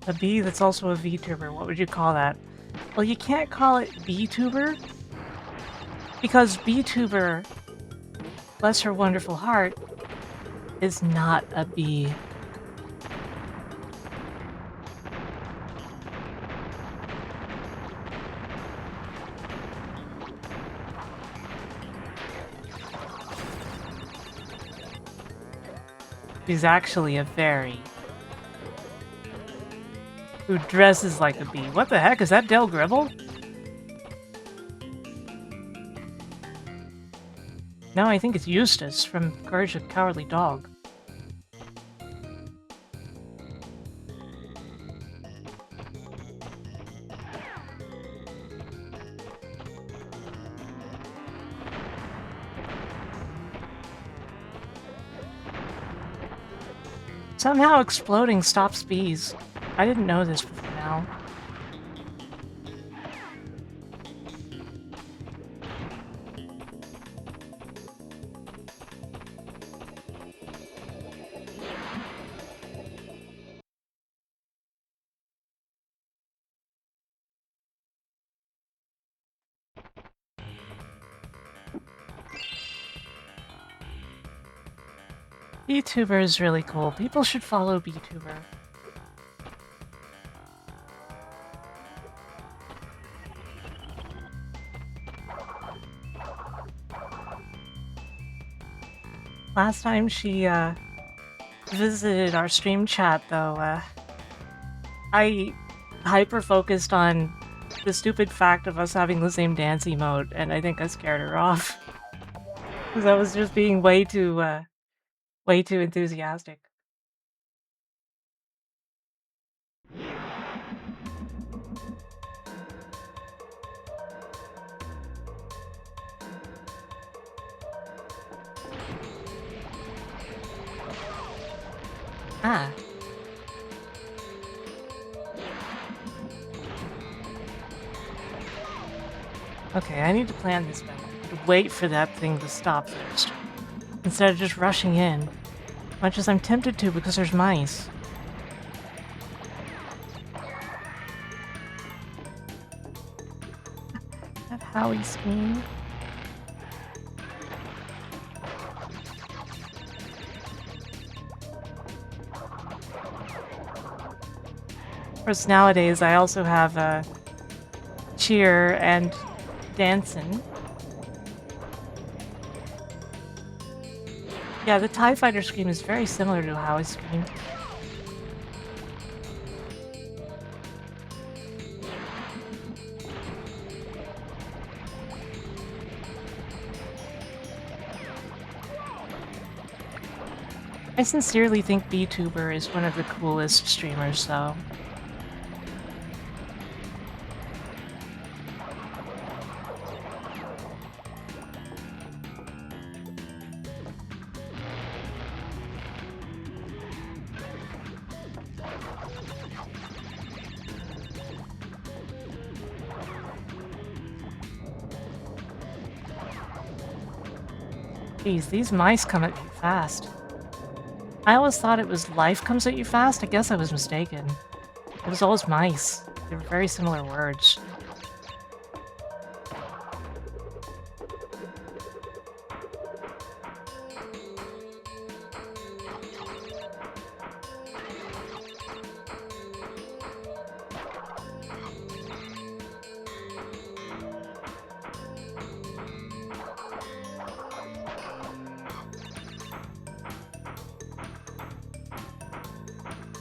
A bee that's also a VTuber. What would you call that? Well, you can't call it VTuber because VTuber, bless her wonderful heart, is not a bee. She's actually a fairy who dresses like a bee. What the heck? Is that Del Gribble? No, I think it's Eustace from Courage the Cowardly Dog. Somehow exploding stops bees. I didn't know this before now. VTuber is really cool. People should follow VTuber. Last time she visited our stream chat, though, I hyper-focused on the stupid fact of us having the same dance emote, and I think I scared her off. Because I was just being way too enthusiastic. Ah. Okay, I need to plan this better. To wait for that thing to stop first, instead of just rushing in. Much as I'm tempted to because there's mice. That Howie scream. Of course, nowadays I also have cheer and dancing. Yeah, the TIE Fighter scream is very similar to Howie's scream. I sincerely think VTuber is one of the coolest streamers, though. Jeez, these mice come at you fast. I always thought it was life comes at you fast. I guess I was mistaken. It was always mice. They were very similar words.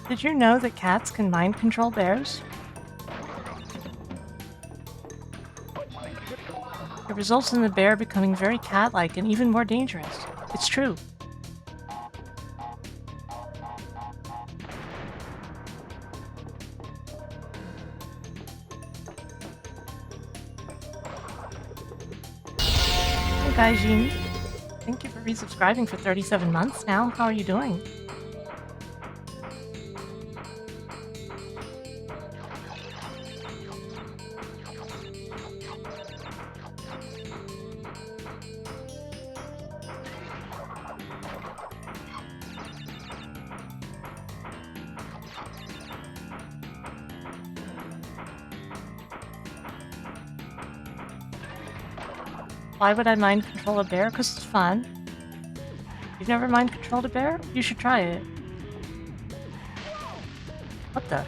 Did you know that cats can mind control bears? It results in the bear becoming very cat-like and even more dangerous. It's true. Hey, Gaijin. Thank you for resubscribing for 37 months now. How are you doing? Why would I mind control a bear? Because it's fun. You've never mind controlled a bear? You should try it. What the?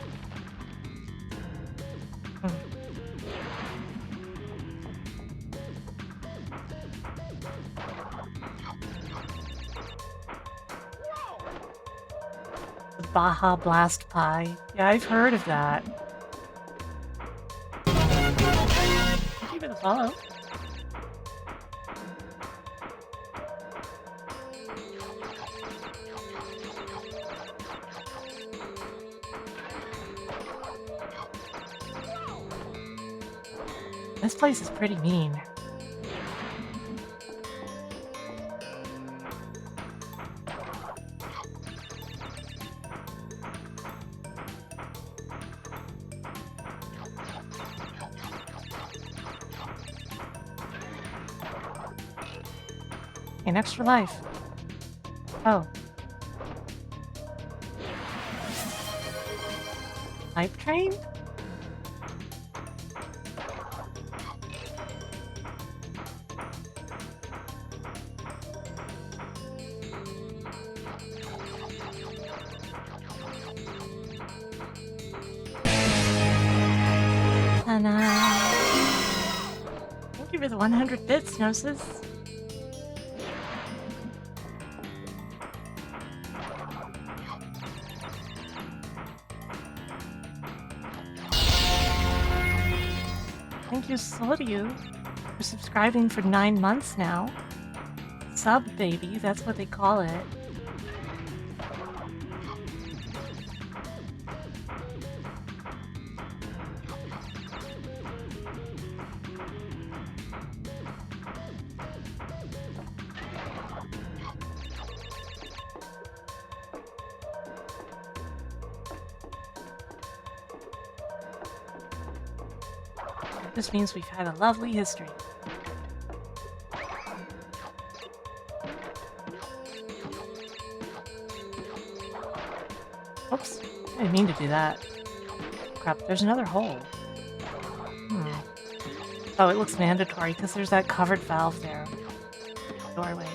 The Baja Blast Pie. Yeah, I've heard of that. Thank you for the follow. This place is pretty mean. An extra life. Oh. Hype train? Thank you for the 100 bits, Gnosis. Thank you, Solideu, for subscribing for 9 months now. Sub baby, that's what they call it. This means we've had a lovely history. Oops, I didn't mean to do that. Crap, there's another hole. Oh, it looks mandatory because there's that covered valve there. Doorway.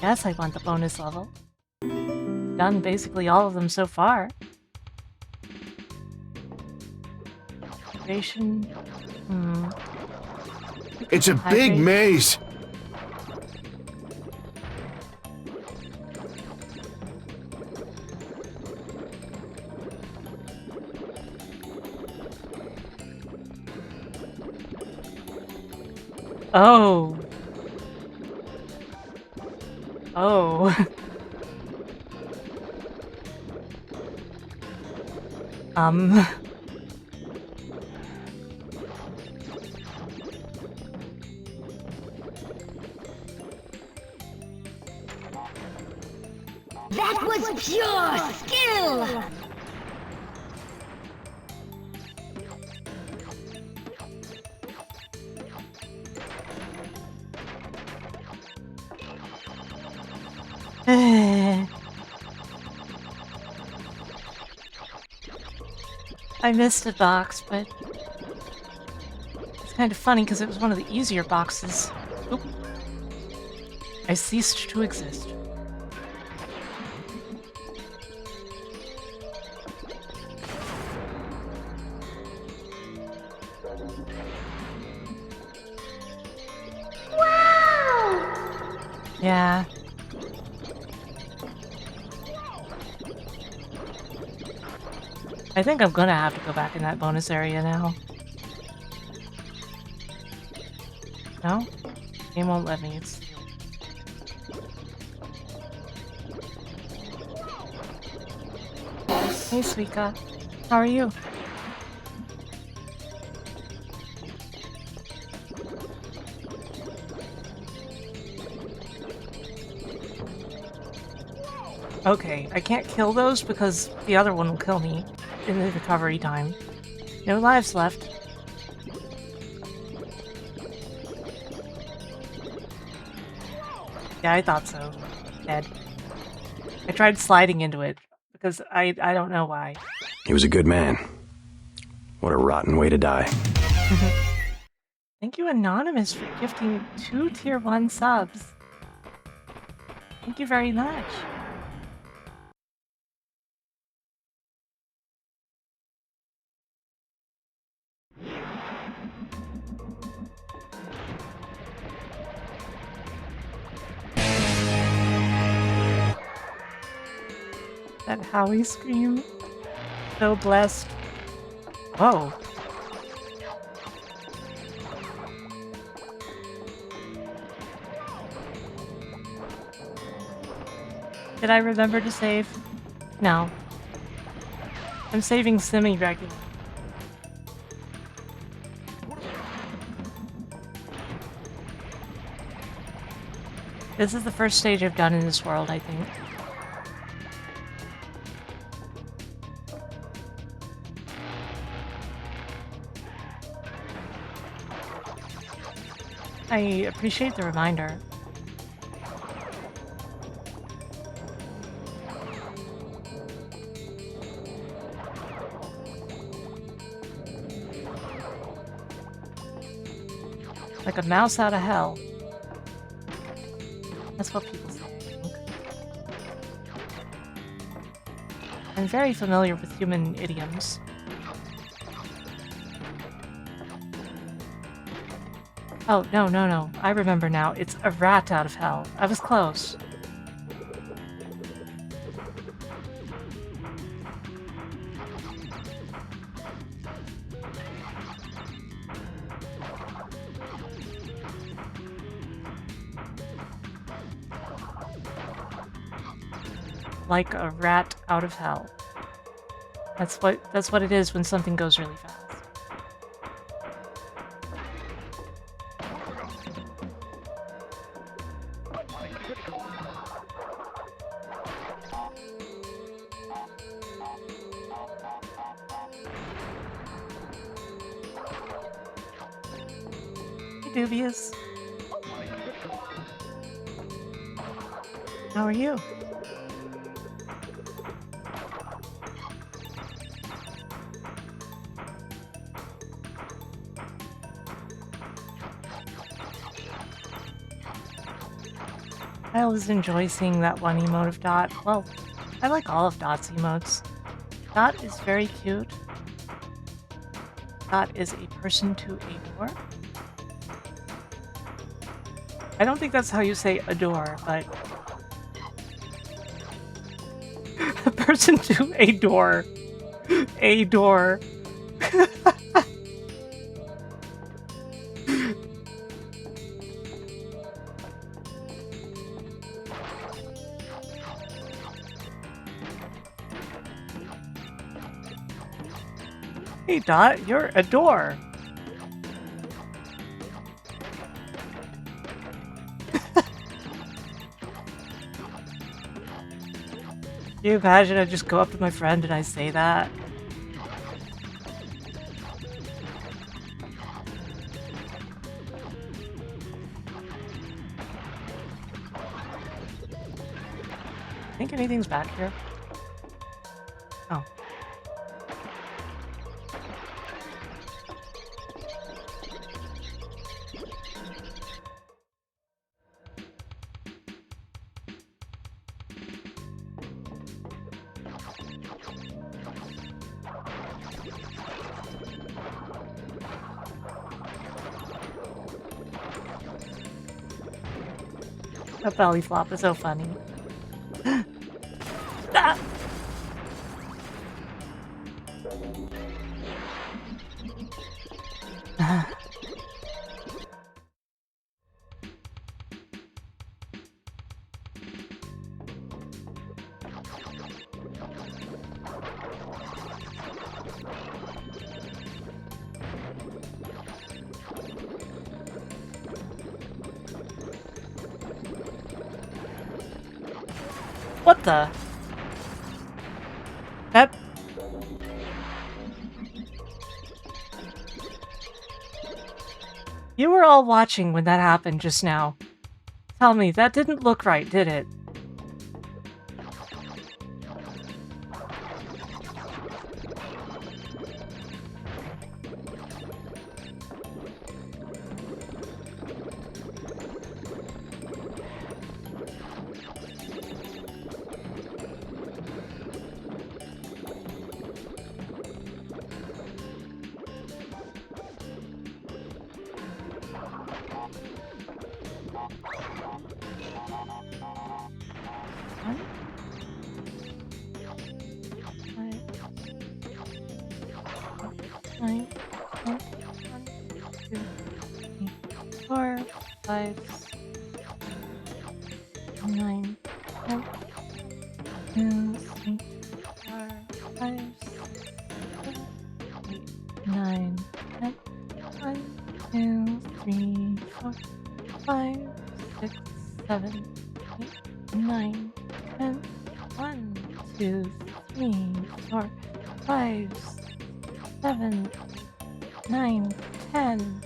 Yes, I want the bonus level. Done basically all of them so far. Creation. It's a big maze. Oh. Oh. That was pure skill! I missed a box, but it's kind of funny because it was one of the easier boxes. Oop. I ceased to exist. Wow! Yeah. I think I'm gonna have to go back in that bonus area now. No? Game won't let me. It's sealed. Hey, Suika. How are you? Okay, I can't kill those because the other one will kill me in the recovery time. No lives left. Yeah, I thought so. Dead. I tried sliding into it because I don't know why. He was a good man. What a rotten way to die. Thank you, Anonymous, for gifting 2 Tier 1 subs. Thank you very much. That Howie scream. So blessed. Whoa. Did I remember to save? No. I'm saving semi-regular. This is the first stage I've done in this world, I think. I appreciate the reminder. Like a mouse out of hell. That's what people say, I think. I'm very familiar with human idioms. Oh, no. I remember now. It's a rat out of hell. I was close. Like a rat out of hell. That's what it is when something goes really fast. Hey, Dubious. How are you? I always enjoy seeing that one emote of Dot. Well, I like all of Dot's emotes. Dot is very cute. Dot is a person to adore. I don't think that's how you say adore, but... a person to adore. Adore. Hey Dot, you're adore. Can you imagine I just go up to my friend and I say that? Think anything's back here? Oh. That belly flop is so funny. Ah! What the? That... You were all watching when that happened just now. Tell me, that didn't look right, did it? Nine, 10, 1, 2, 3, 4, 5, 9, 10, 2, 3, 4, 5, 8, 9, 10, 1, 2, 3, 4, 5, 6, 7, 8, 9, 10, 1, 2, 3, 4, 5, 7, 9, 10.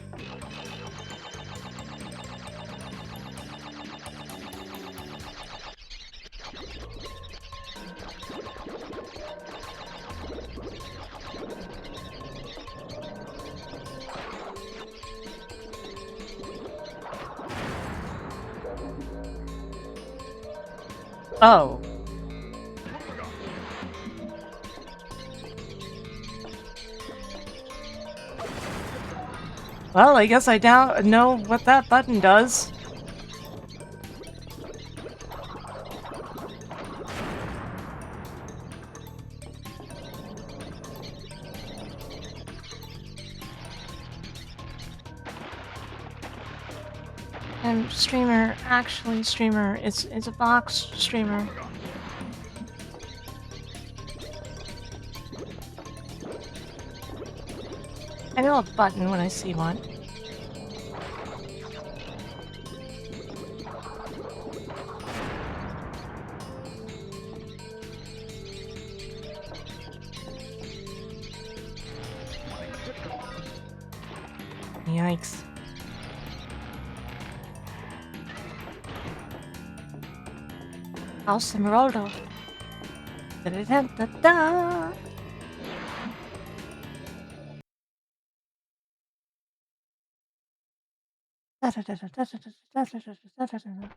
Oh. Well, I guess I now know what that button does. And streamer, actually streamer, it's a box streamer. I know a button when I see one. Yikes. House Emeraldo. Da-da-da-da-da. Da-da-da-da-da-da-da-da-da-da-da-da.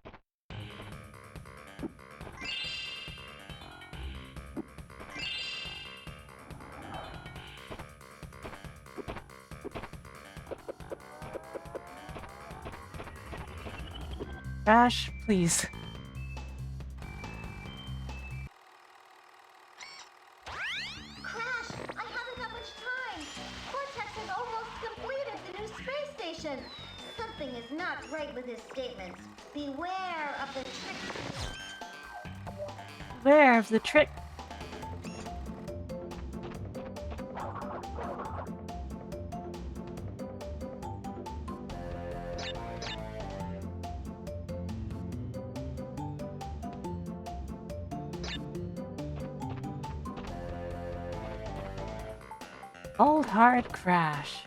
Crash, please. Crash, I haven't got much time. Cortex has almost completed the new space station. Something is not right with his statements. Beware of the trick. Beware of the trick. Old hard crash.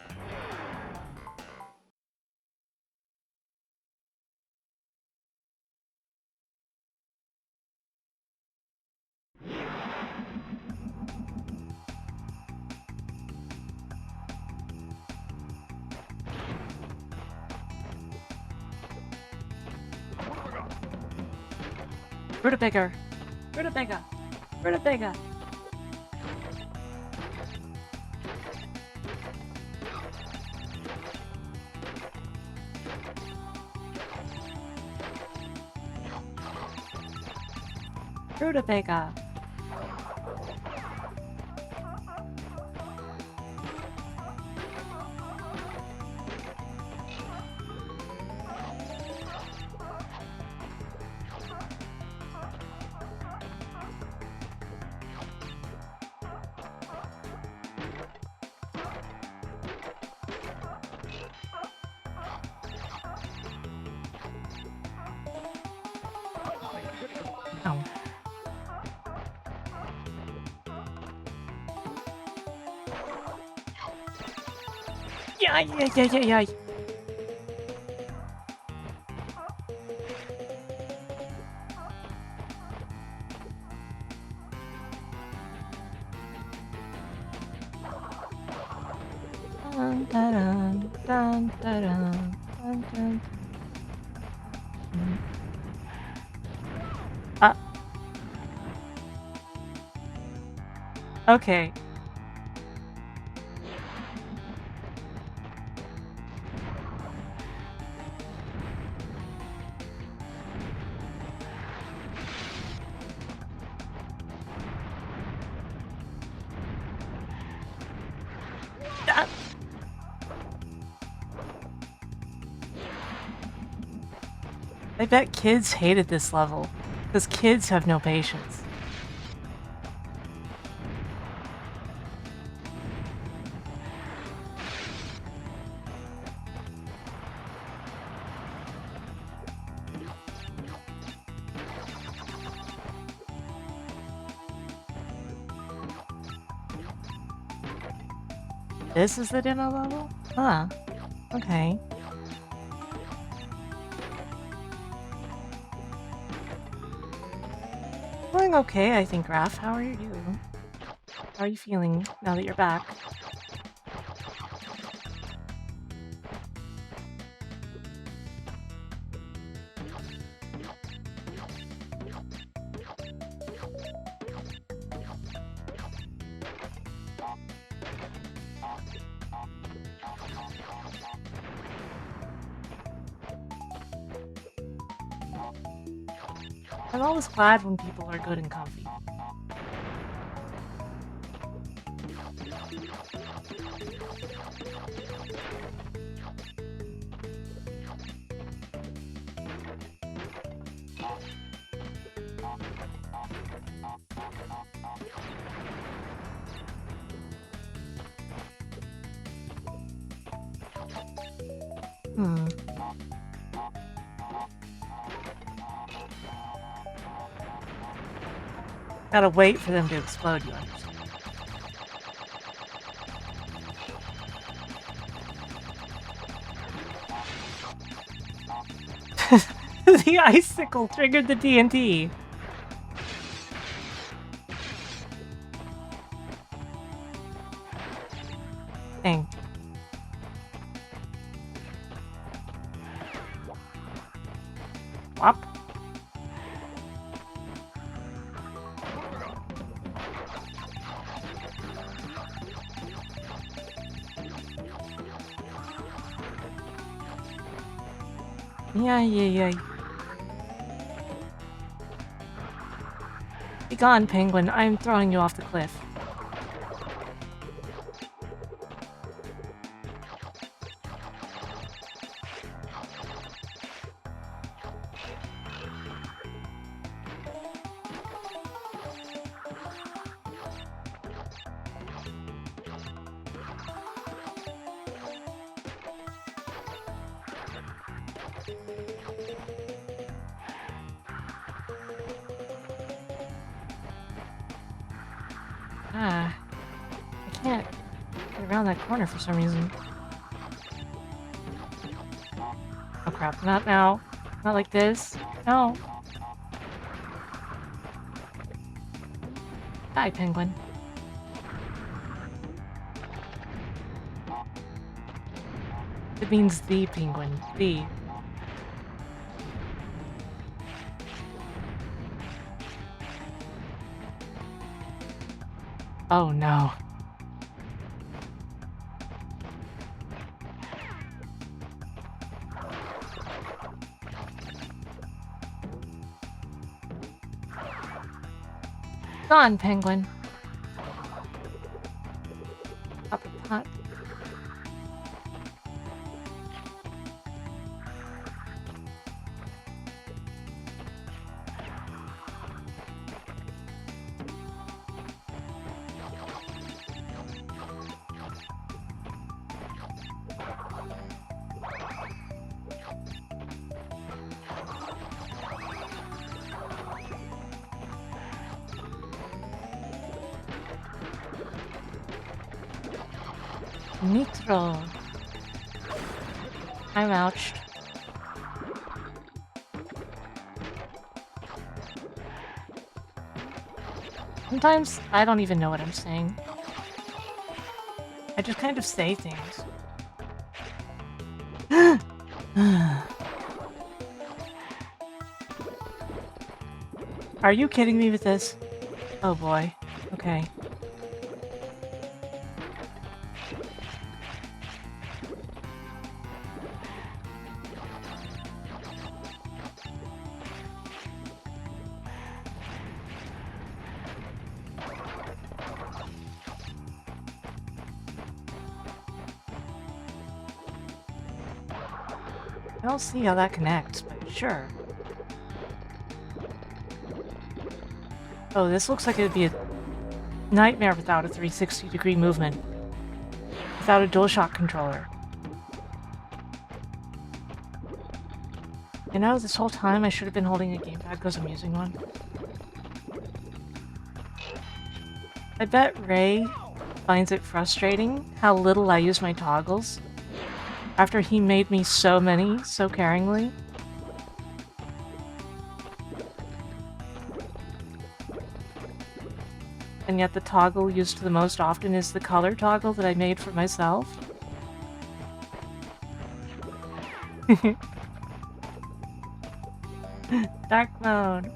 Rutabaga. Rutabaga. Rutabaga. Rutabaga. Oh. Yeah. Dun, dun, dun, dun, dun, dun, dun. Uh, okay. Ah. I bet kids hated this level, because kids have no patience. This is the demo level? Huh. Okay. Feeling okay, I think, Raph. How are you? How are you feeling now that you're back? I'm always glad when people are good and comfy. Hmm. Gotta wait for them to explode, you understand? The icicle triggered the TNT. Dang. Wop. Yeah. Be gone, penguin. I'm throwing you off the cliff. Ah, I can't get around that corner for some reason. Oh crap, not now. Not like this. No. Bye, penguin. It means the penguin. The. Oh no. Gone, penguin. Up the pot. Nitro. I'm ouched. Sometimes I don't even know what I'm saying. I just kind of say things. Are you kidding me with this? Oh boy. Okay. I don't see how that connects, but sure. Oh, this looks like it would be a nightmare without a 360-degree movement. Without a DualShock controller. You know, this whole time I should have been holding a gamepad because I'm using one. I bet Ray finds it frustrating how little I use my toggles after he made me so many so caringly. And yet the toggle used the most often is the color toggle that I made for myself. Dark mode.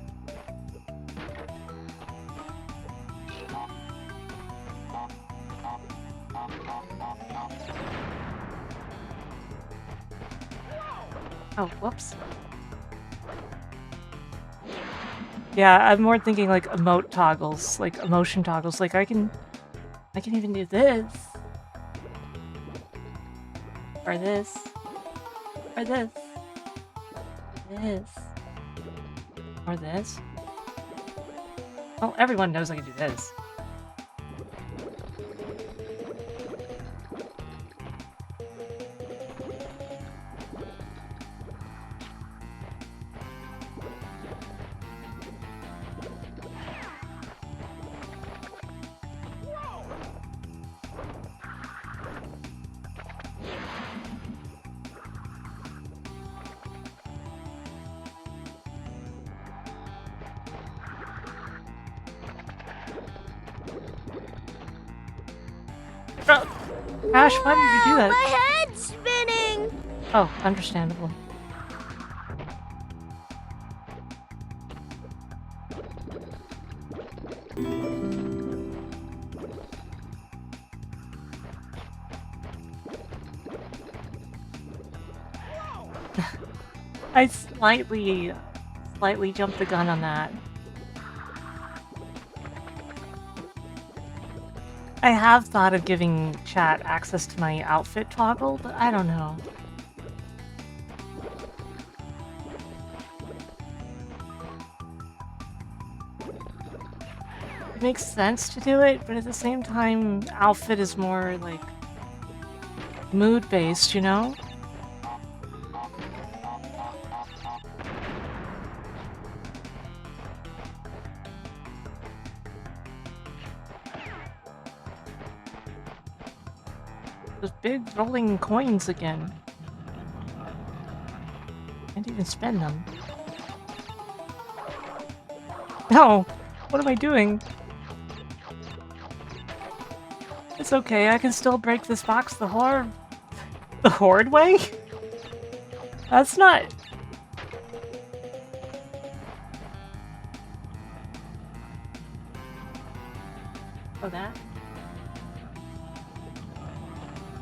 Oh, whoops. Yeah, I'm more thinking like emote toggles, like emotion toggles. Like I can even do this. Or this. Or this. This. Or this. Well, everyone knows I can do this. Ash, why did you do that? My head's spinning! Oh, understandable. I slightly jumped the gun on that. I have thought of giving chat access to my outfit toggle, but I don't know. It makes sense to do it, but at the same time, outfit is more, like, mood-based, you know? Those big rolling coins again. Can't even spend them. No! What am I doing? It's okay, I can still break this box the horde way? That's not... Oh, that?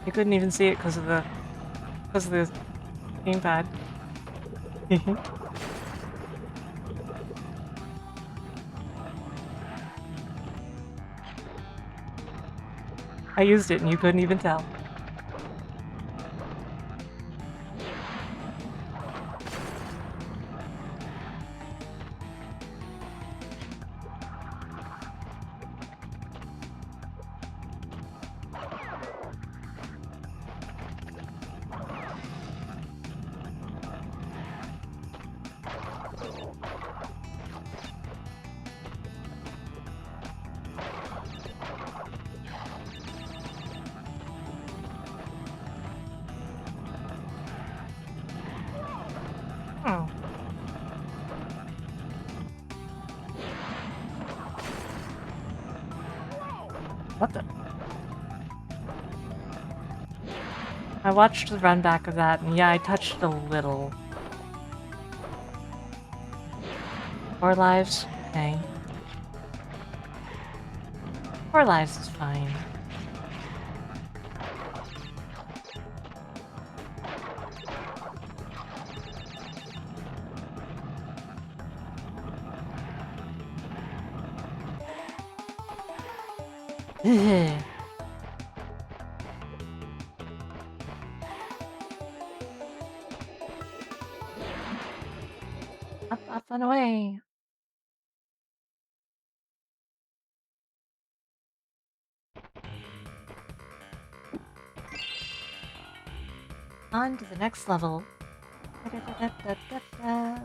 I couldn't even see it because of the gamepad. I used it and you couldn't even tell. Oh. What the? I watched the run back of that, and yeah, I touched a little. 4 lives? Okay. 4 lives is fine. Up and away. On to the next level. Da-da-da-da-da-da.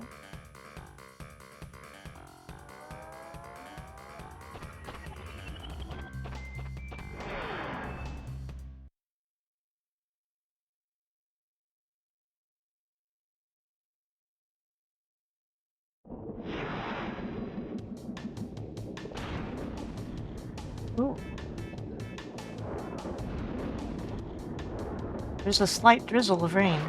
Ooh. There's a slight drizzle of rain.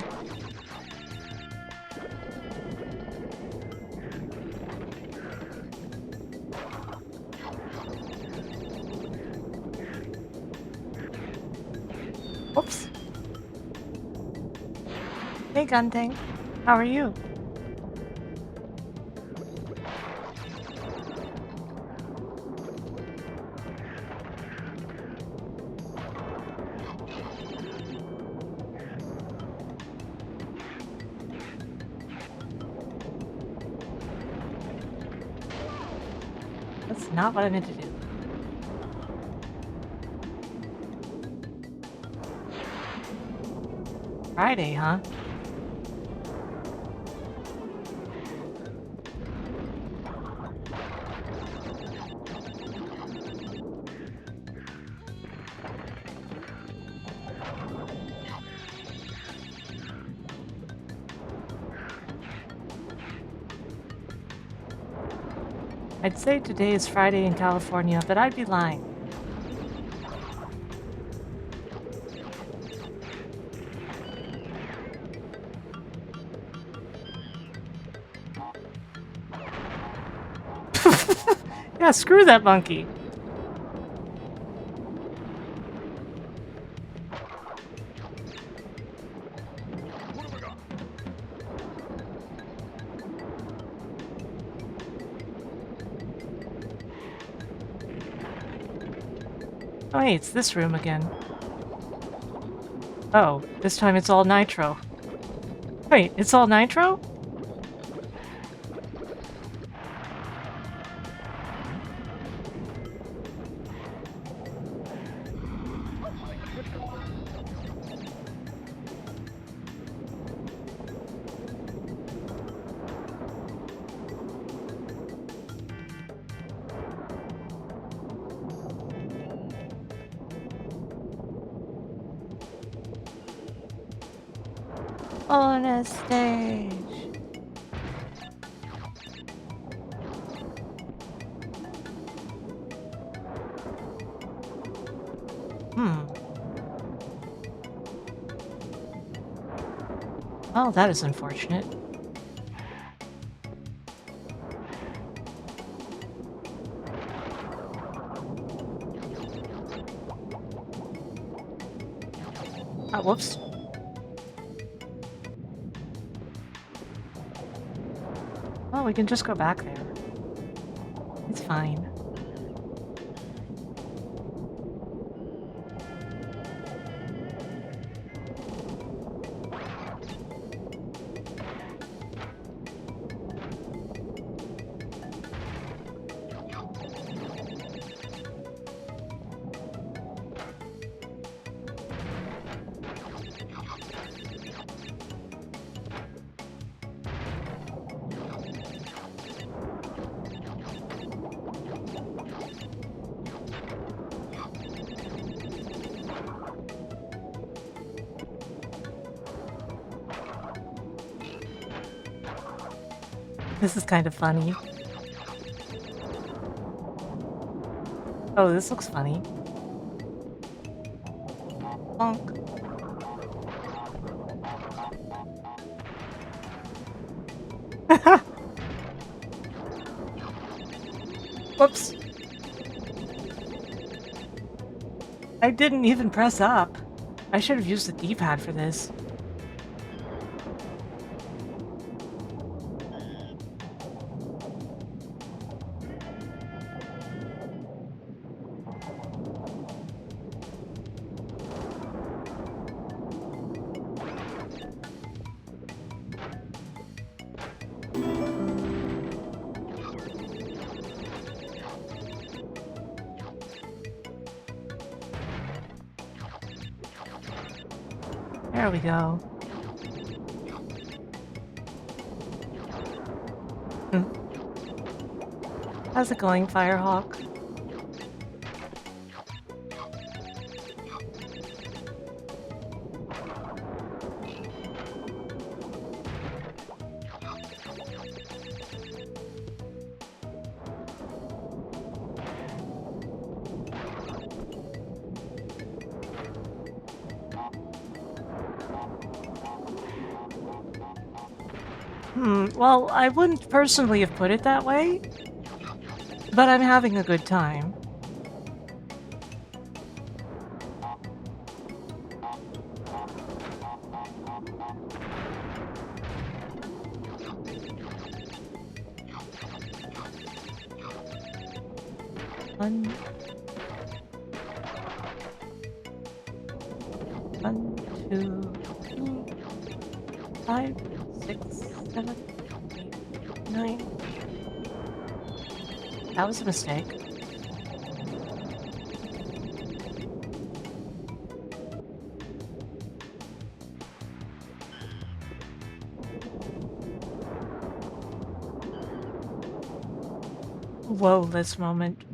Oops. Hey, Gunting. How are you? That's not what I meant to do. Friday, huh? I'd say today is Friday in California, but I'd be lying. Yeah, screw that monkey. Oh, hey, it's this room again. Oh, this time it's all nitro. Wait, it's all nitro? On a stage. Oh, that is unfortunate. Oh, whoops. Well, we can just go back there. It's fine. This is kind of funny. Oh, this looks funny. Bonk. Whoops. I didn't even press up. I should have used the D-pad for this. There we go. How's it going, Firehawk? Well, I wouldn't personally have put it that way, but I'm having a good time. One, 2, 3, 5, 6, 7, 8, 9. That was a mistake. Whoa, this moment.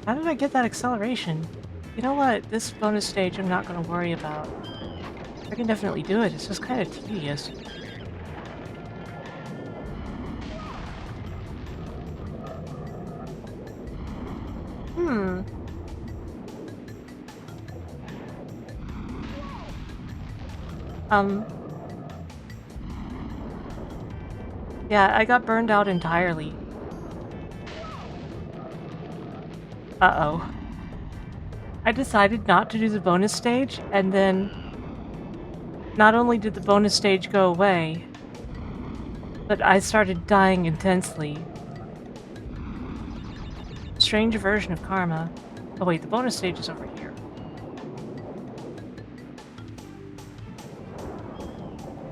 How did I get that acceleration? You know what? This bonus stage I'm not going to worry about. I can definitely do it. It's just kind of tedious. Yeah, I got burned out entirely. Uh-oh. I decided not to do the bonus stage, and then not only did the bonus stage go away, but I started dying intensely. Strange version of karma. Oh wait, the bonus stage is over here.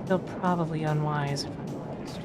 Feel probably unwise if I'm honest.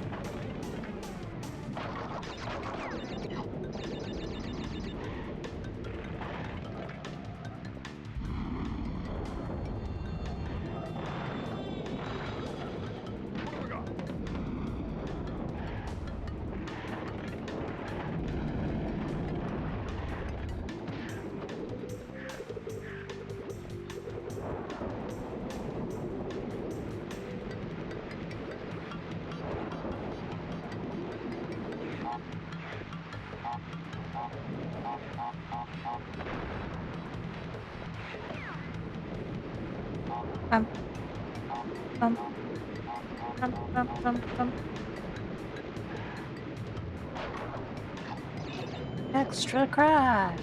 Extra crash!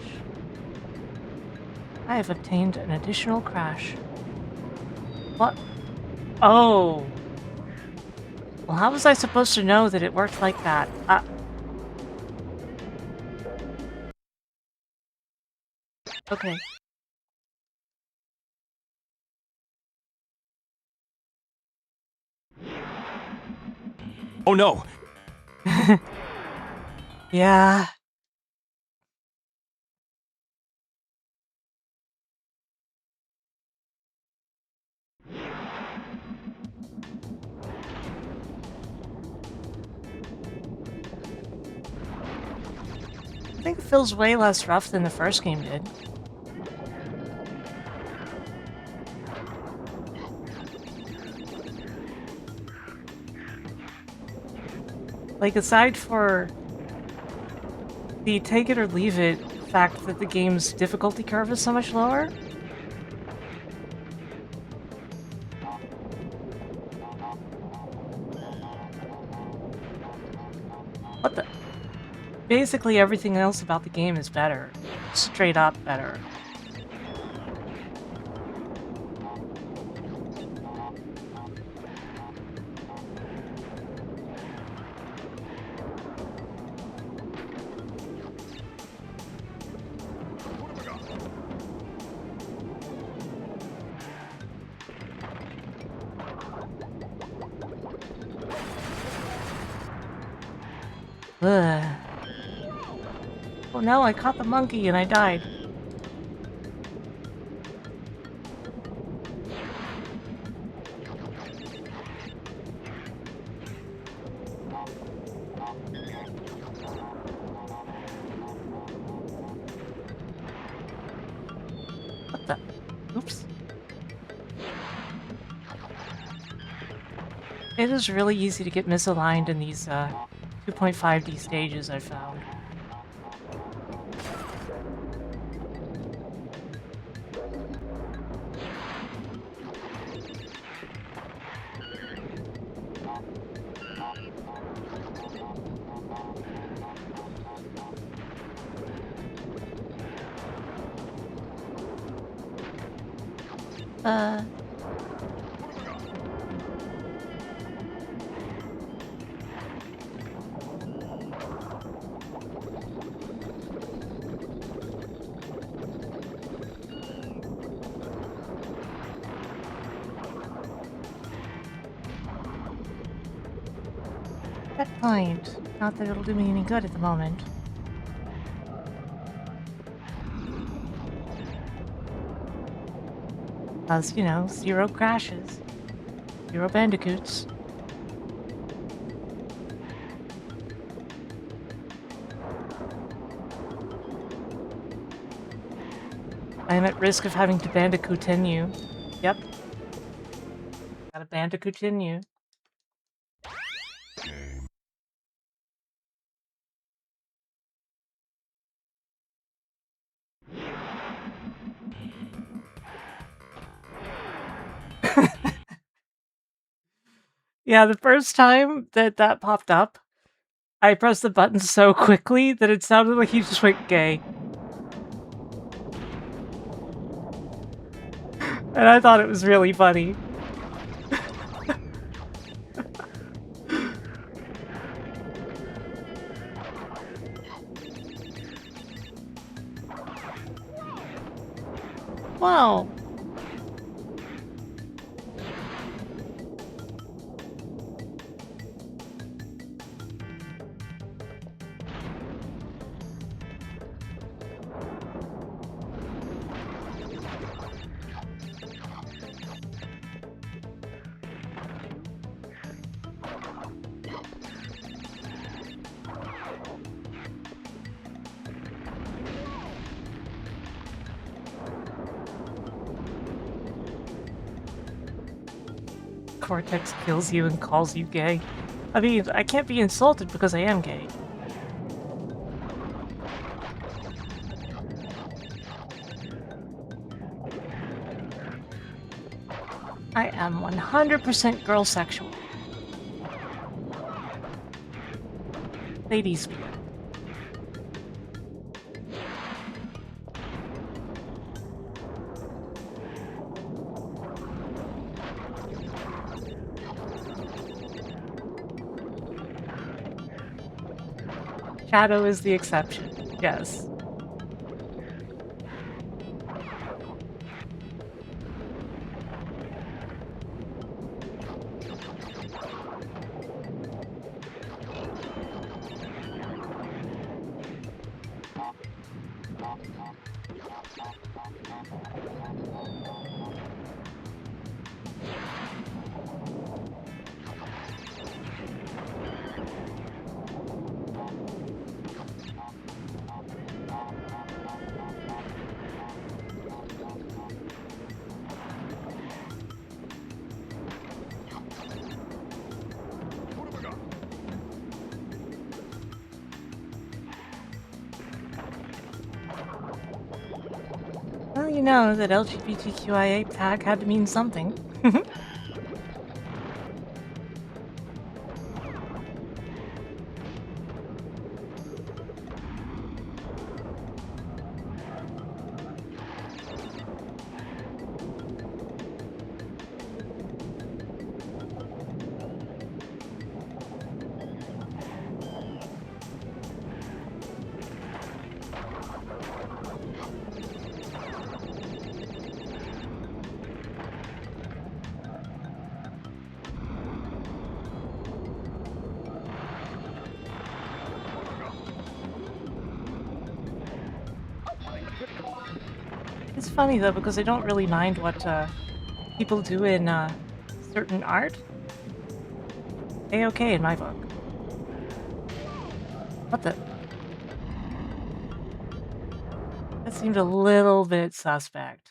I have obtained an additional crash. What? Oh! Well, how was I supposed to know that it worked like that? Okay. Oh no! Yeah. I think it feels way less rough than the first game did. Like, aside for the take it or leave it fact that the game's difficulty curve is so much lower, what the? Basically everything else about the game is better. Straight up better. Ugh. Oh no, I caught the monkey and I died. What the? Oops. It is really easy to get misaligned in these 2.5D stages, I found. Checkpoint. Not that it'll do me any good at the moment. Because, you know, 0 crashes. 0 bandicoots. I am at risk of having to bandicoot-in-you. Yep. Gotta bandicoot-in-you. Game. Yeah, the first time that that popped up, I pressed the button so quickly that it sounded like he just went gay. And I thought it was really funny. Wow. Cortex kills you and calls you gay. I mean, I can't be insulted because I am gay. I am 100% girl sexual. Ladies. Shadow is the exception. Yes. you know that LGBTQIA tag had to mean something. It's funny though because I don't really mind what people do in certain art. A-okay in my book. What the? That seemed a little bit suspect.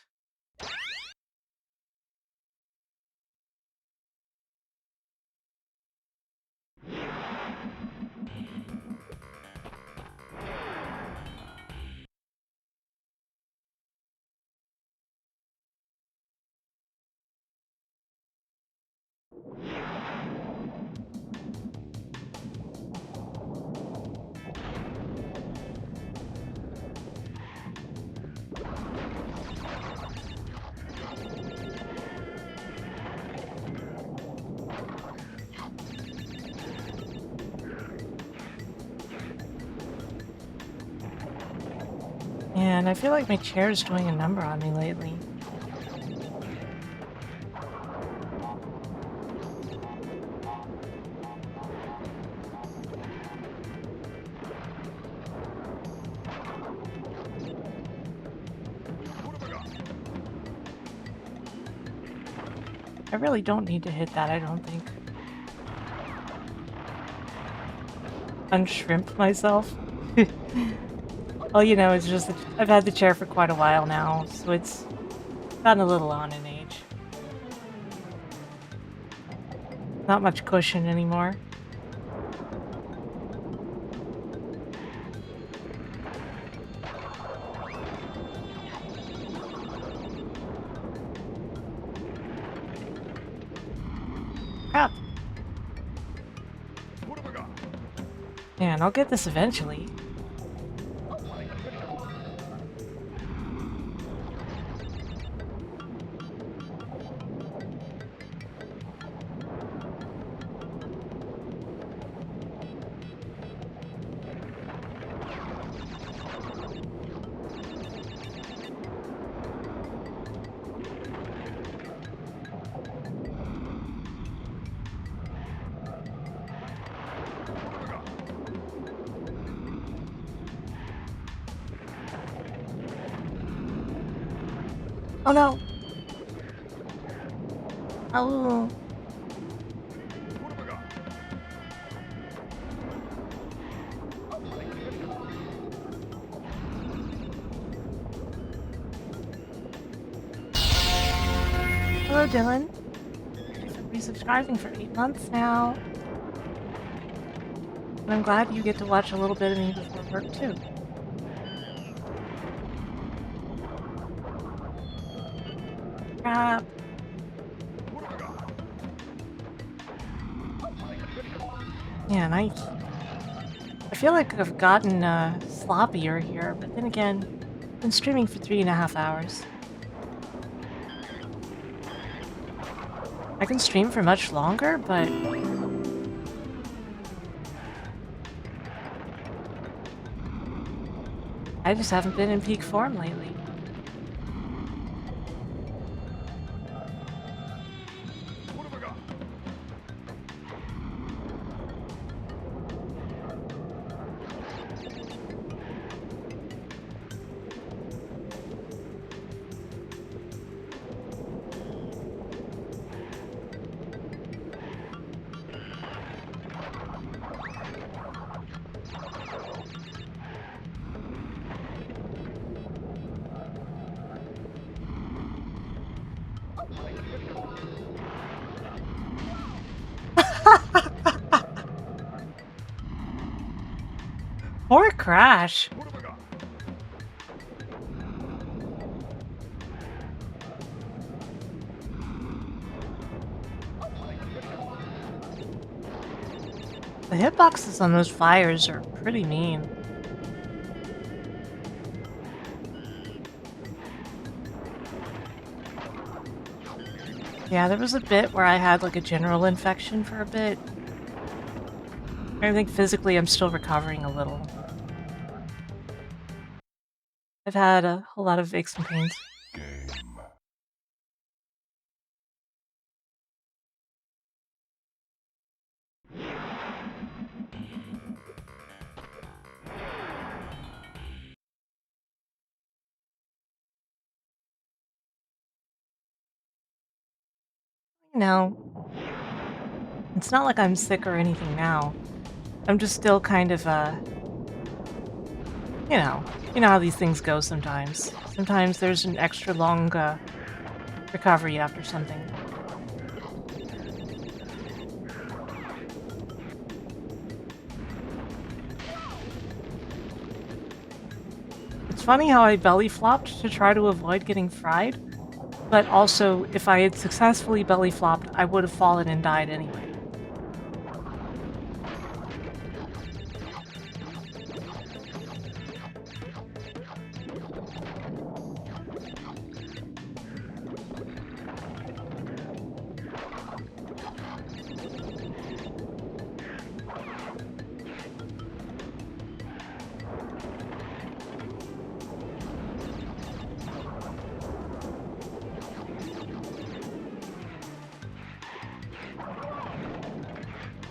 And I feel like my chair is doing a number on me lately. I really don't need to hit that, I don't think. Unshrimp myself? Well, you know, it's just that I've had the chair for quite a while now, so it's gotten a little on in age. Not much cushion anymore. Crap. Man, I'll get this eventually. Oh no! Oh. Hello, Dylan. Thanks for resubscribing for 8 months now. And I'm glad you get to watch a little bit of me before work, too. Crap. Man, I feel like I've gotten sloppier here, but then again, I've been streaming for 3.5 hours. I can stream for much longer, but I just haven't been in peak form lately. Poor Crash. The hitboxes on those fires are pretty mean. Yeah, there was a bit where I had like a general infection for a bit. I think physically I'm still recovering a little. I've had a whole lot of aches and pains. Game. No, it's not like I'm sick or anything now. I'm just still kind of, you know, you know how these things go sometimes. Sometimes there's an extra long recovery after something. It's funny how I belly flopped to try to avoid getting fried, but also if I had successfully belly flopped, I would have fallen and died anyway.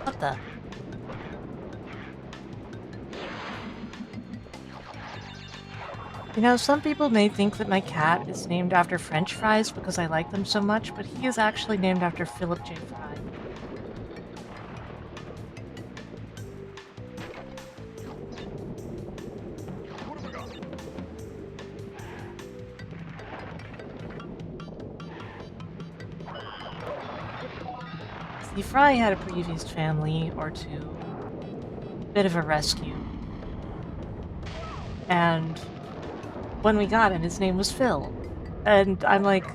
What the? You know, some people may think that my cat is named after French fries because I like them so much, but he is actually named after Philip J. Fry. See, Fry had a previous family or two, bit of a rescue. And when we got him, his name was Phil. And I'm like,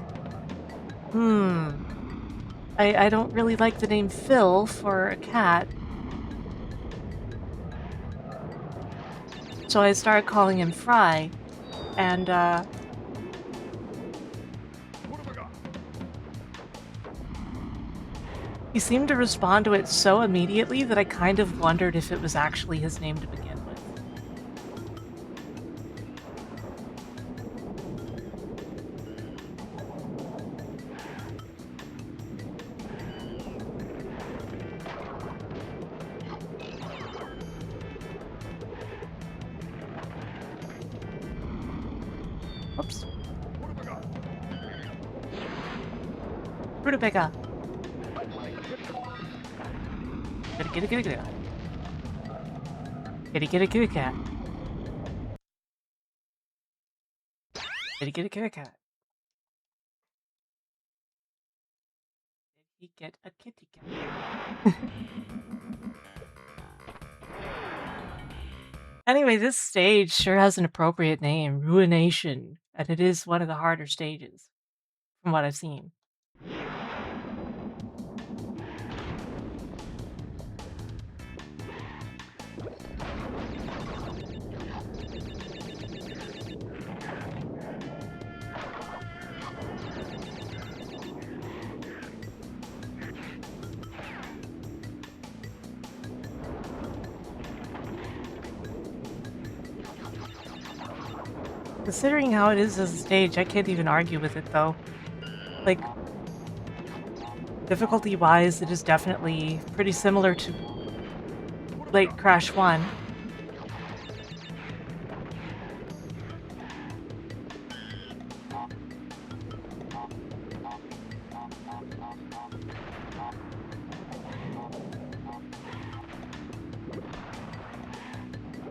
I don't really like the name Phil for a cat. So I started calling him Fry, and he seemed to respond to it so immediately that I kind of wondered if it was actually his name to begin with. Oops. Rutabaga. Get a cat. Get a kitty cat. Get a kitty cat. Did he get a kitty cat? Anyway, this stage sure has an appropriate name, Ruination, and it is one of the harder stages, from what I've seen. Considering how it is as a stage, I can't even argue with it, though. Like, difficulty-wise, it is definitely pretty similar to late Crash 1.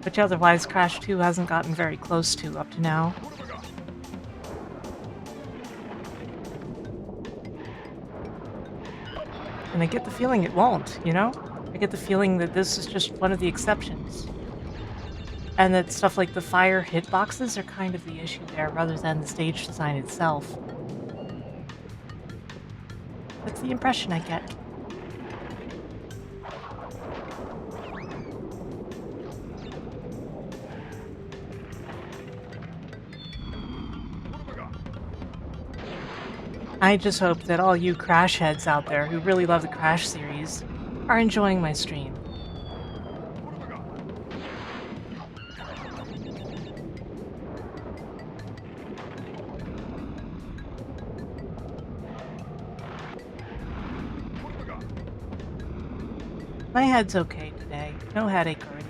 Which otherwise Crash 2 hasn't gotten very close to up to now. And I get the feeling it won't, you know? I get the feeling that this is just one of the exceptions. And that stuff like the fire hitboxes are kind of the issue there, rather than the stage design itself. That's the impression I get. I just hope that all you Crash heads out there who really love the Crash series are enjoying my stream. My head's okay today. No headache or anything.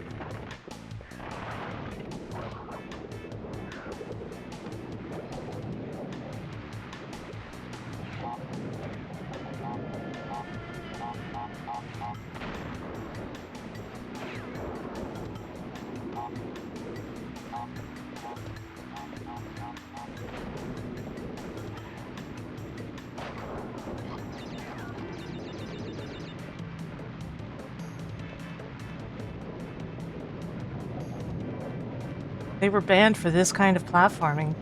They were banned for this kind of platforming.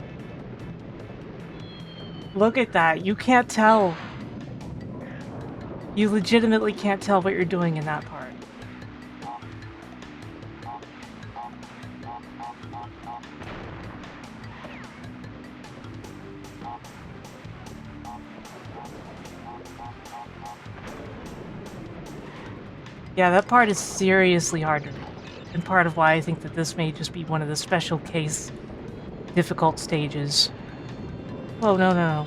Look at that. You can't tell. You legitimately can't tell what you're doing in that part. Yeah, that part is seriously hard to read. And part of why I think that this may just be one of the special case difficult stages. Oh, no, no.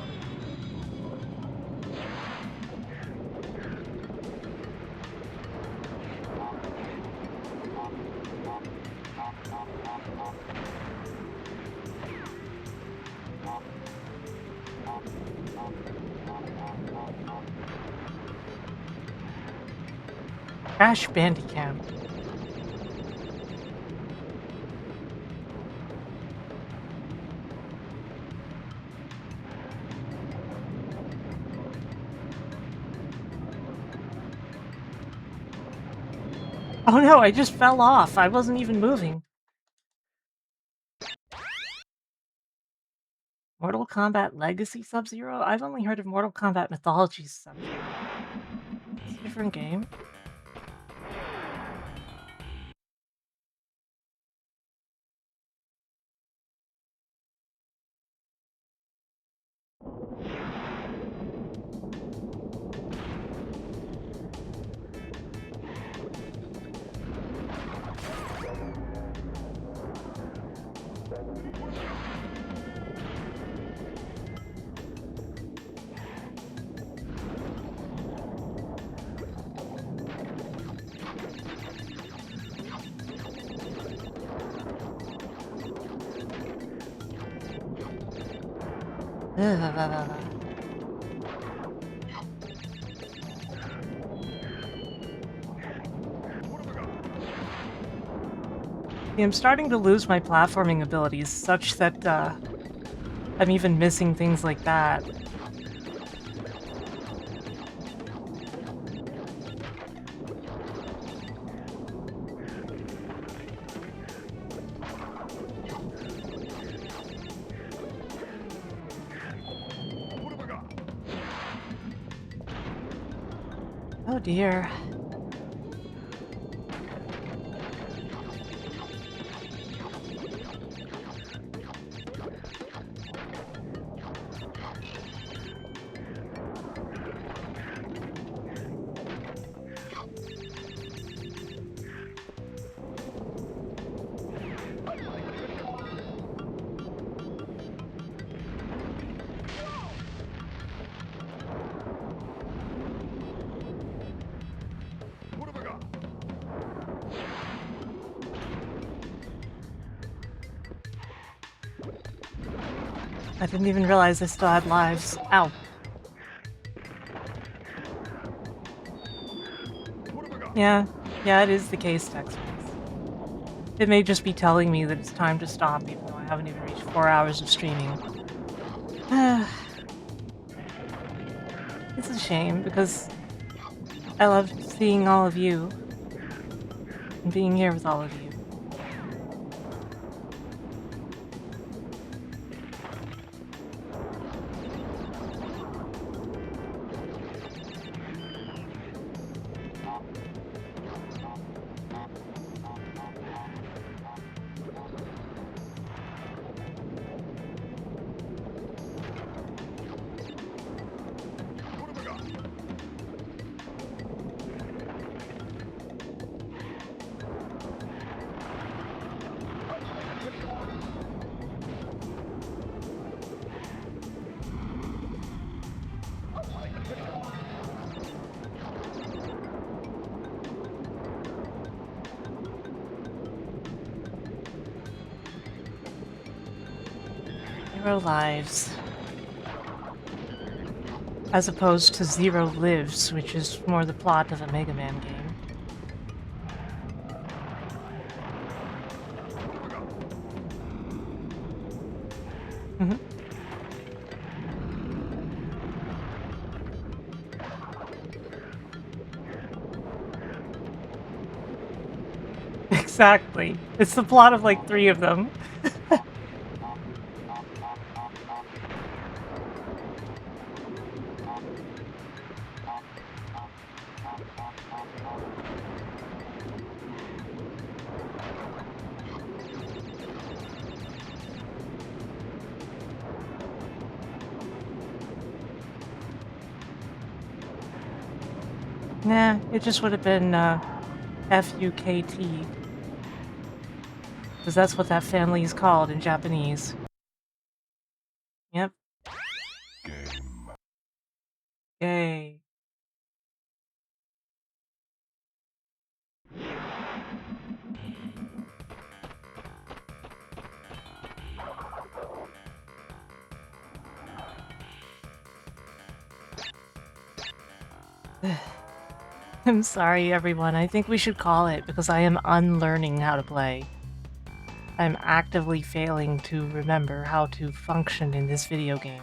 Crash Bandicoot. Oh no, I just fell off. I wasn't even moving. Mortal Kombat Legacy Sub-Zero? I've only heard of Mortal Kombat Mythology Sub-Zero. It's a different game. I'm starting to lose my platforming abilities such that I'm even missing things like that. Oh dear. I didn't even realize I still had lives. Ow. Yeah, it is the case, Tex. It may just be telling me that it's time to stop, even though I haven't even reached 4 hours of streaming. It's a shame, because I love seeing all of you and being here with all of you. 0 lives. As opposed to 0 lives, which is more the plot of a Mega Man game. Mhm. Exactly. It's the plot of like 3 of them. Nah, it just would have been F-U-K-T. Because that's what that family is called in Japanese. Yep. Game. Yay. I'm sorry, everyone. I think we should call it because I am unlearning how to play. I'm actively failing to remember how to function in this video game.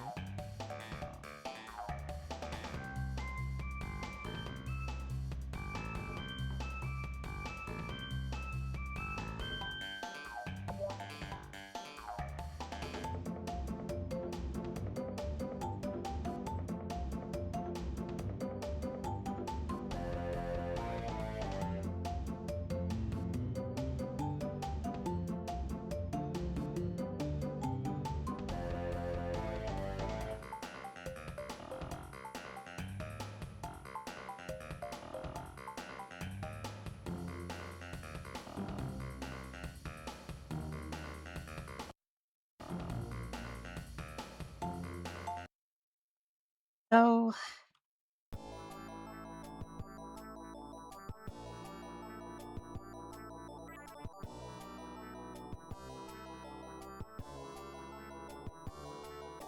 So,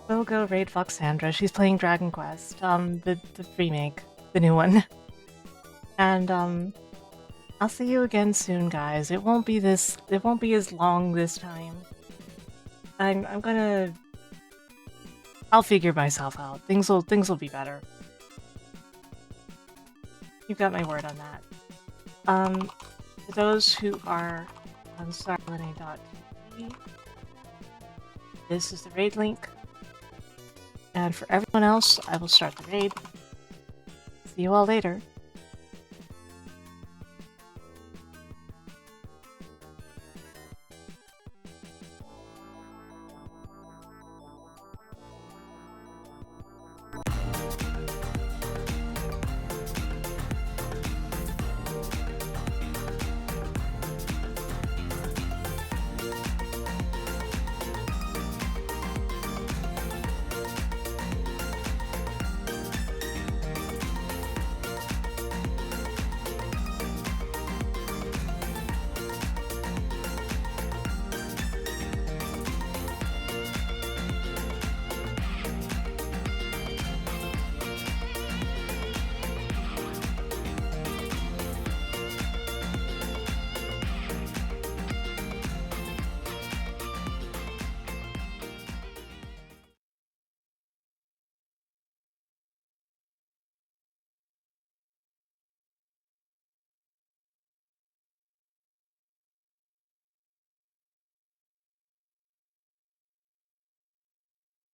we'll go raid Foxandra. She's playing Dragon Quest, the remake, the new one. And I'll see you again soon, guys. It won't be as long this time. I'm gonna I'll figure myself out. Things will be better. You've got my word on that. For those who are on starlane.tv, this is the raid link. And for everyone else, I will start the raid. See you all later.